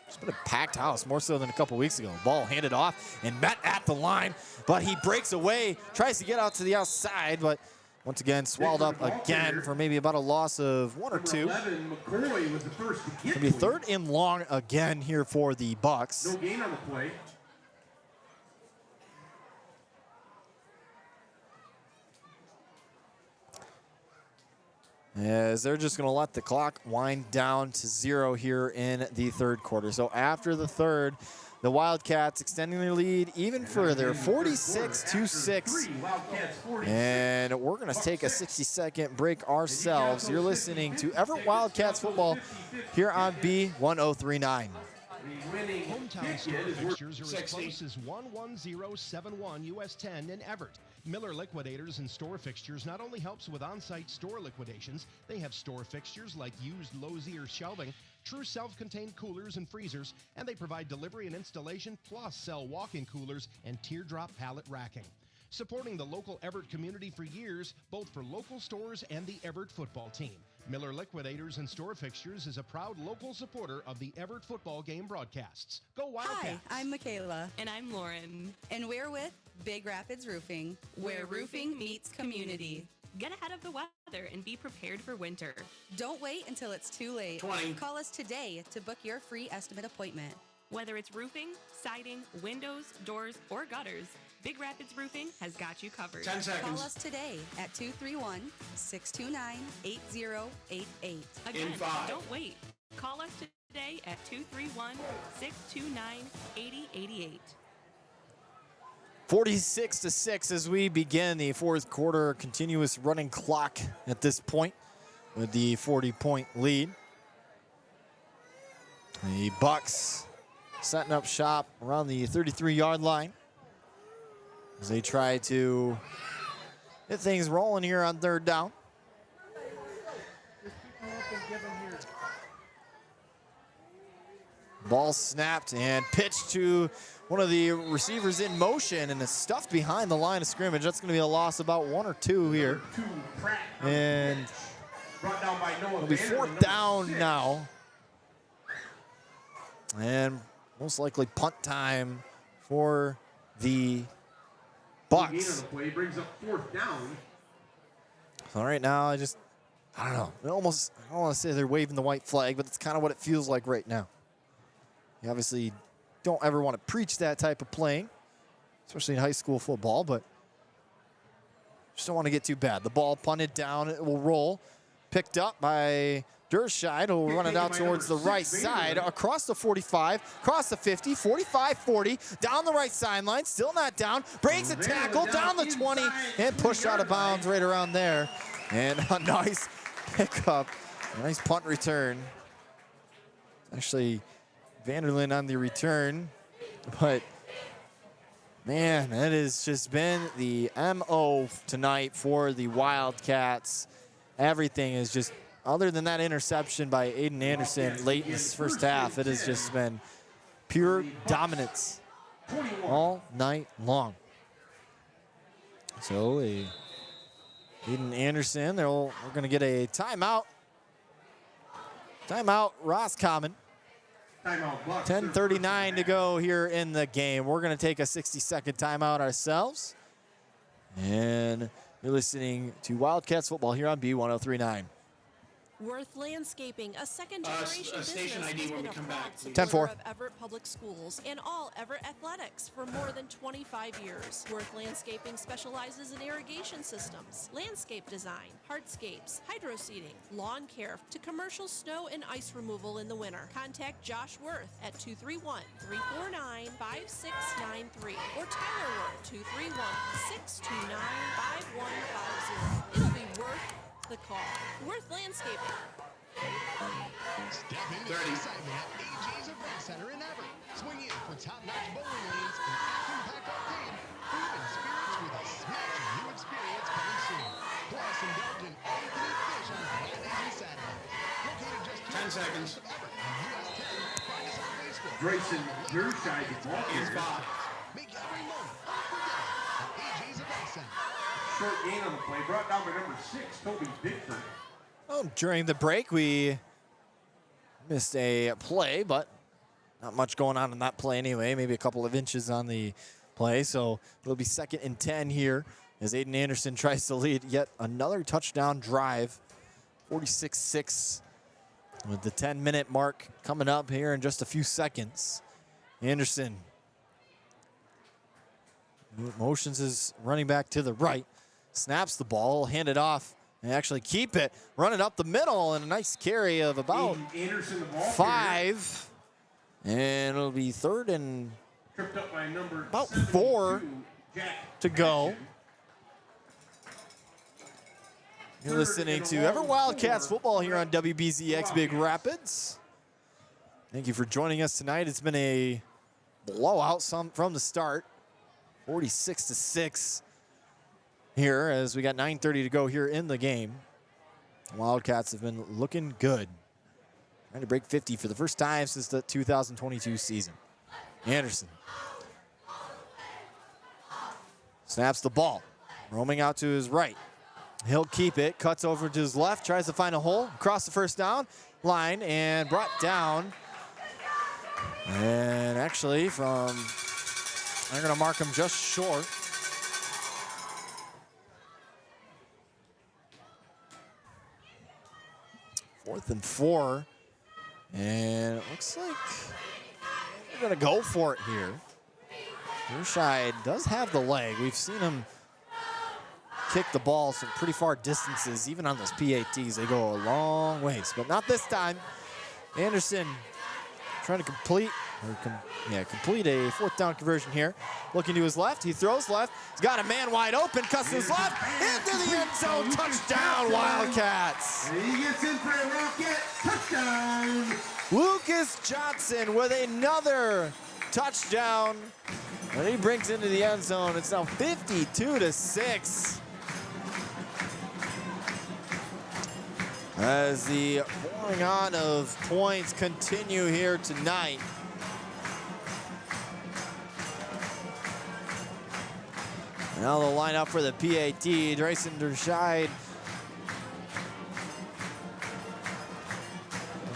It's been a packed house, more so than a couple weeks ago. Ball handed off and met at the line, but he breaks away, tries to get out to the outside, but once again swallowed up again for maybe about a loss of 1 or 2. McCoy was the first to get Gonna be 3rd and long again here for the Bucks. No gain on the play. As they're just going to let the clock wind down to 0 here in the 3rd quarter. So after the 3rd, the Wildcats extending their lead even further, 46-6. And we're going to take a 60-second break ourselves. You're listening to Everett Wildcats football here on B1039. Hometown store fixtures are as close as 11071 US 10 in Evert. Miller Liquidators and store fixtures not only helps with on-site store liquidations, they have store fixtures like used Lozier shelving, true self-contained coolers and freezers, and they provide delivery and installation, plus sell walk-in coolers and teardrop pallet racking. Supporting the local Evert community for years, both for local stores and the Evert football team. Miller Liquidators and Store Fixtures is a proud local supporter of the Evert football game broadcasts. Go Wildcats! Hi, I'm Michaela. And I'm Lauren. And we're with Big Rapids Roofing, where roofing meets community. Get ahead of the weather and be prepared for winter. Don't wait until it's too late. 20. Call us today to book your free estimate appointment. Whether it's roofing, siding, windows, doors, or gutters, Big Rapids Roofing has got you covered. 10 seconds. Call us today at 231-629-8088. Again, In 5. don't wait. Call us today at 231-629-8088. 46-6 as we begin the 4th quarter. Continuous running clock at this point with the 40-point lead. The Bucks setting up shop around the 33-yard line as they try to get things rolling here on 3rd down. Ball snapped and pitched to one of the receivers in motion and is stuffed behind the line of scrimmage. That's going to be a loss about 1 or 2 here. And it'll be 4th down now. And most likely punt time for the Bucks. Play brings up 4th down. So right now, I don't know. I don't want to say they're waving the white flag, but it's kind of what it feels like right now. You obviously don't ever want to preach that type of playing, especially in high school football, but just don't want to get too bad. The ball punted down, it will roll. Picked up by Dershide, who will run it out towards the right side, across the 45, across the 50, 45-40, down the right sideline, still not down, breaks a tackle, down the 20, and pushed out of bounds right around there. And a nice pickup, a nice punt return. Actually, Vanderlyn on the return, but man, that has just been the MO tonight for the Wildcats. Everything is just, other than that interception by Aiden Anderson late in this first half, it has just been pure dominance all night long. So Aiden Anderson, we're going to get a timeout. Timeout, Roscommon. 10:39 to go here in the game. We're going to take a 60-second timeout ourselves. And you're listening to Wildcats football here on B1039. Worth Landscaping, a second-generation station business, ID has when been we come a back, proud please. supporter 10-4. of Everett Public Schools and all Everett athletics for more than 25 years. Worth Landscaping specializes in irrigation systems, landscape design, hardscapes, hydro seeding, lawn care, to commercial snow and ice removal in the winter. Contact Josh Worth at 231-349-5693 or Tyler Worth 231-629-5150. It'll be worth the call. Worth Landscaping. Step into the excitement at AJ's Event Center in Everett. Swing in for top-notch bowling lanes and action-packed arcade. Food and spirits with a smashing new experience coming soon. Plus, indulge in all-you-can-eat fish on Fridays and Saturdays. Located just 10 seconds. US 10, find us on Facebook. Grayson Dershide is walking. Make every moment unforgettable at AJ's Event Center. Short gain on the play, brought down by number 6, Toby Bickford. Well, during the break, we missed a play, but not much going on in that play anyway. Maybe a couple of inches on the play. So it'll be 2nd and 10 here as Aiden Anderson tries to lead yet another touchdown drive. 46-6 with the 10-minute mark coming up here in just a few seconds. Anderson motions his running back to the right, snaps the ball, hand it off, and actually keep it, running up the middle, and a nice carry of about 5. And it'll be 3rd and about 4 to go. You're listening to Everett Wildcats football here on WBZX Big Rapids. Thank you for joining us tonight. It's been a blowout from the start, 46-6 here as we got 9:30 to go here in the game. Wildcats have been looking good. Trying to break 50 for the first time since the 2022 season. Anderson snaps the ball, roaming out to his right. He'll keep it, cuts over to his left, tries to find a hole, across the first down line, and brought down. And actually I'm gonna mark him just short. Fourth and 4. And it looks like we're gonna go for it here. Dershide does have the leg. We've seen him kick the ball some pretty far distances, even on those PATs. They go a long ways, but not this time. Anderson trying to complete a 4th down conversion here. Looking to his left, he throws left. He's got a man wide open, cuts his left, into the end zone, touchdown Wildcats. He gets in for a rocket, touchdown. Lucas Johnson with another touchdown. And he brings into the end zone. It's now 52-6. As the pouring on of points continue here tonight. Now they'll line up for the PAT. Drayson Dershide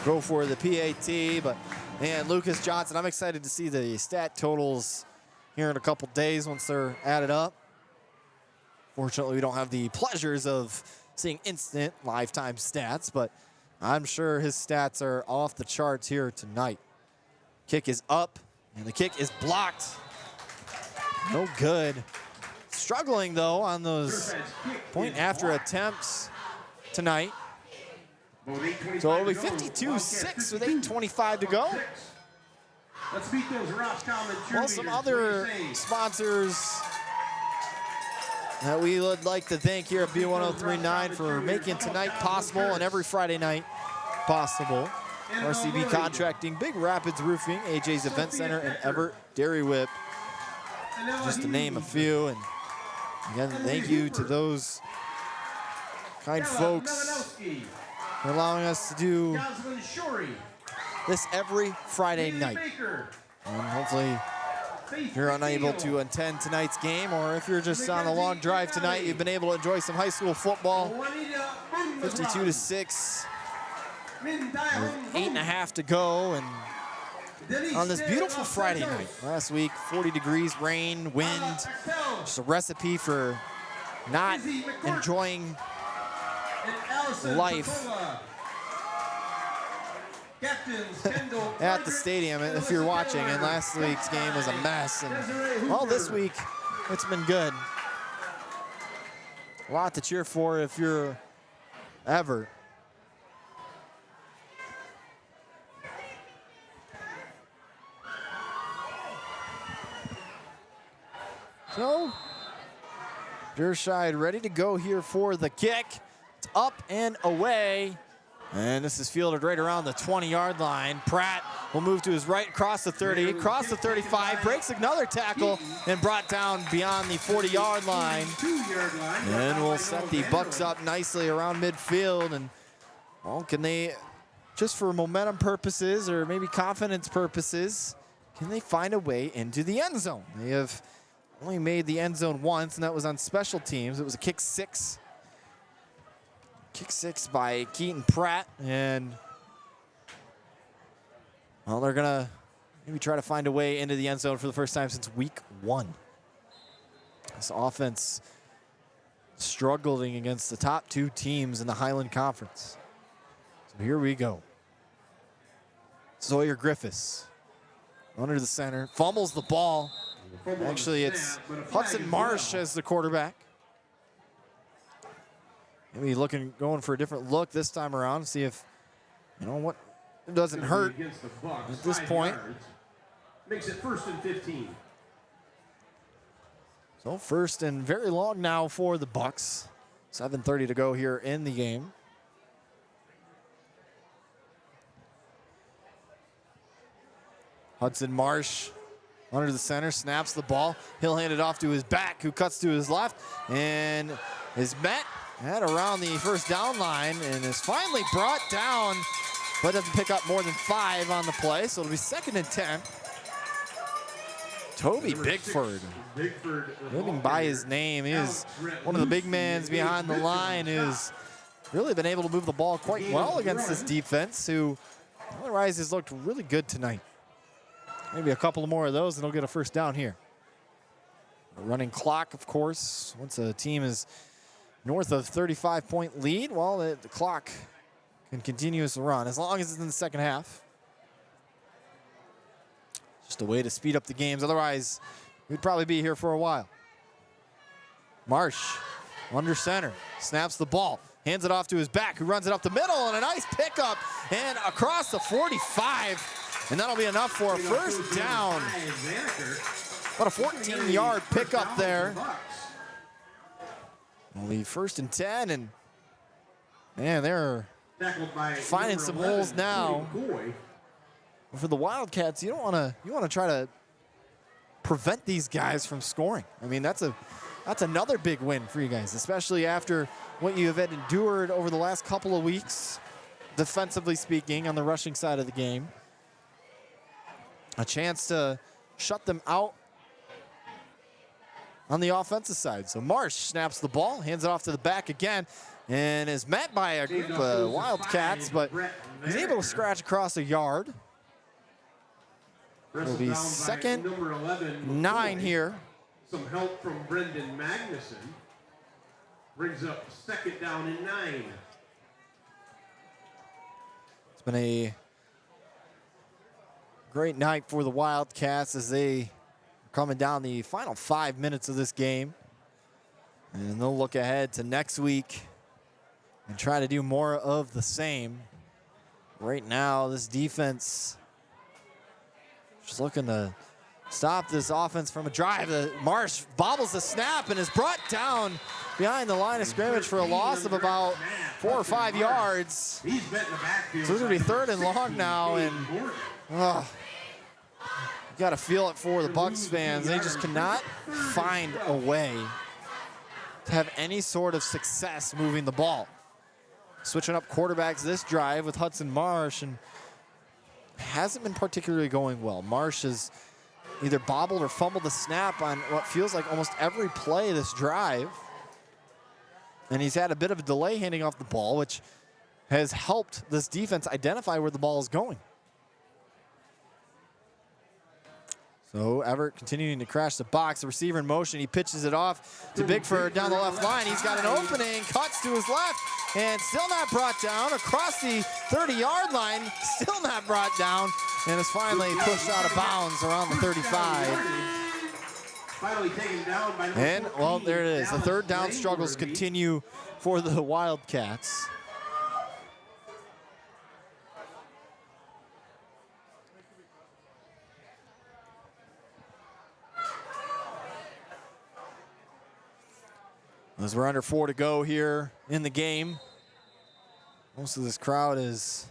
go for the PAT, but man, Lucas Johnson, I'm excited to see the stat totals here in a couple days once they're added up. Fortunately, we don't have the pleasures of seeing instant lifetime stats, but I'm sure his stats are off the charts here tonight. Kick is up, and the kick is blocked. No good. Struggling, though, on those point after attempts tonight. So it'll be 52-6 with 8:25 to go. Let's beat those Roscommon cheerleaders. Well, some other sponsors that we would like to thank here at B1039 for making tonight possible and every Friday night possible. RCB Contracting, Big Rapids Roofing, AJ's Event Center, and Evert Dairy Whip, just to name a few. And again, thank you to those kind folks for allowing us to do this every Friday night. And hopefully, if you're unable to attend tonight's game, or if you're just on a long drive tonight, you've been able to enjoy some high school football. 52-6, with 8.5 to go, and on this beautiful Friday night. Last week, 40 degrees, rain, wind, just a recipe for not enjoying life at the stadium if you're watching. And last week's game was a mess, and well, this week it's been good. A lot to cheer for if you're Evert. So Dershide ready to go here for the kick. It's up and away. And this is fielded right around the 20-yard line. Pratt will move to his right, across the 30, across the 35, breaks another tackle, and brought down beyond the 40-yard line. And we'll set the Bucks up nicely around midfield. And, well, can they, just for momentum purposes or maybe confidence purposes, can they find a way into the end zone? They have only made the end zone once, and that was on special teams. It was a kick 6. Kick 6 by Keaton Pratt, and well, they're gonna maybe try to find a way into the end zone for the first time since week 1. This offense struggling against the top 2 teams in the Highland Conference. So here we go. Sawyer Griffiths under the center, fumbles the ball. Actually, it's Hudson Marsh as the quarterback. Maybe going for a different look this time around, see if, you know what, it doesn't hurt at this point. Makes it 1st and 15. So 1st and very long now for the Bucks. 7:30 to go here in the game. Hudson Marsh under the center, snaps the ball. He'll hand it off to his back, who cuts to his left and is met at around the first down line and is finally brought down, but doesn't pick up more than 5 on the play, so it'll be 2nd and 10. Toby Bigford, living by his name. He is one of the big men behind the line who's really been able to move the ball quite well against this defense, who otherwise has looked really good tonight. Maybe a couple more of those and they'll get a first down here. A running clock, of course. Once a team is north of 35-point lead, well, the clock can continue to run as long as it's in the second half. Just a way to speed up the games. Otherwise, we'd probably be here for a while. Marsh under center, snaps the ball, hands it off to his back, who runs it up the middle, and a nice pickup and across the 45. And that'll be enough for a first down. About a 14-yard pickup there. It'll be 1st and 10, and man, they're finding some holes now. For the Wildcats, you want to try to prevent these guys from scoring. I mean, that's another big win for you guys, especially after what you have endured over the last couple of weeks, defensively speaking, on the rushing side of the game. A chance to shut them out on the offensive side. So Marsh snaps the ball, hands it off to the back again, and is met by a group of Wildcats, but he's able to scratch across a yard. It'll be 2nd 9 here. Some help from Brendan Magnuson. Brings up 2nd down and 9. It's been a great night for the Wildcats as they are coming down the final 5 minutes of this game. And they'll look ahead to next week and try to do more of the same. Right now, this defense just looking to stop this offense from a drive. The Marsh bobbles the snap and is brought down behind the line of scrimmage for a loss of about 4 or 5 yards. So it's going to be 3rd and long now, and you got to feel it for the Bucks fans. They just cannot find a way to have any sort of success moving the ball. Switching up quarterbacks this drive with Hudson Marsh, and hasn't been particularly going well. Marsh has either bobbled or fumbled the snap on what feels like almost every play this drive. And he's had a bit of a delay handing off the ball, which has helped this defense identify where the ball is going. So Evart continuing to crash the box. The receiver in motion. He pitches it off to Bigford down the left line. He's got an opening, cuts to his left, and still not brought down. Across the 30-yard line, still not brought down, and is finally pushed out of bounds around the 35. Finally taken down by and, well, there it is. The 3rd down struggles continue for the Wildcats. As we're under 4 to go here in the game. Most of this crowd has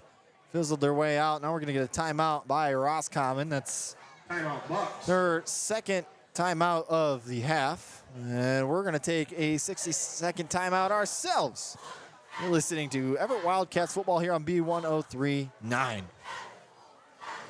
fizzled their way out. Now we're going to get a timeout by Roscommon. That's their 2nd timeout of the half. And we're going to take a 60-second timeout ourselves. You're listening to Evart Wildcats football here on B1039.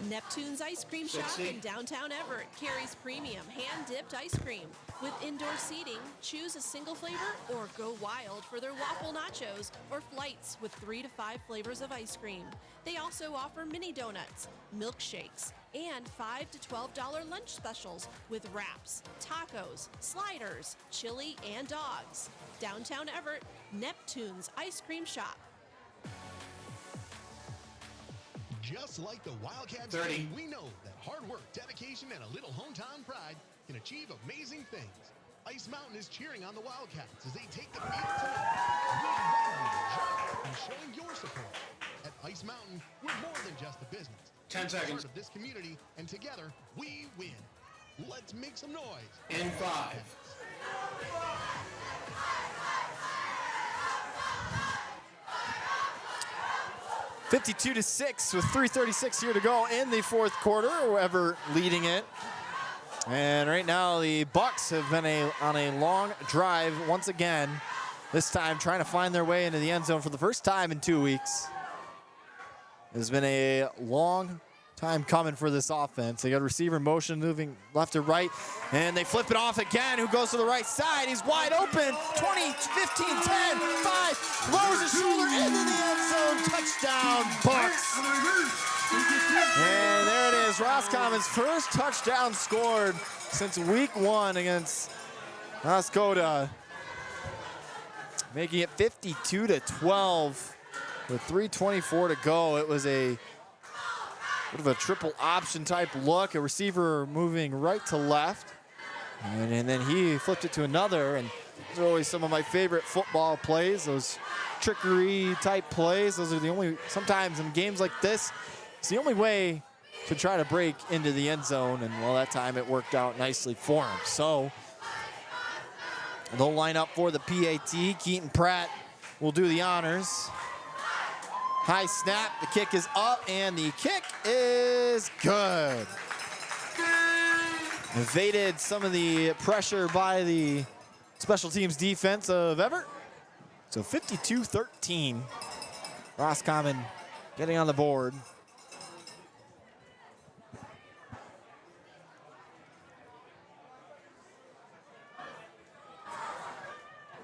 Neptune's Ice Cream Shop in downtown Evart carries premium hand-dipped ice cream. With indoor seating, choose a single flavor or go wild for their waffle nachos or flights with 3 to 5 flavors of ice cream. They also offer mini donuts, milkshakes, and $5 to $12 lunch specials with wraps, tacos, sliders, chili, and dogs. Downtown Everett, Neptune's Ice Cream Shop. Just like the Wildcats 30. game, we know that hard work, dedication, and a little hometown pride can achieve amazing things. Ice Mountain is cheering on the Wildcats as they take the field tonight. We invite you to join in showing your support. At Ice Mountain, we're more than just a business. 10 We're seconds. part of this community, and together, we win. Let's make some noise. In 5. (52-6) with 3:36 here to go in the fourth quarter. Everett leading it. And right now the Bucks have been on a long drive once again. This time trying to find their way into the end zone for the first time in 2 weeks. It's been a long time coming for this offense. They got receiver motion moving left to right, and they flip it off again. Who goes to the right side? He's wide open. 20, 15, 10, 5, lowers his shoulder into the end zone. Touchdown, Bucks. And there it is, Roscommon's first touchdown scored since week 1 against Oscoda, making it 52-12 with 3:24 to go. It was a bit of a triple option type look, a receiver moving right to left, and then he flipped it to another. And those are always some of my favorite football plays, those trickery type plays. Those are the only, sometimes in games like this, it's the only way to try to break into the end zone, and well, that time it worked out nicely for him. So they'll line up for the PAT. Keaton Pratt will do the honors. High snap, the kick is up, and the kick is good. Evaded some of the pressure by the special teams defense of Everett. So 52-13, Roscommon getting on the board.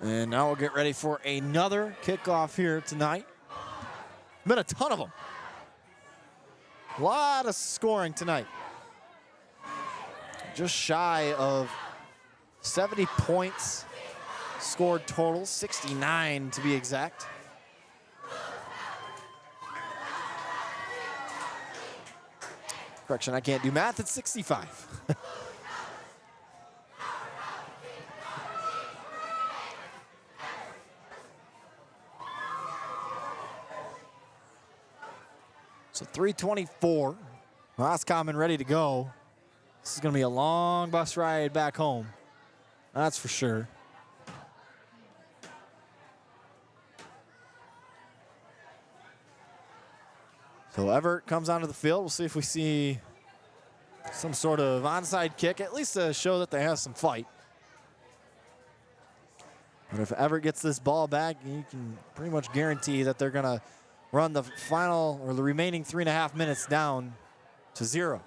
And now we'll get ready for another kickoff here tonight. Been a ton of them. A lot of scoring tonight. Just shy of 70 points scored total, 69 to be exact. Correction, I can't do math, it's 65. So 3:24, Roscommon ready to go. This is gonna be a long bus ride back home. That's for sure. So Evert comes onto the field. We'll see if we see some sort of onside kick, at least to show that they have some fight. But if Everett gets this ball back, you can pretty much guarantee that they're gonna run the final or the remaining 3.5 minutes down to 0.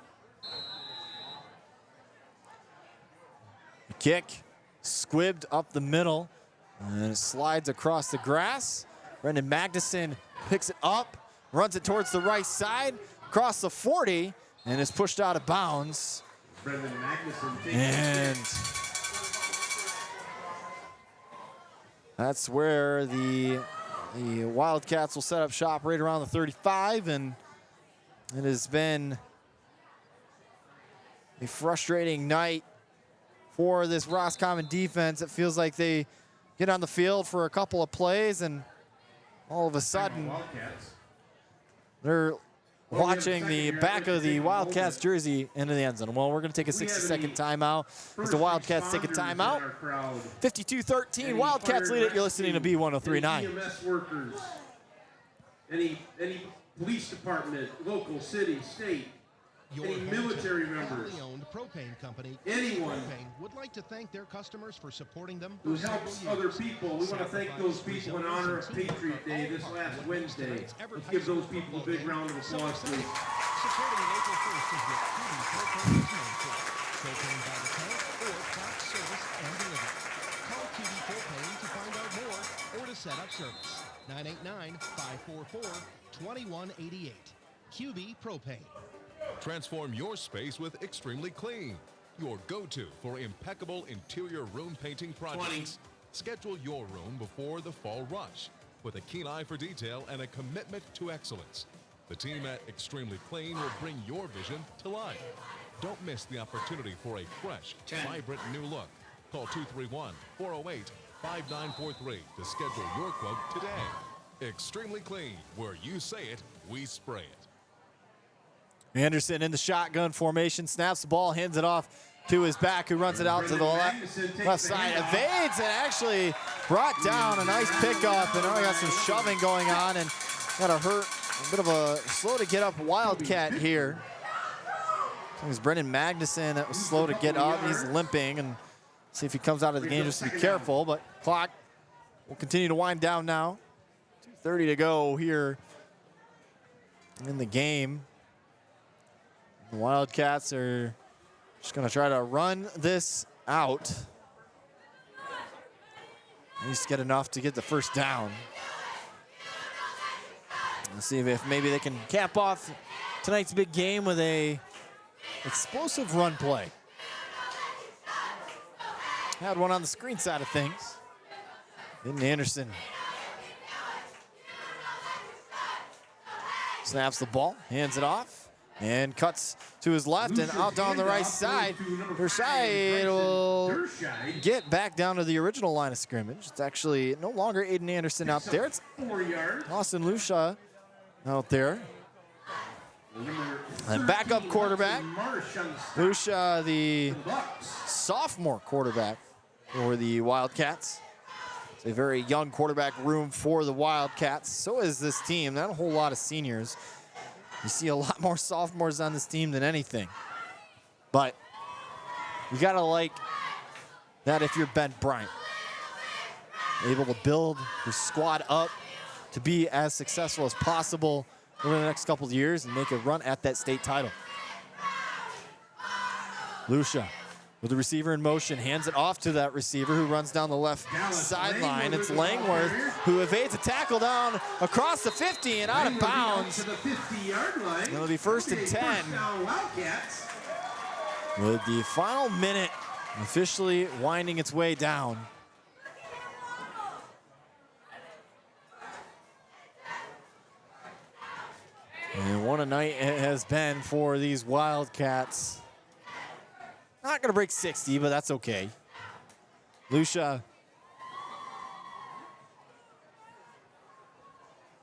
The kick squibbed up the middle and it slides across the grass. Brendan Magnuson picks it up, runs it towards the right side, across the 40, and is pushed out of bounds. Brendan Magnuson takes and that's where the Wildcats will set up shop right around the 35, and it has been a frustrating night for this Roscommon defense. It feels like they get on the field for a couple of plays, and all of a sudden they're watching the back of the Wildcats jersey into the end zone. Well, we're going to take a 60-second timeout as the Wildcats take a timeout. 52-13, Wildcats lead it. You're listening to B1039. EMS workers, any police department, local, city, state, any military members, Family-owned propane company, anyone Propane would like to thank their customers for supporting them who helps other people. We want to thank those people in honor of Patriot Day this last Wednesday. Let's give those people a big round of applause, please. Supporting local first is what Cuban Propane is known for. Propane by the tank or craft service setup service. 989-544-2188. QB Propane. Transform your space with Extremely Clean, your go-to for impeccable interior room painting projects. Schedule your room before the fall rush with a keen eye for detail and a commitment to excellence. The team at Extremely Clean will bring your vision to life. Don't miss the opportunity for a fresh, vibrant new look. Call 231-408-5943 to schedule your quote today. Extremely Clean, where you say it, we spray it. Anderson in the shotgun formation, snaps the ball, hands it off to his back, who runs it out to the left side, evades, and actually brought down. A nice pickup, and now we got some shoving going on, and got a hurt, a bit of a slow to get up Wildcat here. It was Brendan Magnuson that was slow to get up. He's limping, and see if he comes out of the game just to be careful, but clock will continue to wind down now. 2:30 to go here in the game. The Wildcats are just going to try to run this out. At least get enough to get the first down. Let's see if maybe they can cap off tonight's big game with a explosive run play. Had one on the screen side of things. Then Anderson snaps the ball, hands it off, and cuts to his left and out down the right side. Dershide will get back down to the original line of scrimmage. It's actually no longer Aiden Anderson out there. It's Austin Lucia out there. And backup quarterback, Lucia, the sophomore quarterback for the Wildcats. It's a very young quarterback room for the Wildcats. So is this team, not a whole lot of seniors. You see a lot more sophomores on this team than anything. But you gotta like that if you're Ben Bryant. Able to build your squad up to be as successful as possible over the next couple of years and make a run at that state title. Lucia with the receiver in motion, hands it off to that receiver who runs down the left sideline. It's Langworth who evades a tackle down across the 50 and out of bounds. It'll be 1st and 10. With the final minute officially winding its way down. And what a night it has been for these Wildcats. Not gonna break 60, but that's okay. Lucia.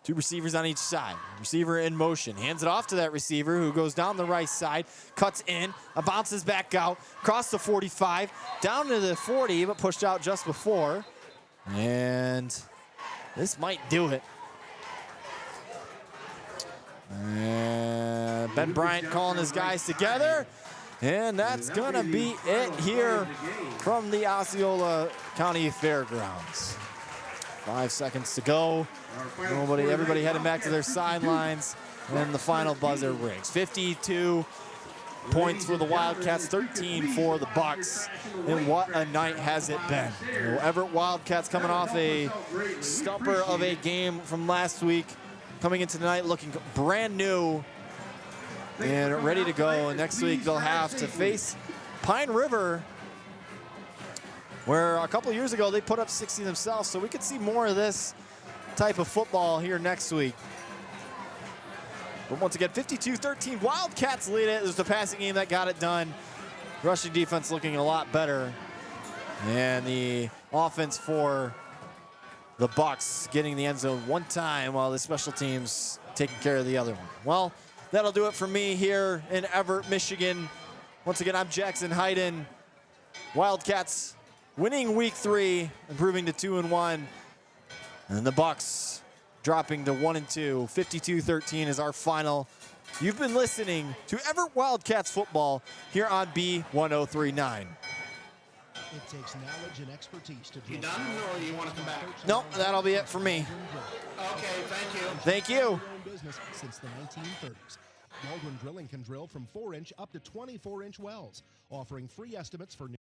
Two receivers on each side. Receiver in motion, hands it off to that receiver who goes down the right side, cuts in, bounces back out, across the 45, down to the 40, but pushed out just before. And this might do it. And Ben Bryant calling his guys together. And that's gonna be it here from the Osceola County Fairgrounds. 5 seconds to go. Everybody heading back to their sidelines. And the final buzzer rings. 52 points for the Wildcats, 13 for the Bucks. And what a night has it been. Everett Wildcats coming off a stumper of a game from last week. Coming into tonight looking brand new and ready to go. And next week they'll have to face Pine River, where a couple years ago they put up 60 themselves. So we could see more of this type of football here next week. But once again, 52-13, Wildcats lead it. It was the passing game that got it done. Rushing defense looking a lot better. And the offense for the Bucks getting the end zone one time while the special teams taking care of the other one. Well, that'll do it for me here in Evart, Michigan. Once again, I'm Jackson Hayden. Wildcats winning week 3, improving to 2-1. And the Bucks dropping to 1-2. 52-13 is our final. You've been listening to Evart Wildcats football here on B1039. It takes knowledge and expertise to You done, or you want to come back? Nope, that'll be it for me. Okay, thank you. Thank you. Business since the 1930s. Waldron Drilling can drill from 4-inch up to 24-inch wells, offering free estimates for new